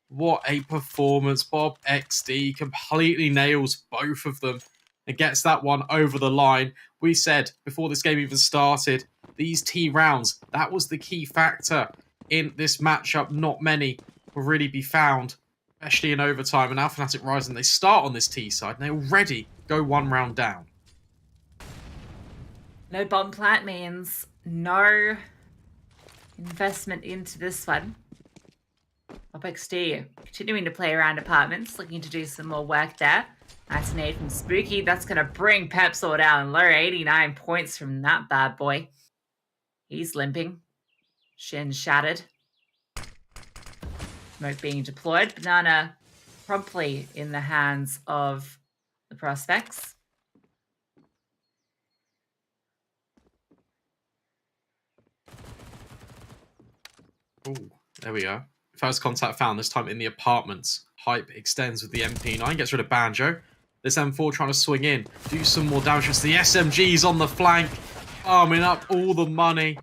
What a performance. bo1 completely nails both of them and gets that one over the line. We said before this game even started, these T rounds, that was the key factor in this matchup. Not many will really be found, especially in overtime. And now Fnatic Rising, they start on this T side and they already go 1 round down. No bomb plant means no investment into this one. Apeks continuing to play around apartments, looking to do some more work there. Nice nade from Spooky. That's going to bring Pepsor down low. 89 points from that bad boy. He's limping. Shin shattered. Smoke being deployed. Banana promptly in the hands of the Prospects. Oh, there we go. First contact found, this time in the apartments. Hype extends with the MP9, gets rid of Banjo. This M4 trying to swing in, do some more damage. It's the SMGs on the flank, farming up all the money.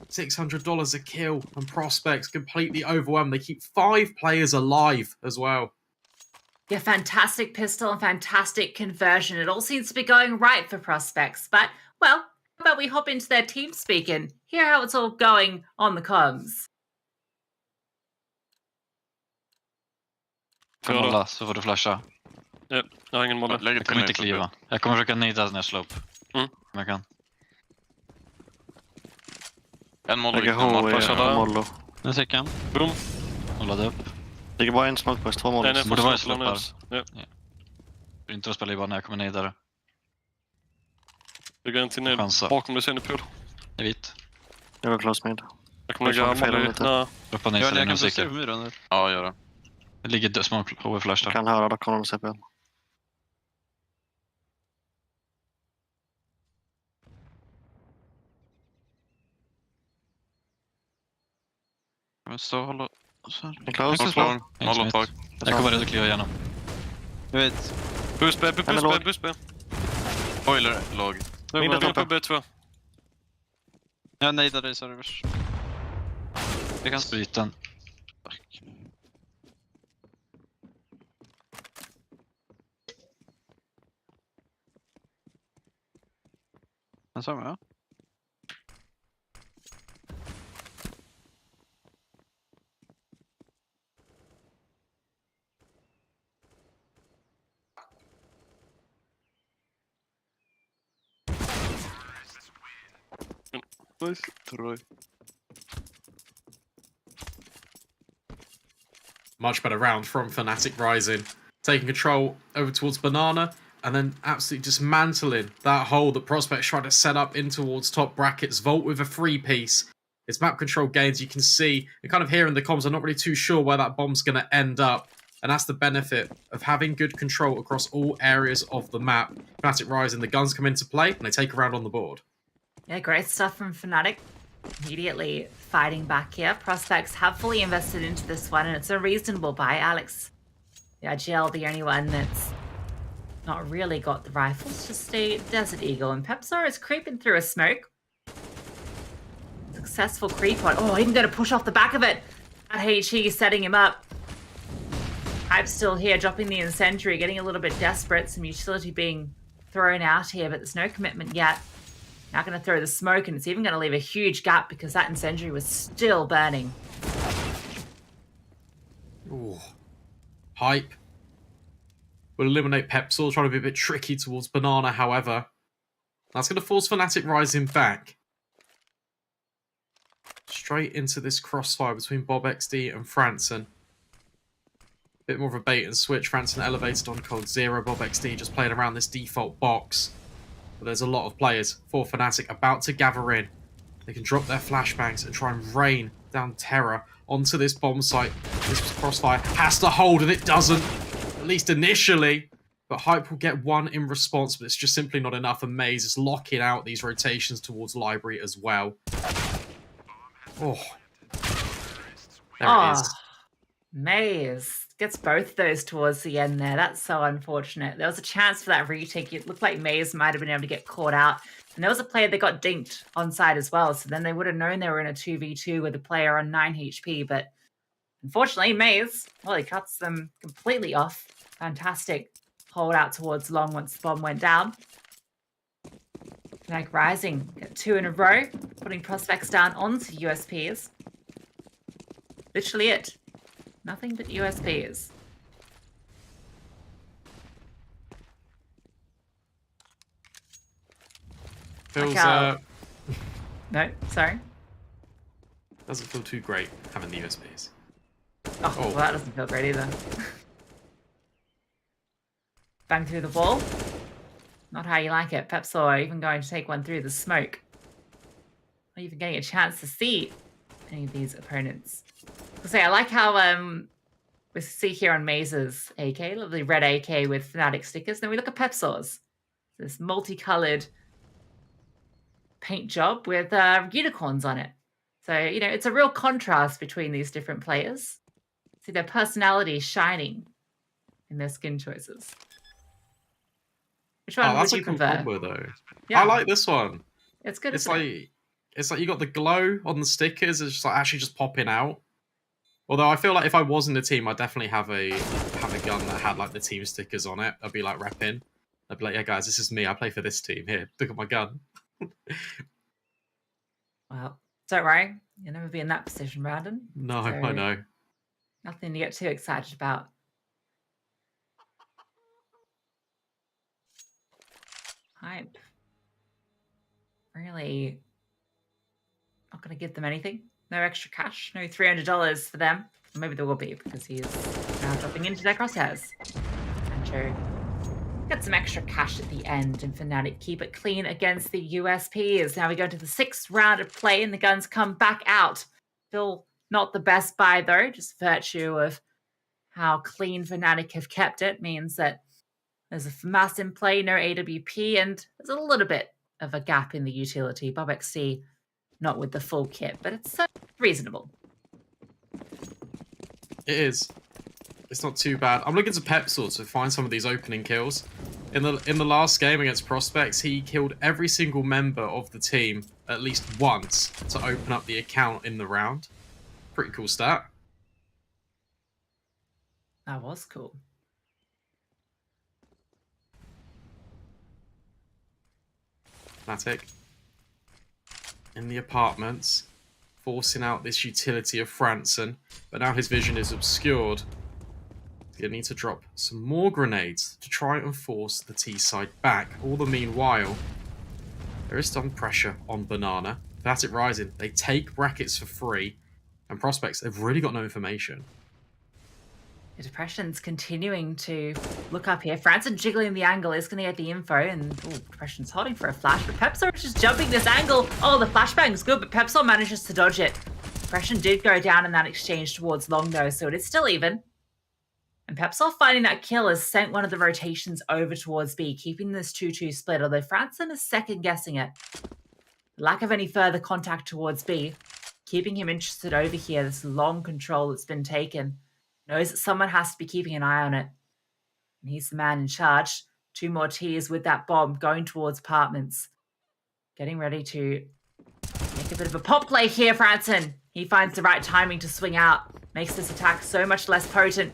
$600 a kill, and Prospects completely overwhelmed. They keep 5 players alive as well. Yeah, fantastic pistol and fantastic conversion. It all seems to be going right for Prospects. But, well, how about we hop into their team speak and hear how it's all going on the comms. Kan hålla så får du flasha. Ja, jag har ingen mål. Jag kommer inte kliva. Jag kommer försöka nida när jag slår upp. Om jag kan. En mollo. Lägger mollo. Nu tycker jag. Boom. Hålla upp. Ligger bara en smoke på 2 mollo. Den är Borde vara slå släppar. Ja. Inte spela bara när jag kommer nidare. Du går inte ner bakom dig sen i pool. Det är vitt. Jag går close mid. Jag kommer lägga mollo. Upp och ner så länge musiker. Ja, gör det. Det ligger smoke HV-flash där. Kan höra dock honom CP. Så håller... Close. Molotov. Jag kommer redo kliva igenom. Du vet. Boost B. Boiler låg. Mina vill på B2. Jag nejdar dig servers. Jag kan sprita den. Den sa jag. Nice try. Much better round from Fnatic Rising. Taking control over towards Banana, and then absolutely dismantling that hole that Prospects tried to set up in towards top brackets. Vault with a 3-piece. His map control gains, you can see, and kind of hear in the comms, I'm not really too sure where that bomb's going to end up. And that's the benefit of having good control across all areas of the map. fnatic Rising, the guns come into play, and they take a round on the board. Yeah, great stuff from fnatic. Immediately fighting back here. Prospects have fully invested into this one, and it's a reasonable buy. Alex, yeah, GL, the only one that's not really got the rifles, just a Desert Eagle. And Pepsor is creeping through a smoke. Successful creep on. Oh, even going to push off the back of it. At HE setting him up. Hype's still here, dropping the incendiary, getting a little bit desperate. Some utility being thrown out here, but there's no commitment yet. Now going to throw the smoke, and it's even going to leave a huge gap because that incendiary was still burning. Ooh. Hype will eliminate Pepsor, trying to be a bit tricky towards Banana, however. That's going to force fnatic Rising back. Straight into this crossfire between bob1 and Franson. Bit more of a bait and switch. Franson elevated on Cold Zero. bob1 just playing around this default box. But there's a lot of players for fnatic about to gather in. They can drop their flashbangs and try and rain down terror onto this bomb site. This crossfire has to hold, and it doesn't. At least initially. But Hype will get one in response, but it's just simply not enough. And Maze is locking out these rotations towards Library as well. Oh. There it is. Maze gets both those towards the end there. That's so unfortunate. There was a chance for that retake. It looked like Maze might have been able to get caught out. And there was a player that got dinked on side as well. So then they would have known they were in a 2v2 with a player on 9 HP. But unfortunately, Maze, well, he cuts them completely off. Fantastic hold out towards long once the bomb went down. fnatic Rising get 2 in a row, putting prospects down onto USPs. Literally it. Nothing but USPs. Feels, No, sorry. Doesn't feel too great having the USPs. Oh, well, that doesn't feel great either. Bang through the wall. Not how you like it. Pepsor even going to take one through the smoke. Not even getting a chance to see any of these opponents. I like how we see here on Maze's AK, lovely red AK with fnatic stickers. Then we look at Pepsor's. This multicolored paint job with unicorns on it. So, you know, it's a real contrast between these different players. See their personality shining in their skin choices. Which one would you prefer? Combo, though. Yeah. I like this one. It's good. It's like you got the glow on the stickers. It's just like actually just popping out. Although I feel like if I was in the team, I'd definitely have a gun that had like the team stickers on it. I'd be like repping. I'd be like, yeah, guys, this is me. I play for this team. Here, look at my gun. Well, don't worry. You'll never be in that position, Brandon. No, So, I know. nothing to get too excited about. Hype. Really not going to give them anything. No extra cash. No $300 for them. Maybe there will be because he is now dropping into their crosshairs. Andrew. Get some extra cash at the end, and fnatic keep it clean against the USPs. Now we go to the 6th round of play, and the guns come back out. Still not the best buy, though. Just virtue of how clean fnatic have kept it means that there's a FAMAS in play, no AWP, and there's a little bit of a gap in the utility. bob1 not with the full kit, but it's reasonable. It is. It's not too bad. I'm looking to Pepsor to find some of these opening kills. In the last game against Prospects, he killed every single member of the team at least once to open up the account in the round. Pretty cool stat. That was cool. fnatic in the apartments, forcing out this utility of Franson, but now his vision is obscured. He's going to need to drop some more grenades to try and force the T side back. All the meanwhile, there is some pressure on Banana. fnatic Rising, they take brackets for free, and Prospects, they've really got no information. Depression's continuing to look up here. Franson jiggling the angle is going to get the info, and Depression's holding for a flash, but Pepsor is just jumping this angle. Oh, the flashbang's good, but Pepsor manages to dodge it. Depression did go down in that exchange towards long, though, so it is still even. And Pepsor finding that kill has sent one of the rotations over towards B, keeping this 2-2 split, although Franson is second-guessing it. The lack of any further contact towards B, keeping him interested over here, this long control that's been taken. Knows that someone has to be keeping an eye on it. And he's the man in charge. 2 more T's with that bomb going towards apartments. Getting ready to make a bit of a pop play here, Franson. He finds the right timing to swing out. Makes this attack so much less potent.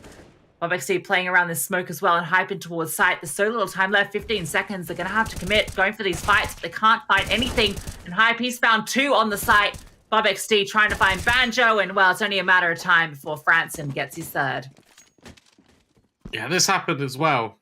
Apeks playing around this smoke as well and hyping towards site. There's so little time left, 15 seconds. They're going to have to commit, going for these fights, but they can't find anything. And Hype's found 2 on the site. Apeks trying to find Banjo, and well, it's only a matter of time before Franson gets his 3rd. Yeah, this happened as well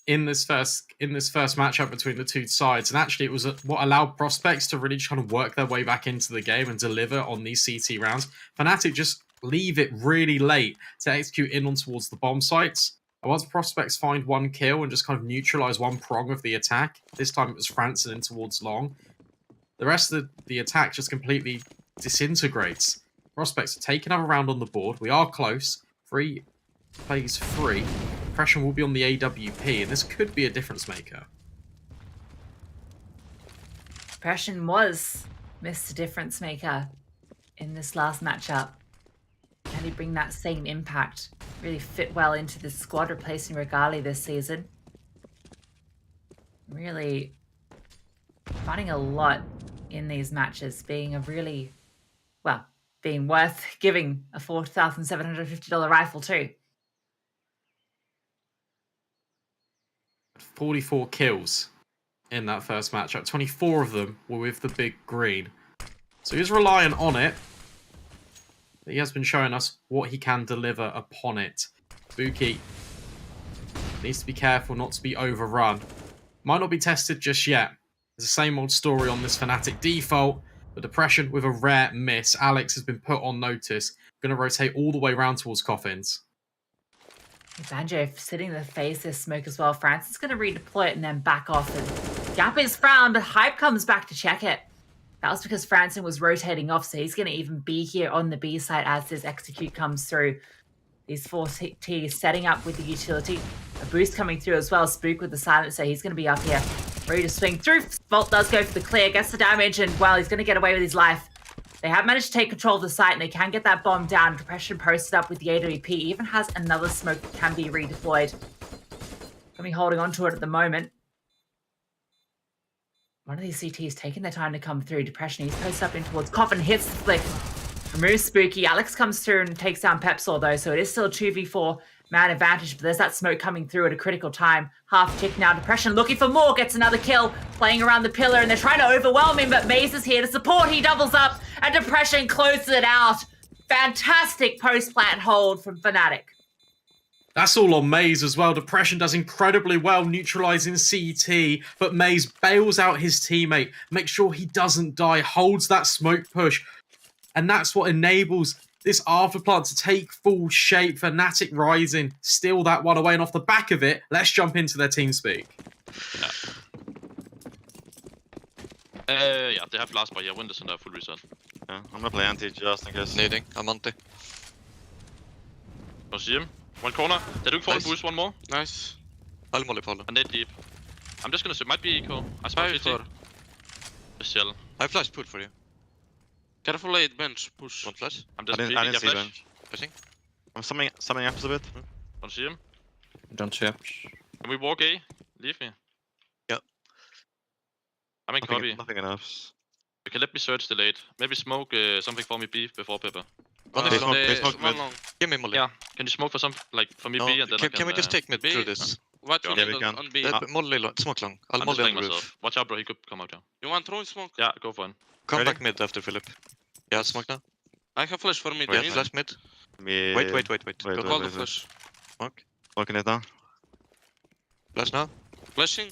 in this first matchup between the 2 sides, and actually it was what allowed Prospects to really try to work their way back into the game and deliver on these CT rounds. fnatic just leave it really late to execute in on towards the bomb sites. And once Prospects find 1 kill and just kind of neutralize 1 prong of the attack, this time it was Franson in towards long, the rest of the attack just completely disintegrates. Prospects are taking another round on the board. We are close. 3 plays 3. Pressure will be on the AWP, and this could be a difference maker. Depression was Mr. Difference Maker in this last matchup. Can he bring that same impact? Really fit well into this squad, replacing Regali this season. Really finding a lot in these matches, being a really, well, being worth giving a $4,750 rifle too. 44 kills in that first matchup. 24 of them were with the big green. So he's reliant on it. But he has been showing us what he can deliver upon it. Spooky needs to be careful not to be overrun. Might not be tested just yet. It's the same old story on this fnatic default. But Depression with a rare miss. Alex has been put on notice. Going to rotate all the way around towards Coffins. Banjo sitting in the face this smoke as well. Francis is going to redeploy it and then back off. And Gap is found, but Hype comes back to check it. That was because Franson was rotating off, so he's going to even be here on the B side as this execute comes through. These 4 T's setting up with the utility. A boost coming through as well. Spook with the silencer. He's going to be up here, ready to swing through. Vault does go for the clear, gets the damage, and well, he's going to get away with his life. They have managed to take control of the site, and they can get that bomb down. Depression posted up with the AWP. Even has another smoke that can be redeployed. Going to be holding on to it at the moment. One of these CTs taking their time to come through. Depression, he's posted up in towards Coffin, hits the flick. Removes Spooky. Alex comes through and takes down Pepsor, though, so it is still a 2v4 man advantage, but there's that smoke coming through at a critical time. Half tick now. Depression looking for more, gets another kill, playing around the pillar, and they're trying to overwhelm him, but Maze is here to support. He doubles up, and Depression closes it out. Fantastic post-plant hold from fnatic. That's all on Maze as well. Depression does incredibly well neutralizing CT, but Maze bails out his teammate, makes sure he doesn't die, holds that smoke push, and that's what enables this Arthur plant to take full shape. fnatic rising, steal that one away, and off the back of it, let's jump into their team speak. Yeah, they have last by here. Windows and full reset. Yeah, I'm gonna play anti just in case. Nading, I'm anti. Don't see him. One corner. They do fall boost one more. Nice. I'll molly follow. And they deep. I'm just gonna say, might be eco. I spot 50. Shell. I have flash pull for you. Careful late bench, push. One flash. I'm I just didn't peeking see their them. flash. Flashing. I'm summoning up a bit. Don't see him. Don't see him. Can we walk A? Leave me. Yeah. I'm in copy. Nothing enough. You can let me search the late. Maybe smoke something for me B before Pepper. They smoke mid. Give me molly. Yeah. Can you smoke for some, like, for me B and then Can we just take mid through this? What Yeah, we can. on B? Molly long, smoke long. I'll I'm molly just on the myself. roof. Watch out, bro. He could come out, yeah. You want throwing smoke? Yeah, go for him. Come Ready? back mid after Philip. Yeah, smoke now. I have flash for mid. Wait, Mid. flash mid. Me... Wait. Wait, Call the flash. Smoke. Smoking it now. Flash now. Flashing.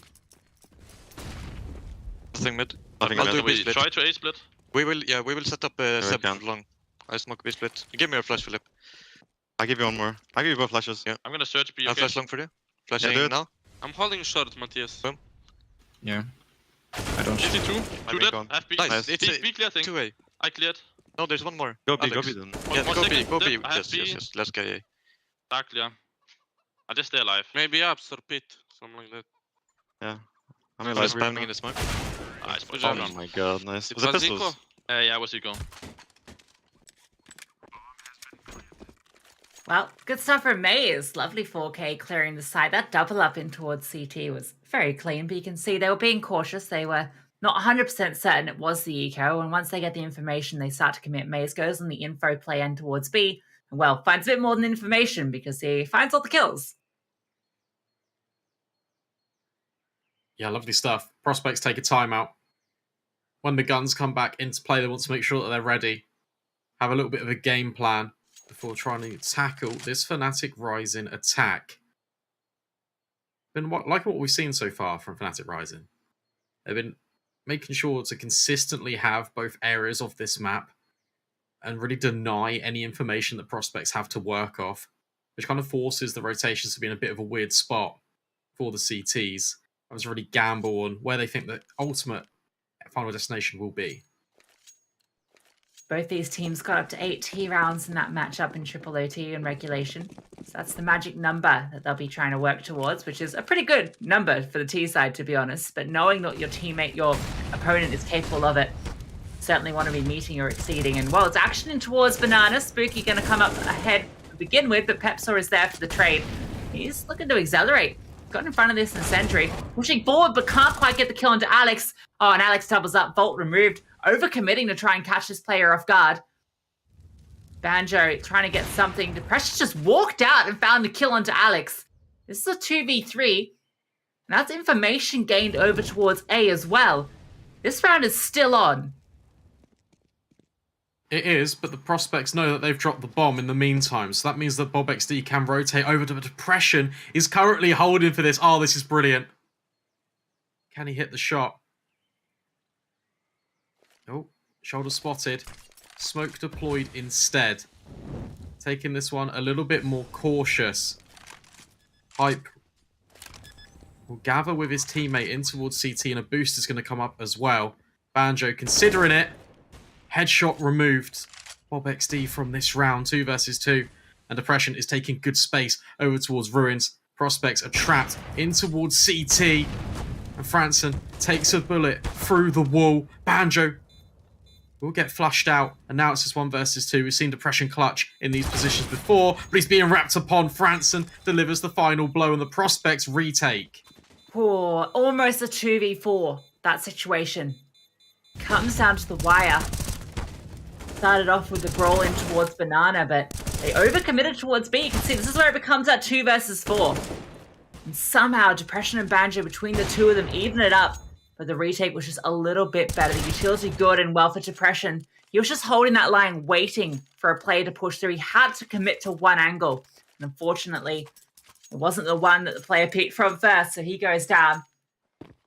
Nothing mid. Nothing I'll mid. do We B split. try to A split. We will set up we Seb can. long. I smoke B split. Give me your flash, Philip. I give you one more. I give you both flashes. I'm gonna search B. I'll Okay? flash long for you. Flashing do it. now. I'm holding short, Matthias. Boom. Yeah. I don't Easy two. I Two think dead. on. FB. Nice. B, It's B clear thing. 2A. I cleared. No, there's one more. Go B, go Alex. B then. Yeah, One go B, second. go B. I have Yes, B. yes. Let's get A. Dark clear. I just stay alive. Maybe ups or pit, something like that. Yeah. I'm I'm alive. spamming in the smoke. Nice. Good Oh job. my god, nice. It Was it was pistols? Zico. Yeah, what's he going? Well, good stuff from Maze. Lovely 4K clearing the side. That double up in towards CT was very clean, but you can see they were being cautious. They were not 100% certain it was the eco, and once they get the information, they start to commit. Maze goes on the info play end towards B, and well, finds a bit more than information because he finds all the kills. Yeah, lovely stuff. Prospects take a timeout. When the guns come back into play, they want to make sure that they're ready. Have a little bit of a game plan before trying to tackle this Fnatic Rising attack. Been liking what we've seen so far from Fnatic Rising. They've been making sure to consistently have both areas of this map and really deny any information that prospects have to work off, which kind of forces the rotations to be in a bit of a weird spot for the CTs. I was really gamble on where they think the ultimate final destination will be. Both these teams got up to 8 T rounds in that matchup in triple OT and regulation. So that's the magic number that they'll be trying to work towards, which is a pretty good number for the T side, to be honest. But knowing that your teammate, your opponent is capable of it, certainly want to be meeting or exceeding. And while it's action in towards Banana, Spooky going to come up ahead to begin with, but Pepsaw is there for the trade. He's looking to accelerate. Got in front of this incendiary, pushing forward, but can't quite get the kill onto Alex. Oh, and Alex doubles up, Vault removed, overcommitting to try and catch this player off guard. Banjo trying to get something. Depression just walked out and found the kill onto Alex. This is a 2v3. And that's information gained over towards A as well. This round is still on. It is, but the prospects know that they've dropped the bomb in the meantime, so that means that BobXD can rotate over to the Depression. Is currently holding for this. Oh, this is brilliant. Can he hit the shot? Oh, shoulder spotted. Smoke deployed instead. Taking this one a little bit more cautious. Hype will gather with his teammate in towards CT, and a boost is going to come up as well. Banjo considering it. Headshot removed. BobXD from this round, 2 versus 2. And Depression is taking good space over towards Ruins. Prospects are trapped in towards CT. And Franson takes a bullet through the wall. Banjo will get flushed out. And now it's just 1 versus 2. We've seen Depression clutch in these positions before, but he's being wrapped upon. Franson delivers the final blow, and the Prospects retake. Poor, almost a 2v4, that situation. Comes down to the wire. Started off with the brawl in towards Banana, but they overcommitted towards B. You can see this is where it becomes that 2 versus 4. And somehow Depression and Banjo between the two of them even it up. But the retake was just a little bit better. The utility good and well for Depression. He was just holding that line, waiting for a player to push through. He had to commit to one angle. And unfortunately, it wasn't the one that the player picked from first, so he goes down.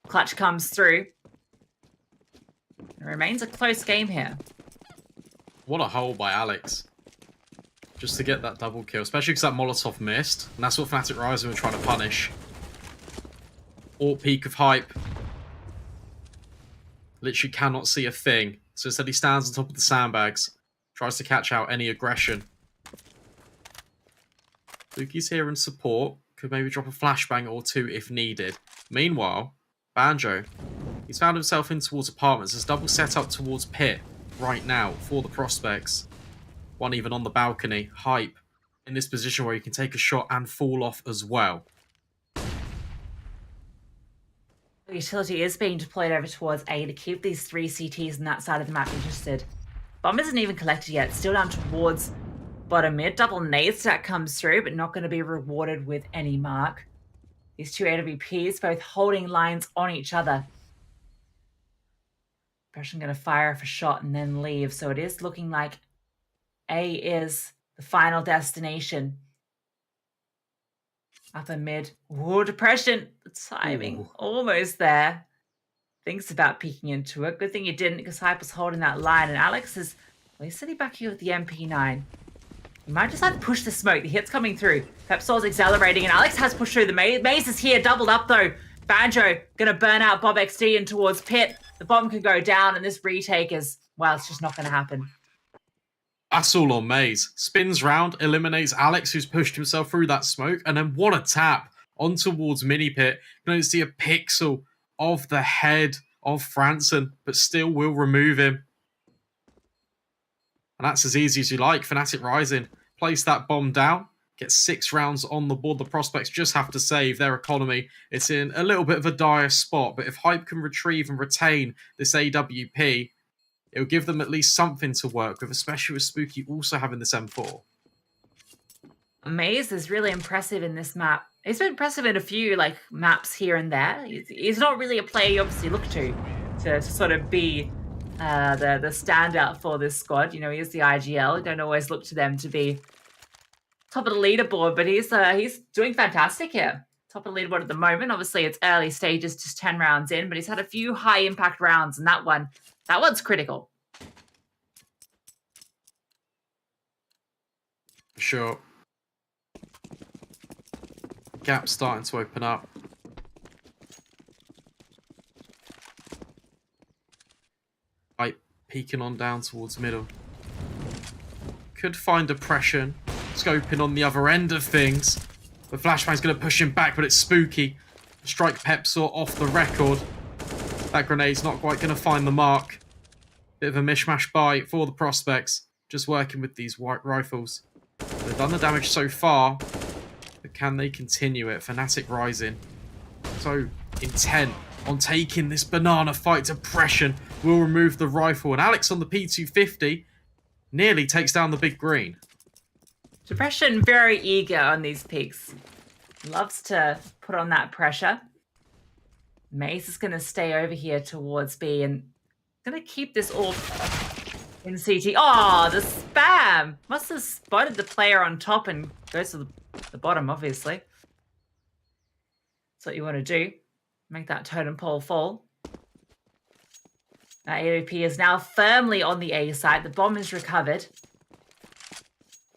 Clutch comes through. It remains a close game here. What a hole by Alex. Just to get that double kill, especially because that Molotov missed. And that's what Fnatic Rising were trying to punish. Alt peak of Hype. Literally cannot see a thing. So instead he stands on top of the sandbags. Tries to catch out any aggression. Luki's here in support. Could maybe drop a flashbang or two if needed. Meanwhile, Banjo, he's found himself in towards apartments. There's double set up towards pit right now for the prospects. One even on the balcony. Hype in this position where you can take a shot and fall off as well. Utility is being deployed over towards A to keep these 3 CTs on that side of the map interested. Bomb isn't even collected yet. Still down towards bottom mid. Double nade stack comes through, but not going to be rewarded with any mark. These 2 AWPs both holding lines on each other. Depression going to fire for shot and then leave. So it is looking like A is the final destination. Upper mid. Ooh, Depression. The timing. Ooh. Almost there. Thinks about peeking into it. Good thing you didn't, because Hype was holding that line. And Alex is, well, he's sitting back here with the MP9. You might just have to push the smoke. The hit's coming through. Pepsol's accelerating, and Alex has pushed through the maze. Maze is here, doubled up though. Banjo gonna burn out Bob XD in towards Pit. The bomb can go down, and this retake is, well, it's just not gonna happen. That's all on Maze. Spins round, eliminates Alex, who's pushed himself through that smoke, and then what a tap on towards Mini Pit. You can only see a pixel of the head of Franson, but still will remove him. And that's as easy as you like. fnatic Rising place that bomb down, get 6 rounds on the board. The Prospects just have to save their economy. It's in a little bit of a dire spot, but if Hype can retrieve and retain this AWP, it'll give them at least something to work with, especially with Spooky also having this M4. Maze is really impressive in this map. He's been impressive in a few maps here and there. He's not really a player you obviously look to sort of be the standout for this squad. You know, he is the IGL. You don't always look to them to be top of the leaderboard, but he's doing fantastic here. Top of the leaderboard at the moment. Obviously, it's early stages, just 10 rounds in, but he's had a few high impact rounds, and that one's critical. Sure. Gap starting to open up. Right, peeking on down towards middle. Could find depression. Scoping on the other end of things. The flashbang's going to push him back, but it's Spooky. Strike Pepsor off the record. That grenade's not quite going to find the mark. Bit of a mishmash buy for the Prospects. Just working with these white rifles. They've done the damage so far, but can they continue it? fnatic Rising, so intent on taking this banana fight. Depression will remove the rifle, and Alex on the P250 nearly takes down the big green. Depression very eager on these peaks. Loves to put on that pressure. Maze is going to stay over here towards B and going to keep this all in CT. Oh, the spam! Must have spotted the player on top and goes to the bottom, obviously. That's what you want to do. Make that totem pole fall. That AOP is now firmly on the A side. The bomb is recovered.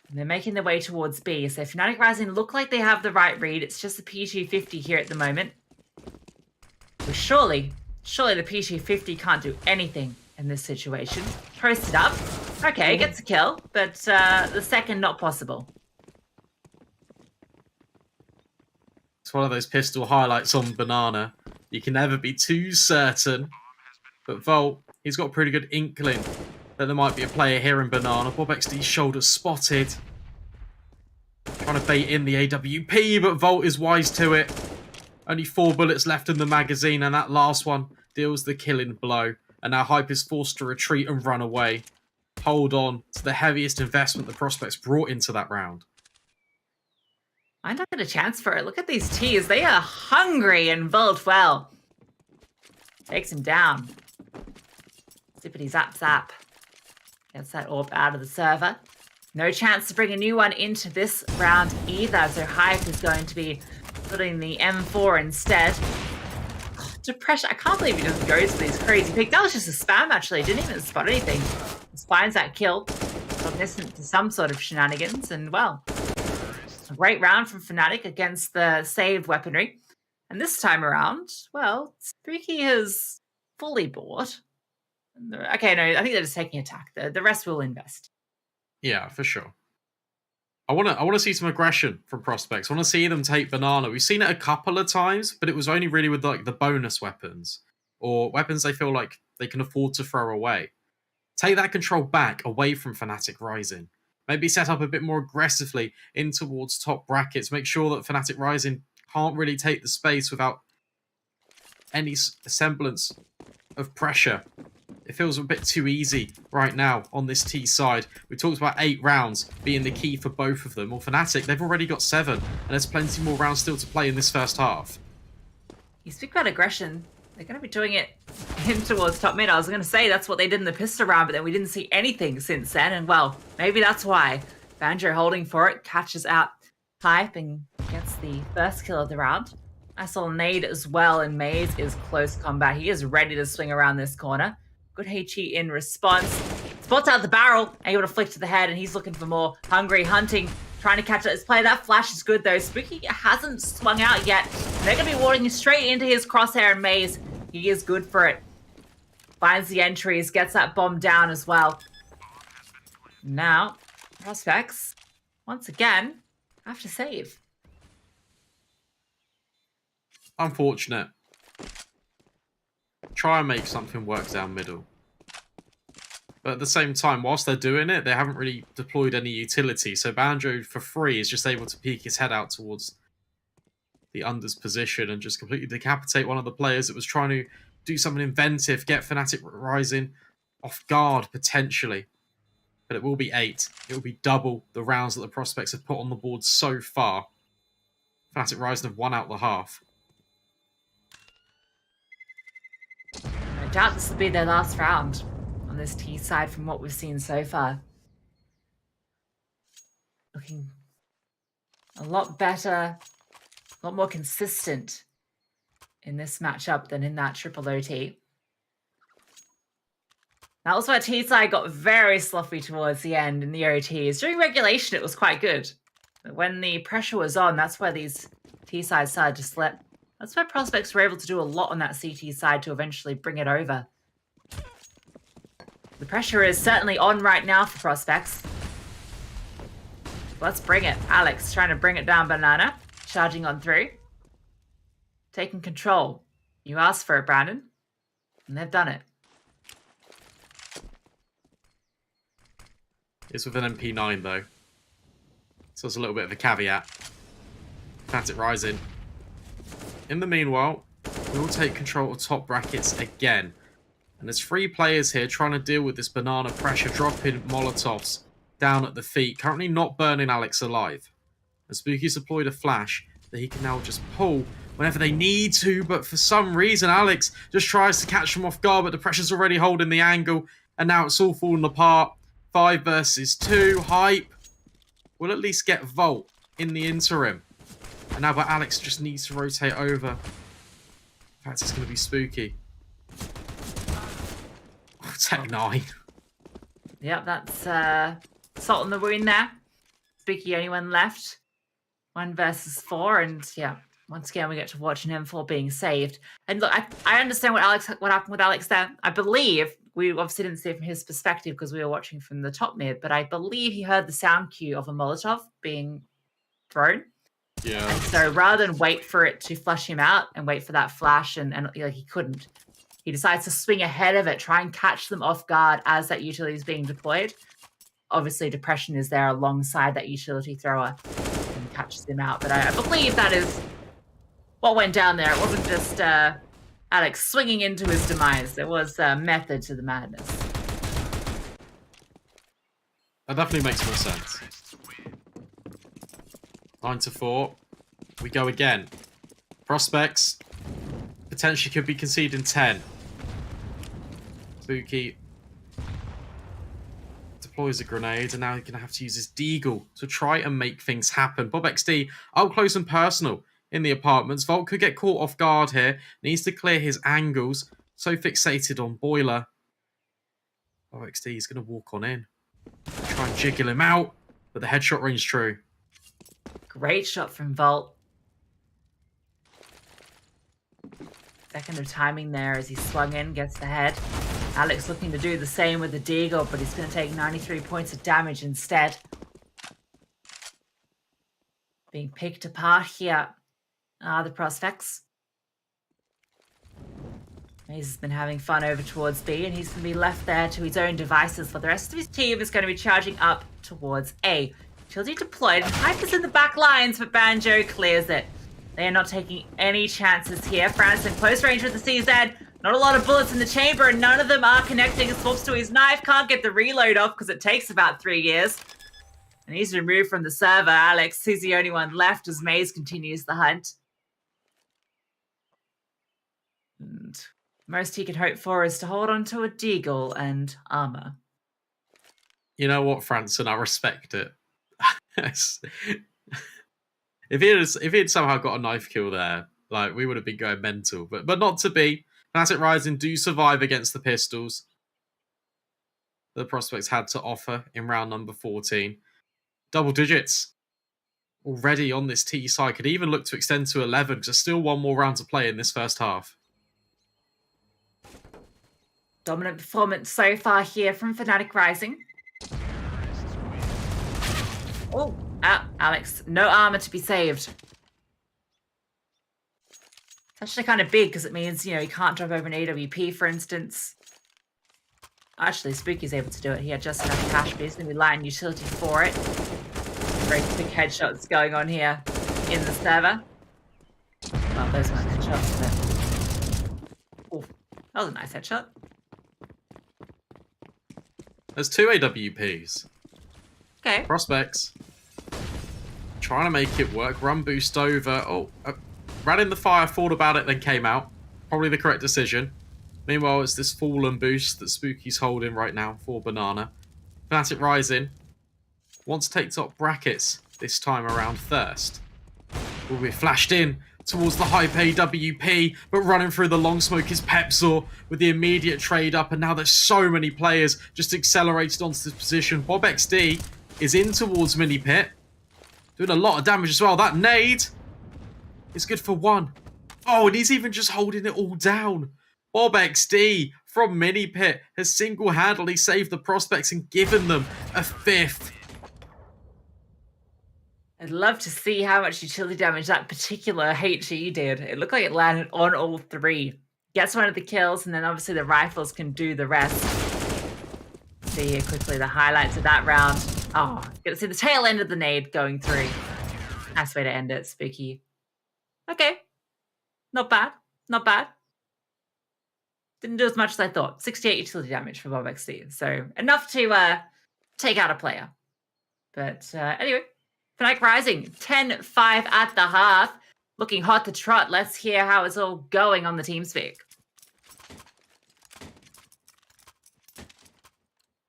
And they're making their way towards B. So fnatic Rising look like they have the right read. It's just the P250 here at the moment. But surely the P250 can't do anything in this situation. Posted up. Okay, gets a kill, but the second not possible. It's one of those pistol highlights on Banana. You can never be too certain. But Volt, he's got a pretty good inkling that there might be a player here in Banana. Bob XD's shoulder spotted. Trying to bait in the AWP, but Volt is wise to it. Only 4 bullets left in the magazine, and that last one deals the killing blow. And now Hype is forced to retreat and run away. Hold on to the heaviest investment the Prospects brought into that round. I don't get a chance for it. Look at these T's. They are hungry, and Volt, well, takes him down. Zippity zap zap. Gets that orb out of the server. No chance to bring a new one into this round either. So Hype is going to be putting the M4 instead. Depression. I can't believe he just goes for these crazy picks. That was just a spam, actually. Didn't even spot anything. Just finds that kill. Cognizant to some sort of shenanigans. And, well, a great round from fnatic against the saved weaponry. And this time around, well, Spooky has fully bought. Okay, no, I think they're just taking attack. The rest will invest. Yeah, for sure. I want to see some aggression from Prospects. I want to see them take Banana. We've seen it a couple of times, but it was only really with the bonus weapons or weapons they feel like they can afford to throw away. Take that control back away from fnatic Rising. Maybe set up a bit more aggressively in towards top brackets. Make sure that fnatic Rising can't really take the space without any semblance of pressure. It feels a bit too easy right now on this T side. We talked about 8 rounds being the key for both of them. Well, fnatic, they've already got 7, and there's plenty more rounds still to play in this first half. You speak about aggression. They're going to be doing it in towards top mid. I was going to say that's what they did in the pistol round, but then we didn't see anything since then. And, well, maybe that's why. Banjo holding for it, catches out Hype and gets the first kill of the round. I saw Nade as well, and Maze is close combat. He is ready to swing around this corner. Good HE in response. spots out the barrel, able to flick to the head, and he's looking for more. Hungry, hunting, trying to catch this play. That flash is good, though. Spooky hasn't swung out yet. They're going to be walking straight into his crosshair and maze. He is good for it. Finds the entries, gets that bomb down as well. Now, Prospects, once again, have to save. Unfortunate. Try and make something work down middle. But at the same time, whilst they're doing it, they haven't really deployed any utility. So Banjo, for free, is just able to peek his head out towards the under's position and just completely decapitate one of the players that was trying to do something inventive, get fnatic rising off guard, potentially. But it will be 8. It will be double the rounds that the Prospects have put on the board so far. fnatic rising have won out the half. I doubt this will be their last round on this T side from what we've seen so far. Looking a lot better, a lot more consistent in this matchup than in that triple OT. That was where T side got very sloppy towards the end in the OTs. During regulation, it was quite good. But when the pressure was on, that's where these T side started to slip. That's where Prospects were able to do a lot on that CT side to eventually bring it over. The pressure is certainly on right now for Prospects. Let's bring it. Alex trying to bring it down, Banana. Charging on through. Taking control. You asked for it, Brandon. And they've done it. It's with an MP9 though. So it's a little bit of a caveat. fnatic rising. In the meanwhile, we'll take control of top brackets again. And there's 3 players here trying to deal with this banana pressure, dropping Molotovs down at the feet. Currently not burning Alex alive. And Spooky's deployed a flash that he can now just pull whenever they need to. But for some reason, Alex just tries to catch them off guard, but the pressure's already holding the angle. And now it's all falling apart. 5 versus 2. Hype will at least get Volt in the interim. And now, but Alex just needs to rotate over. In fact, it's going to be Spooky. Oh, Tech 9. Yep, that's salt on the wound there. Spooky, only one left. 1 versus 4, and yeah, once again we get to watch an M4 being saved. And look, I understand what happened with Alex there. I believe we obviously didn't see it from his perspective because we were watching from the top mid, but I believe he heard the sound cue of a Molotov being thrown. Yeah. And so rather than wait for it to flush him out and wait for that flash, and like he couldn't, he decides to swing ahead of it, try and catch them off guard as that utility is being deployed. Obviously, Depression is there alongside that utility thrower and catches him out. But I believe that is what went down there. It wasn't just Alex swinging into his demise. There was a method to the madness. That definitely makes more sense. 9-4. We go again. Prospects potentially could be conceding 10. Spooky deploys a grenade, and now he's going to have to use his deagle to try and make things happen. BobXD up close and personal in the apartments. Volt could get caught off guard here. Needs to clear his angles. So fixated on Boiler. BobXD is going to walk on in. Try and jiggle him out, but the headshot rings true. Great shot from Volt. Second of timing there as he swung in, gets the head. Alex looking to do the same with the deagle, but he's going to take 93 points of damage instead. Being picked apart here are the Prospects. He's been having fun over towards B, and he's going to be left there to his own devices, while the rest of his team is going to be charging up towards A. Utility deployed, and Hype is in the back lines, but Banjo clears it. They are not taking any chances here. France in close range with the CZ. Not a lot of bullets in the chamber, and none of them are connecting. Swaps to his knife. Can't get the reload off because it takes about 3 years. And he's removed from the server. Alex is the only one left as Maze continues the hunt. And most he can hope for is to hold on to a deagle and armor. You know what, Franson? I respect it. If he had somehow got a knife kill there, like, we would have been going mental. But not to be. fnatic Rising do survive against the pistols. the Prospects had to offer in round number 14. Double digits already on this T side. Could even look to extend to 11 because there's still one more round to play in this first half. Dominant performance so far here from Fnatic Rising. Oh, Alex, no armor to be saved. It's actually kind of big because it means, you know, he can't drop over an AWP, for instance. Actually, Spooky's able to do it. He had just enough cash, but he's going to be lighting utility for it. Very quick headshots going on here in the server. Well, those weren't headshots, but... Ooh, that was a nice headshot. There's 2 AWPs. Okay. Prospects. Trying to make it work. Run boost over. Oh, ran in the fire, thought about it, then came out. Probably the correct decision. Meanwhile, it's this fallen boost that Spooky's holding right now for Banana. Fnatic Rising wants to take top brackets this time around first. Will be flashed in towards the high pay WP, but running through the long smoke is Pepsor with the immediate trade up, and now there's so many players just accelerated onto this position. BobXD is in towards Mini Pit, doing a lot of damage as well. That nade is good for 1. Oh, and he's even just holding it all down. BobXD from Mini Pit has single-handedly saved the Prospects and given them a 5th. I'd love to see how much utility damage that particular HE did. It looked like it landed on all 3. Gets one of the kills, and then obviously the rifles can do the rest. See here quickly the highlights of that round. Oh, you get to see the tail end of the nade going through. Nice way to end it, Spooky. Okay. Not bad. Not bad. Didn't do as much as I thought. 68 utility damage for BobXD. So enough to take out a player. But anyway, Fnatic Rising, 10-5 at the half. Looking hot to trot. Let's hear how it's all going on the TeamSpeak.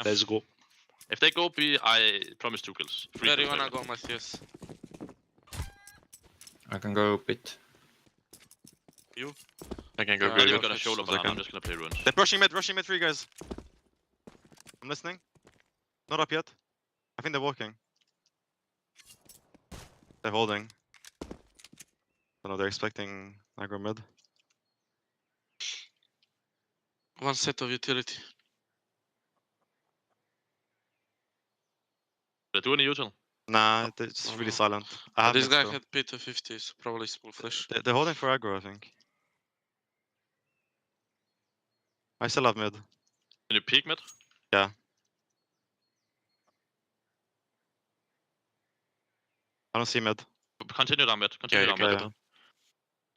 Let's go. If they go B, I promise 2 kills. Where do you wanna go, Matthias? I can go pit. You? I can go I'm good. not gonna show them, I'm just gonna play runes. They're rushing mid 3 guys. I'm listening. Not up yet. I think they're walking. They're holding. I know they're expecting aggro mid. One set of utility. They're doing a util. Nah, it's really silent. I have This guy still. had P to 50, so probably full flash. They're holding for aggro, I think. I still have mid. Can you peek mid? Yeah. I don't see mid. Continue down mid. Continue down mid. yeah. Can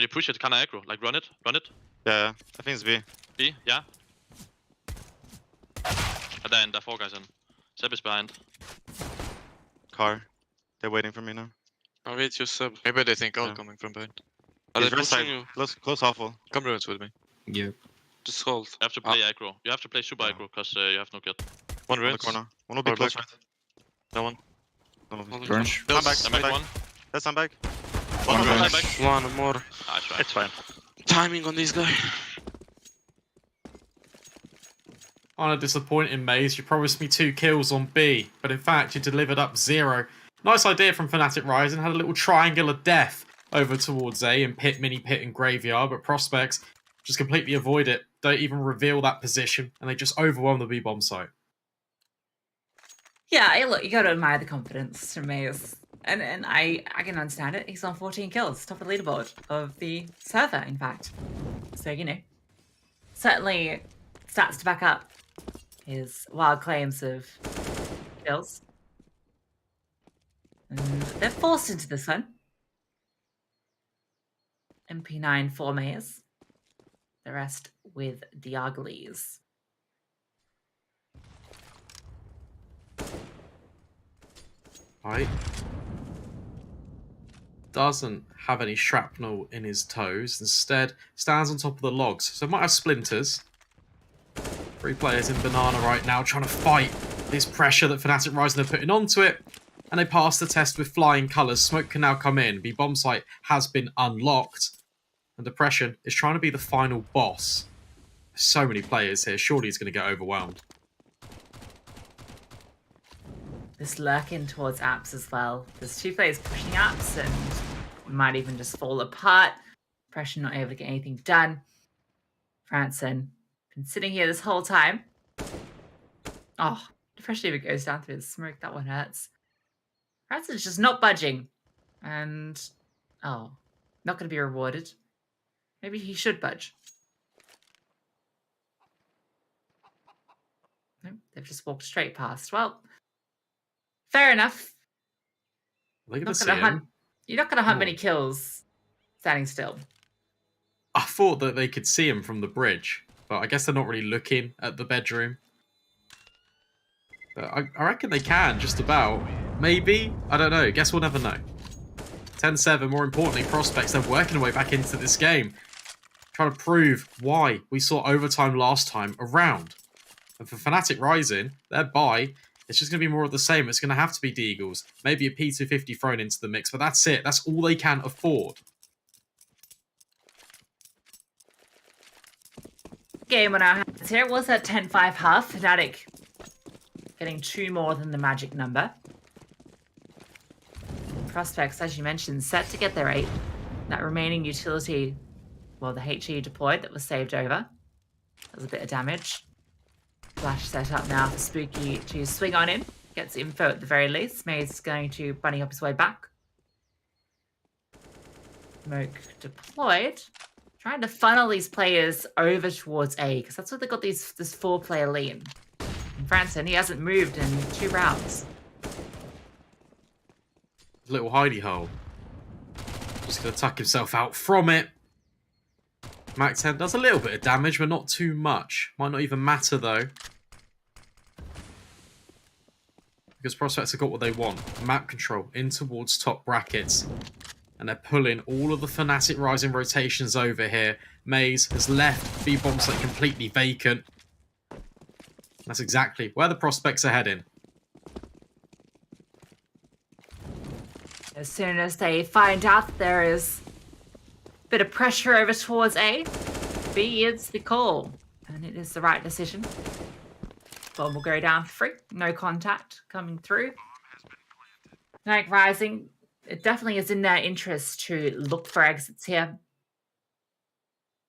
you push it? Kinda aggro. Like run it. Run it. Yeah, I think it's B. B, yeah. And then there are 4 guys in. Seb is behind. Car. They're waiting for me now. I'll wait you, Seb. Maybe they think Yeah. coming from behind. Are they He's right pushing side. you? Close halfwall. Come ruins with me. Yeah. Just hold. You have to play aggro. You have to play super aggro because you have no kit. On One the ruins. corner. One will be Or close back. right. No one. No, no, Holding Crunch. I'm back. I made one. That's I'm back. One more runes. back. One more. Ah, it's fine. It's fine. Timing on this guy. On a disappointing maze, you promised me 2 kills on B, but in fact you delivered up 0. Nice idea from Fnatic Rising, had a little triangle of death over towards A in pit, mini pit and graveyard, but Prospects just completely avoid it, don't even reveal that position, and they just overwhelm the B-bomb site. Yeah, hey, look, you got to admire the confidence from Maze. And I can understand it. He's on 14 kills, top of the leaderboard of the server, in fact. So, you know, certainly stats to back up his wild claims of kills. And they're forced into this one. MP9 for Maze. The rest with the Uglies. Right. Doesn't have any shrapnel in his toes. Instead, stands on top of the logs. So might have splinters. 3 players in Banana right now trying to fight this pressure that Fnatic Rising are putting onto it. And they pass the test with flying colours. Smoke can now come in. The bomb site has been unlocked. And Depression is trying to be the final boss. So many players here. Surely he's going to get overwhelmed. this lurk in towards Apps as well. There's 2 players pushing Apps and might even just fall apart. Pressure not able to get anything done. Franson been sitting here this whole time. Oh, the pressure even goes down through the smoke. That one hurts. Franson's just not budging. And, oh, not going to be rewarded. Maybe he should budge. Nope, they've just walked straight past. Well, fair enough. They're Not gonna hunt. You're not going to hunt many kills standing still. I thought that they could see him from the bridge, but I guess they're not really looking at the bedroom. But I reckon they can, just about. Maybe? I don't know. Guess we'll never know. 10-7, more importantly, Prospects, they're working their way back into this game. Trying to prove why we saw overtime last time around. And for Fnatic Rising, their buy, it's just going to be more of the same. It's going to have to be Deagles. Maybe a P250 thrown into the mix, but that's it. That's all they can afford. Game on our hands here. It was at 10-5 half. Fnatic getting 2 more than the magic number. Prospects, as you mentioned, set to get their 8. That remaining utility, well, the HE deployed that was saved over. That was a bit of damage. Flash set up now for Spooky to swing on in. Gets info at the very least. Maze is going to bunny up his way back. Smoke deployed. Trying to funnel these players over towards A, because that's what they got this 4-player lead. And Franson, he hasn't moved in 2 rounds. Little hidey hole. Just going to tuck himself out from it. Mac 10 does a little bit of damage, but not too much. Might not even matter, though. Because Prospects have got what they want. Map control in towards top brackets. And they're pulling all of the Fnatic Rising rotations over here. Maze has left B-bomb site completely vacant. That's exactly where the Prospects are heading. As soon as they find out there is a bit of pressure over towards A, B is the call. And it is the right decision. Bomb will go down for free. No contact coming through. Fnatic Rising, it definitely is in their interest to look for exits here.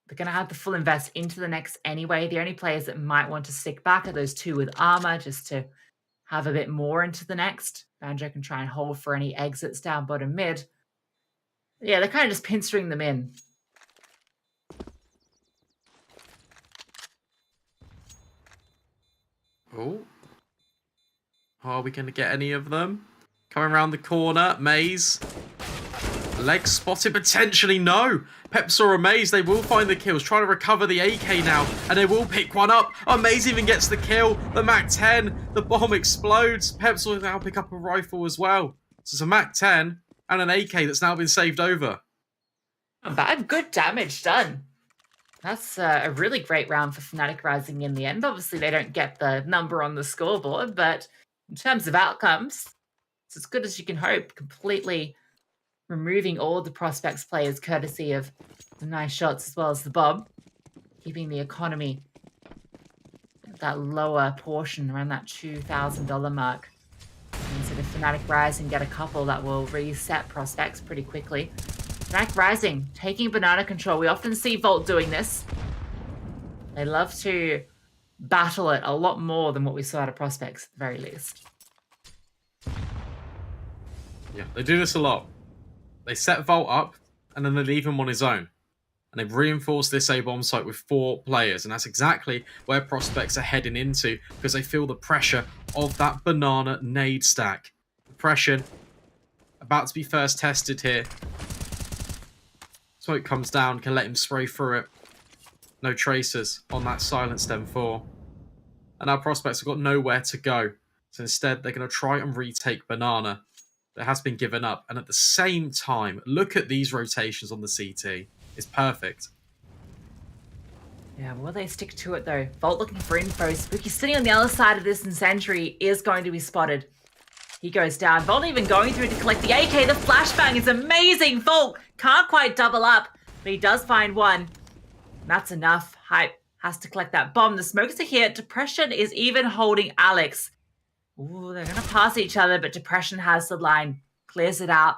They're going to have the full invest into the next anyway. The only players that might want to stick back are those 2 with armor, just to have a bit more into the next. Banjo can try and hold for any exits down bottom mid. Yeah, they're kind of just pinstering them in. Oh. Are we going to get any of them? Coming around the corner, Maze. Leg spotted, potentially, no. Peps or Maze, they will find the kills. Trying to recover the AK now, and they will pick one up. Oh, Maze even gets the kill. The Mac 10, the bomb explodes. Peps will now pick up a rifle as well. So it's a Mac 10 and an AK that's now been saved over. Not bad, good damage done. That's a really great round for Fnatic Rising in the end. Obviously, they don't get the number on the scoreboard, but in terms of outcomes, it's as good as you can hope. Completely removing all the Prospects players courtesy of the nice shots as well as the bomb. Keeping the economy at that lower portion around that $2,000 mark. And so the Fnatic Rising get a couple that will reset Prospects pretty quickly. Fnatic Rising taking banana control. We often see Volt doing this. They love to battle it a lot more than what we saw out of Prospects at the very least. Yeah, they do this a lot. They set Volt up, and then they leave him on his own. And they've reinforced this A-bomb site with 4 players, and that's exactly where Prospects are heading into, because they feel the pressure of that banana nade stack. Depression, about to be first tested here. Smoke comes down, can let him spray through it. No tracers on that silenced M4. And our Prospects have got nowhere to go. So instead, they're going to try and retake banana. That has been given up. And at the same time, look at these rotations on the CT. It's perfect. Yeah, will they stick to it though? Volt looking for info. Spooky sitting on the other side of this, and Sentry is going to be spotted. He goes down. Volt even going through to collect the AK. The flashbang is amazing. Volt can't quite double up, but he does find one. And that's enough. Hype has to collect that bomb. The smokes are here. Depression is even holding Alex. Ooh, they're going to pass each other, but Depression has the line, clears it out.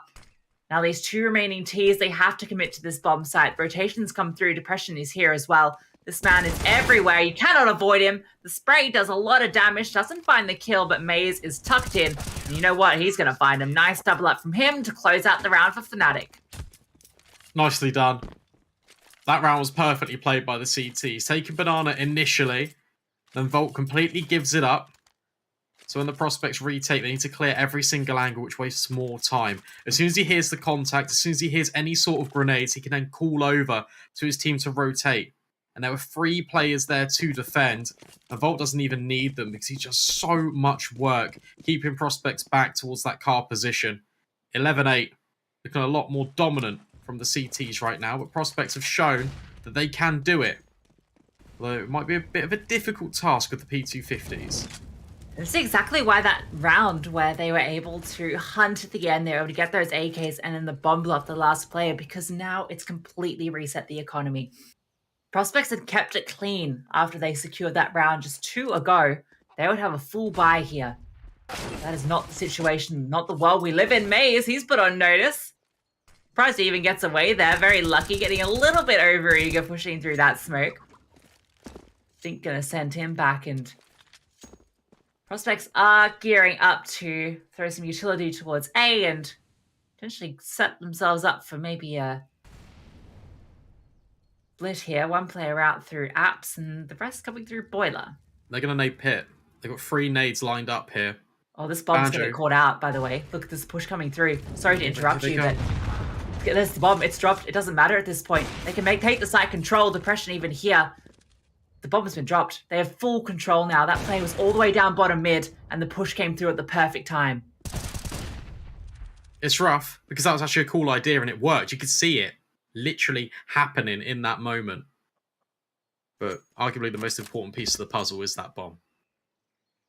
Now these two remaining Ts, they have to commit to this bomb site. Rotations come through. Depression is here as well. This man is everywhere. You cannot avoid him. The spray does a lot of damage, doesn't find the kill, but Maze is tucked in. And you know what? He's going to find him. Nice double up from him to close out the round for fnatic. Nicely done. That round was perfectly played by the CTs. Taking Banana initially, then Volt completely gives it up. So when the prospects retake, they need to clear every single angle, which wastes more time. As soon as he hears the contact, as soon as he hears any sort of grenades, he can then call over to his team to rotate. And there were 3 players there to defend. And Volt doesn't even need them because he does so much work keeping prospects back towards that car position. 11-8, looking a lot more dominant from the CTs right now, but prospects have shown that they can do it. Although it might be a bit of a difficult task with the P250s. This is exactly why that round where they were able to hunt at the end, they were able to get those AKs and then the bomb blow up the last player, because now it's completely reset the economy. Prospects had kept it clean after they secured that round just 2 ago. They would have a full buy here. That is not the situation, not the world we live in. Maze, he's put on notice. Surprised he even gets away there. Very lucky, getting a little bit overeager pushing through that smoke. Think gonna send him back, and prospects are gearing up to throw some utility towards A and potentially set themselves up for maybe a split here. One player out through Apeks and the rest coming through Boiler. They're going to nade pit. They've got 3 nades lined up here. Oh, this bomb's going to get caught out, by the way. Look at this push coming through. Sorry to interrupt you, but there's the bomb. It's dropped. It doesn't matter at this point. They can take the site control. Depression even here. The bomb has been dropped. They have full control now. That play was all the way down bottom mid, and the push came through at the perfect time. It's rough, because that was actually a cool idea, and it worked. You could see it literally happening in that moment. But arguably the most important piece of the puzzle is that bomb.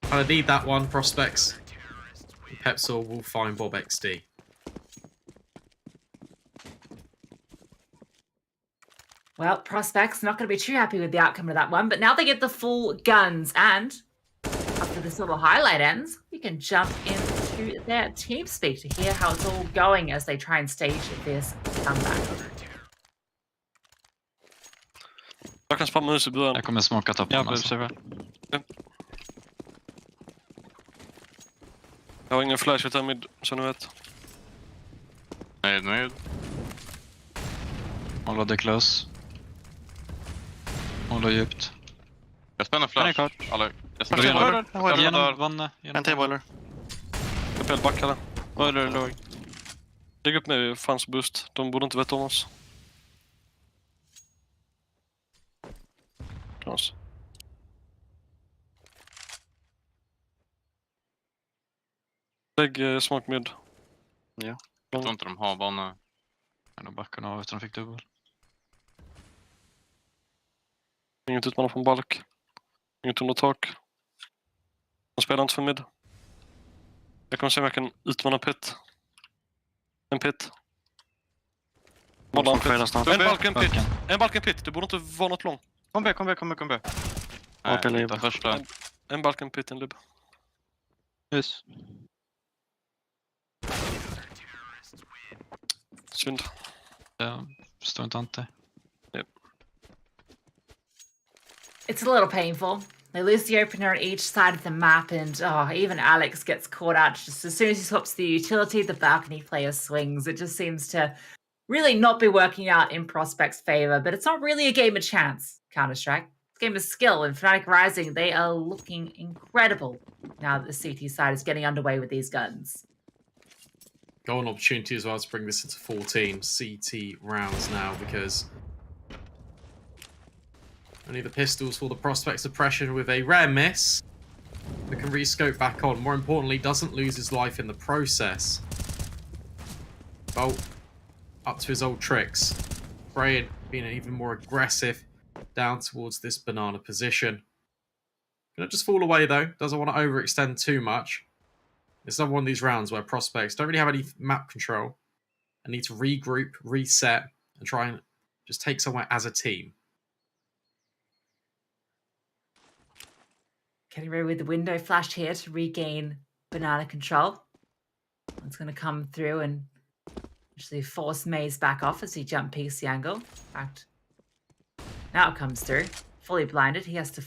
I need that one, prospects. Pepsor will find Bob XD. Well, prospects not going to be too happy with the outcome of that one, but now they get the full guns, and after this little highlight ends, we can jump into their team speak to hear how it's all going as they try and stage this comeback. Jag kan spamma hus i början. Jag kommer smaka toppen. Ja, alltså. Jag har ingen flash utan mid, så ni vet. Nöjd. Hålla det close. Hålla djupt. Jag spänner flash. Eller, jag spänner boiler. En till boiler. Kapell backade. Boiler låg. Lägg upp nu, fanns boost. De borde inte veta om oss. Klas. Lägg smoke mid. Ja. Jag tror inte de har bana. De backarna av efter de fick dubbel. Inget utmanare från balk. Inget under tak. De spelar inte för mid. Jag kommer se om jag kan utmana pit. En pit. En balk, en pit. En balk, en pit. Det borde inte vara något lång. Kom B. Nej, den första. En balk, en pit, en lib. Yes. Synd. Jag förstår inte Ante. Yep. It's a little painful. They lose the opener on each side of the map, and even Alex gets caught out just as soon as he swaps the utility, the balcony player swings. It just seems to really not be working out in Prospect's favor, but it's not really a game of chance, Counter-Strike. It's a game of skill, and Fnatic Rising, they are looking incredible now that the CT side is getting underway with these guns. Golden opportunity as well to bring this into 14 CT rounds now, because only the pistols for the prospect suppression with a rare miss. We can rescope back on. More importantly, doesn't lose his life in the process. Bolt up to his old tricks. Brain being even more aggressive down towards this banana position. Gonna just fall away though. Doesn't want to overextend too much. It's another one of these rounds where prospects don't really have any map control and need to regroup, reset, and try and just take somewhere as a team. Getting ready with the window flash here to regain banana control. It's going to come through and actually force Maze back off as he jump peeks the angle. In fact, now it comes through. Fully blinded. He has to...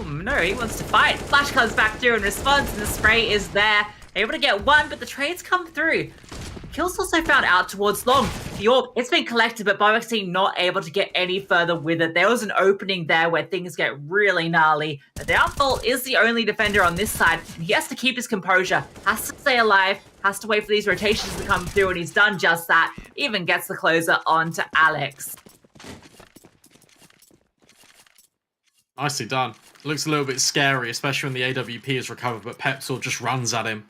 Ooh, no, he wants to fight. Flash comes back through in response, and the spray is there. Able to get one, but the trades come through. Kills also found out towards long. The orb, it's been collected, but bo1 not able to get any further with it. There was an opening there where things get really gnarly. The Downfall is the only defender on this side, and he has to keep his composure. Has to stay alive, has to wait for these rotations to come through, and he's done just that. Even gets the closer onto Apeks. Nicely done. Looks a little bit scary, especially when the AWP is recovered, but Pepsor just runs at him.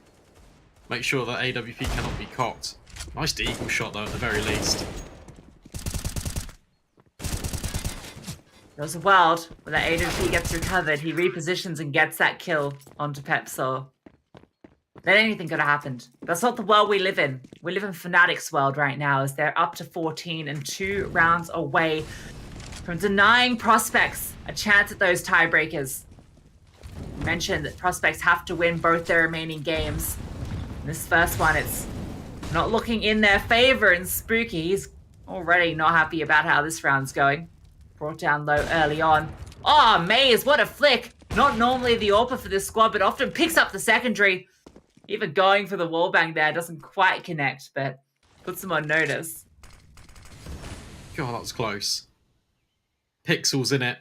Make sure that AWP cannot be cocked. Nice deagle shot, though, at the very least. There's a world where that AWP gets recovered. He repositions and gets that kill onto Pepsor. Then anything could have happened. That's not the world we live in. We live in Fnatic's world right now, as they're up to 14 and 2 rounds away from denying Prospects a chance at those tiebreakers. I mentioned that Prospects have to win both their remaining games. This first one, it's not looking in their favor, and Spooky, he's already not happy about how this round's going. Brought down low early on. Oh, Maze, what a flick. Not normally the AWPer for this squad, but often picks up the secondary. Even going for the wallbang there doesn't quite connect, but puts them on notice. God, that was close. Pixels in it.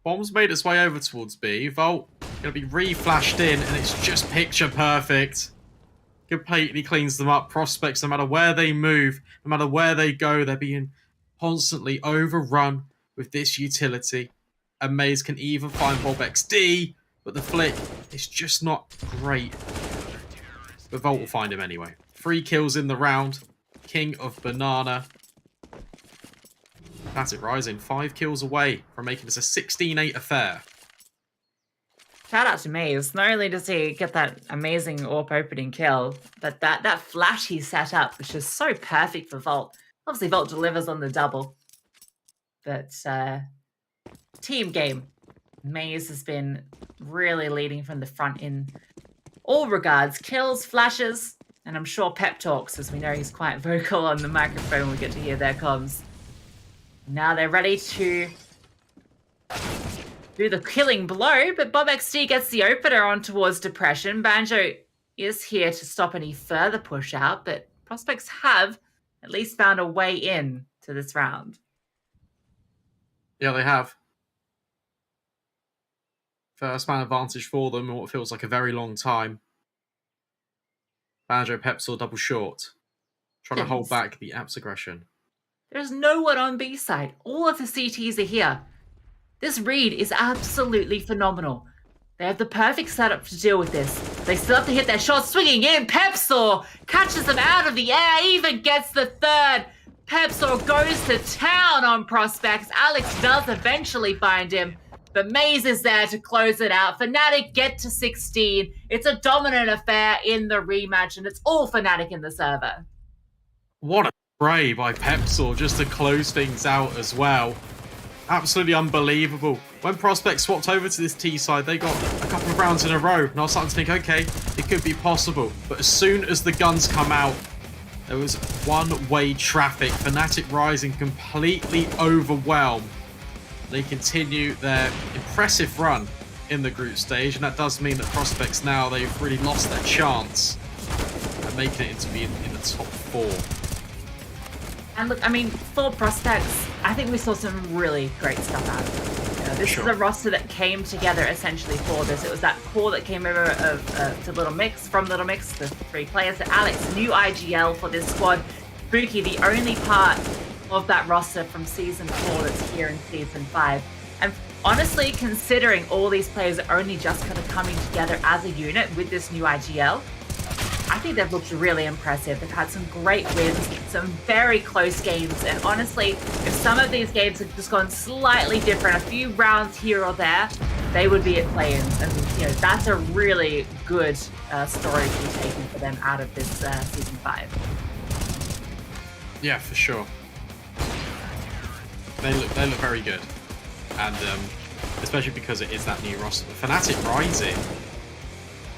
Bomb's made its way over towards B. Volt going to be re-flashed in, and it's just picture perfect. Completely cleans them up. Prospects, no matter where they move, no matter where they go, they're being constantly overrun with this utility. And Maze can even find bob1, but the flick is just not great. But Volt will find him anyway. 3 kills in the round. King of Banana. That's it, Rising. 5 kills away from making this a 16-8 affair. Shout out to Maze. Not only does he get that amazing AWP opening kill, but that flash he set up, which is so perfect for Volt. Obviously, Volt delivers on the double. But team game. Maze has been really leading from the front in all regards. Kills, flashes, and I'm sure pep talks, as we know he's quite vocal on the microphone. We get to hear their comms. Now they're ready to do the killing blow, but bob1 gets the opener on towards Depression. Banjo is here to stop any further push out, but Prospects have at least found a way in to this round. Yeah, they have. First man advantage for them in what feels like a very long time. Banjo, Pepsor double short. Trying to hold back the Apps aggression. There's no one on B side. All of the CTs are here. This read is absolutely phenomenal. They have the perfect setup to deal with this. They still have to hit their shots. Swinging in, Pepsor catches them out of the air, even gets the third. Pepsor goes to town on Prospects. Alex does eventually find him, but Maze is there to close it out. Fnatic get to 16. It's a dominant affair in the rematch, and it's all Fnatic in the server. What a spray by Pepsor just to close things out as well. Absolutely unbelievable. When Prospects swapped over to this T side, they got a couple of rounds in a row, and I was starting to think, okay, it could be possible. But as soon as the guns come out, there was one-way traffic. Fnatic Rising completely overwhelmed. They continue their impressive run in the group stage, and that does mean that Prospects now, they've really lost their chance at making it into being in the top 4. And look, I mean, for Prospects, I think we saw some really great stuff out of them. You know, this is a roster that came together essentially for this. It was that core that came over to Little Mix, from Little Mix, the 3 players. To Alex, new IGL for this squad. Spooky, the only part of that roster from Season 4 that's here in Season 5. And honestly, considering all these players are only just kind of coming together as a unit with this new IGL, I think they've looked really impressive. They've had some great wins, some very close games, and honestly, if some of these games had just gone slightly different, a few rounds here or there, they would be at play-ins, and you know that's a really good story to be taken for them out of this Season 5. Yeah, for sure. They look very good, and especially because it is that new roster. But fnatic Rising,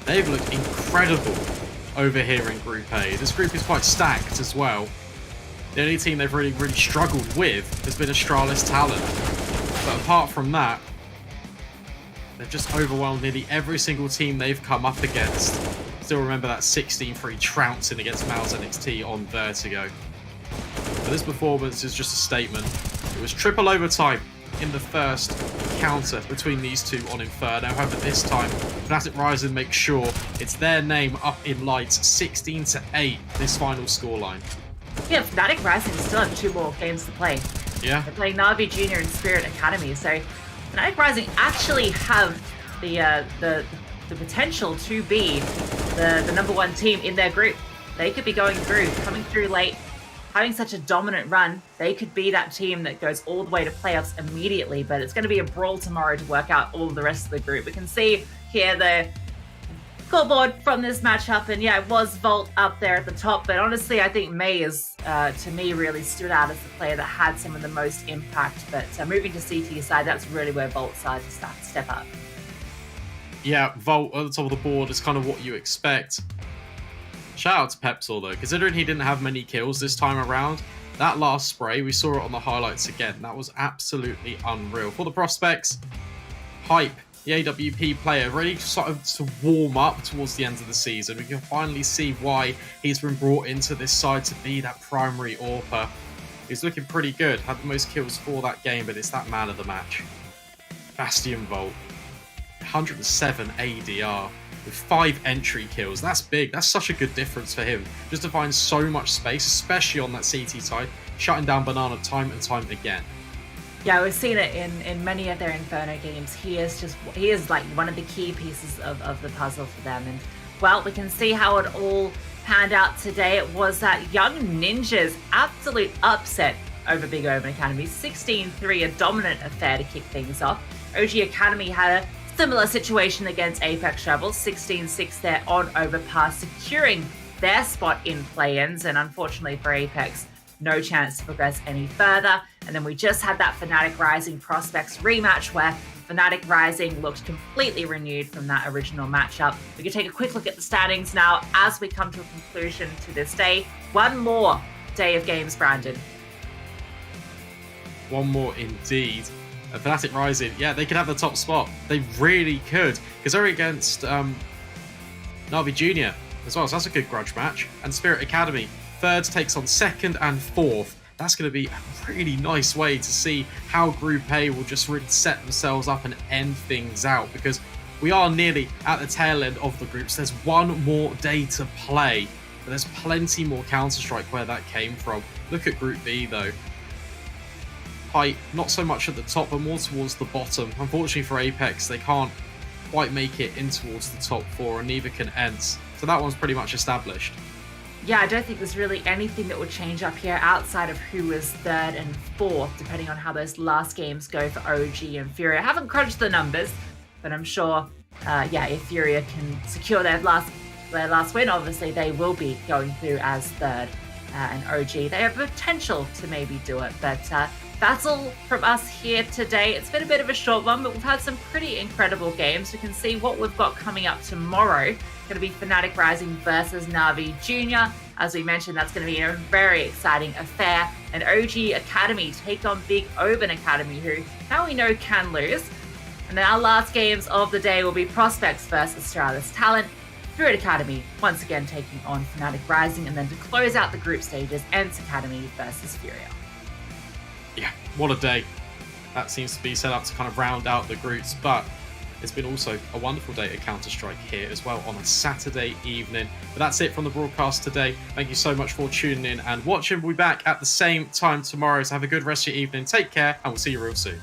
they've looked incredible over here in Group A. This group is quite stacked as well. The only team they've really struggled with has been Astralis Talent. But apart from that, they've just overwhelmed nearly every single team they've come up against. Still remember that 16-3 trouncing against Mal's NXT on Vertigo. But this performance is just a statement. It was triple overtime in the first encounter between these two on Inferno. However, this time, fnatic Rising makes sure it's their name up in lights. 16-8, this final scoreline. Yeah, fnatic Rising still have 2 more games to play. Yeah. They're playing Na'Vi Junior and Spirit Academy, so fnatic Rising actually have the potential to be the #1 team in their group. They could be going through, coming through late, having such a dominant run. They could be that team that goes all the way to playoffs immediately, but it's going to be a brawl tomorrow to work out all of the rest of the group. We can see here the scoreboard from this matchup, and yeah, it was Volt up there at the top, but honestly, I think Mei is, to me, really stood out as the player that had some of the most impact. But moving to CT side, that's really where Volt decided to step up. Yeah, Volt at the top of the board is kind of what you expect. Shout out to Pepsor though, considering he didn't have many kills this time around. That last spray, we saw it on the highlights again. That was absolutely unreal. For the prospects, Hype, the AWP player, ready sort of to warm up towards the end of the season. We can finally see why he's been brought into this side to be that primary AWPer. He's looking pretty good, had the most kills for that game, but it's that man of the match. Bastion Volt, 107 ADR with 5 entry kills. That's big. That's such a good difference for him. Just to find so much space, especially on that CT side, shutting down Banana time and time again. Yeah, we've seen it in many of their Inferno games. He is like one of the key pieces of the puzzle for them. And well, we can see how it all panned out today. It was that Young Ninja's absolute upset over Big OMEN Academy. 16-3, a dominant affair to kick things off. OG Academy had a similar situation against Apeks Rebels, 16-6 there on Overpass, securing their spot in play-ins, and unfortunately for Apeks, no chance to progress any further. And then we just had that fnatic Rising Prospects rematch where fnatic Rising looked completely renewed from that original matchup. We can take a quick look at the standings now as we come to a conclusion to this day. One more day of games, Brandon. One more indeed. fnatic Rising, yeah, they could have the top spot. They really could, because they're against Na'Vi Junior as well, so that's a good grudge match. And Spirit Academy, third takes on 2nd and 4th. That's going to be a really nice way to see how Group A will just really set themselves up and end things out, because we are nearly at the tail end of the groups. There's one more day to play, but there's plenty more Counter-Strike where that came from. Look at Group B though. Height, not so much at the top, but more towards the bottom. Unfortunately for Apeks, they can't quite make it in towards the top 4, and neither can ENT. So that one's pretty much established. Yeah, I don't think there's really anything that would change up here outside of who is 3rd and 4th, depending on how those last games go for OG and Furia. I haven't crunched the numbers, but I'm sure, if Furia can secure their last win, obviously they will be going through as 3rd. And OG, they have potential to maybe do it, but that's all from us here today. It's been a bit of a short one, but we've had some pretty incredible games. We can see what we've got coming up tomorrow. It's going to be fnatic Rising versus Na'Vi Junior. As we mentioned, that's going to be a very exciting affair. And OG Academy take on Big OMEN Academy, who now we know can lose. And then our last games of the day will be Prospects versus Astralis Talent. Spirit Academy once again taking on fnatic Rising, and then to close out the group stages, ENT Academy versus Furia. Yeah, what a day. That seems to be set up to kind of round out the groups, but it's been also a wonderful day at Counter-Strike here as well on a Saturday evening. But that's it from the broadcast today. Thank you so much for tuning in and watching. We'll be back at the same time tomorrow, so have a good rest of your evening. Take care, and we'll see you real soon.